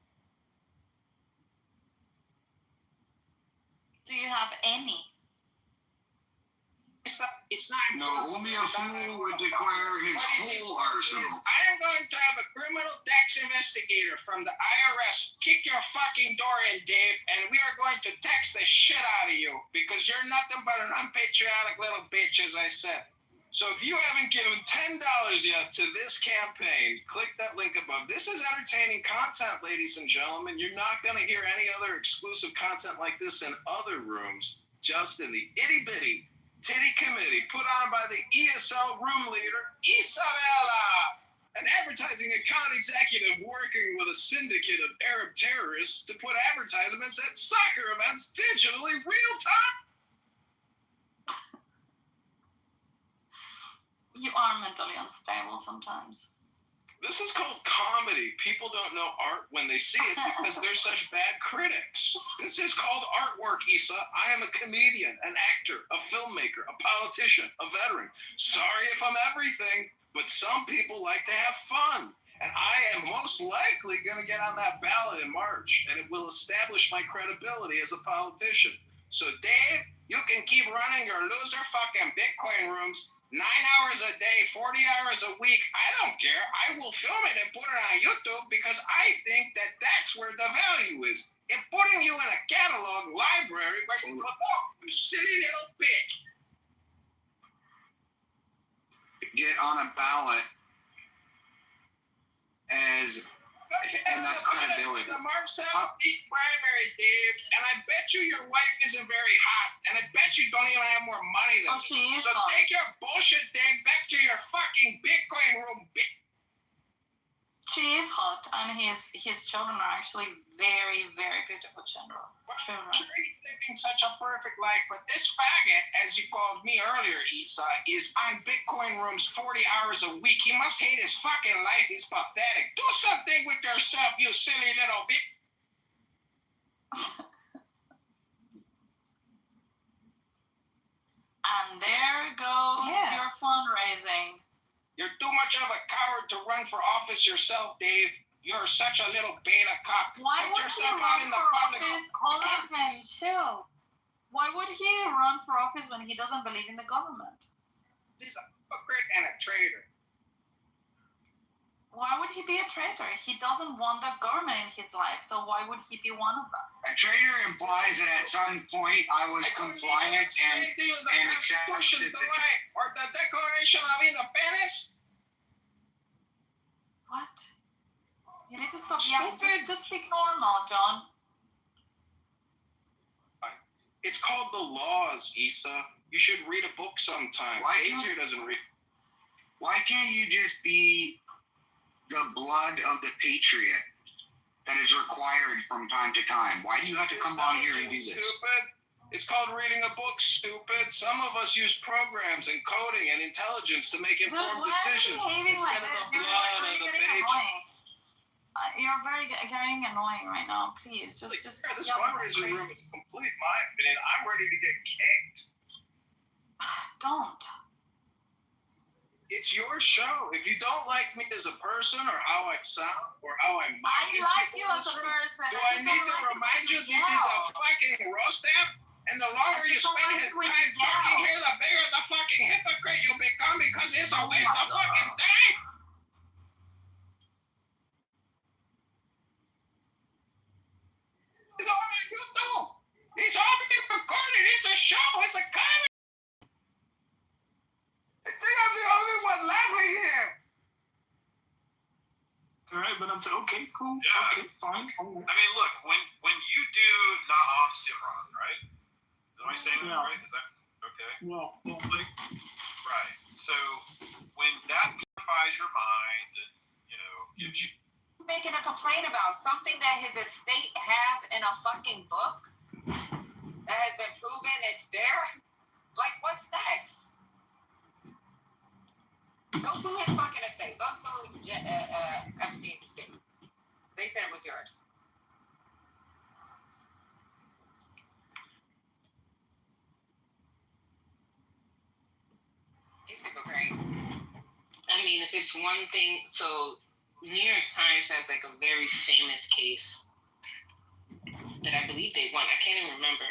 Do you have any? It's not. No, only a fool would declare his full arsenal. I am going to have a criminal tax investigator from the IRS kick your fucking door in, Dave, and we are going to tax the shit out of you because you're nothing but an unpatriotic little bitch, as I said. So if you haven't given $10 yet to this campaign, click that link above. This is entertaining content, ladies and gentlemen. You're not going to hear any other exclusive content like this in other rooms, just in the itty-bitty Titty Committee put on by the ESL room leader, Isabella, an advertising account executive working with a syndicate of Arab terrorists to put advertisements at soccer events digitally real time. You are mentally unstable sometimes. This is called comedy. People don't know art when they see it because they're such bad critics. This is called artwork, Issa. I am a comedian, an actor, a filmmaker, a politician, a veteran. Sorry if I'm everything, but some people like to have fun. And I am most likely going to get on that ballot in March, and it will establish my credibility as a politician. So, Dave, you can keep running your loser fucking Bitcoin rooms 9 hours a day, 40 hours a week. I don't care. I will film it and put it on YouTube because I think that that's where the value is. In putting you in a catalog library where you belong, you silly little bitch. Get on a ballot as And that's credibility. The Marcel beat primary, Dave, and I bet you your wife isn't very hot, and I bet you don't even have more money than me. she is So hot. take your bullshit, Dave, back to your fucking Bitcoin room, bitch. She is hot, and his children are actually very, very beautiful children. Sure, he's living such a perfect life, but this faggot, as you called me earlier, Issa, is on Bitcoin rooms 40 hours a week. He must hate his fucking life. He's pathetic. Do something with yourself, you silly little bitch. And there goes your fundraising. You're too much of a coward to run for office yourself, Dave. You're such a little beta cock. Why Put would he yourself run out in the for public. office? Hold on, chill. Why would he run for office when he doesn't believe in the government? He's a hypocrite and a traitor. Why would he be a traitor? He doesn't want the government in his life, so why would he be one of them? A traitor implies that at some point I was compliant and Constitution, accepted or the Declaration of Independence. What? You need to stop Stupid. yelling. Just speak normal, John. It's called the laws, Issa. You should read a book sometime. Adrian doesn't read. Why can't you just be the blood of the patriot that is required from time to time? Why do you have to come on here and do this? Stupid. It's called reading a book, stupid. Some of us use programs and coding and intelligence to make informed decisions instead of the blood of the patriot. You're very getting annoying right now. Please, just. This fundraising room is complete minefield, and I'm ready to get kicked. Don't. It's your show. If you don't like me as a person, or how I sound, or how I'm, I like you as a person. Do I need to remind you this is a fucking roast app? And the longer you spend his time talking here, the bigger the fucking hypocrite you become, because it's a waste of fucking time. It's all on YouTube. It's all being recorded. It's a show. It's a comedy. I think I'm the only one laughing here. All right, but I'm okay, cool. Yeah. Okay, fine. I mean, look, when you do Na'am Simran, right? Am I saying that right? Is that okay? No. Like, right. So when that purifies your mind, and gives you making a complaint about something that his estate has in a fucking book that has been proven it's there. Like, what's next? Go sue his fucking estate. Go sue Epstein's estate. They said it was yours. These people crazy. I mean, if it's one thing, so New York Times has like a very famous case that I believe they won. I can't even remember.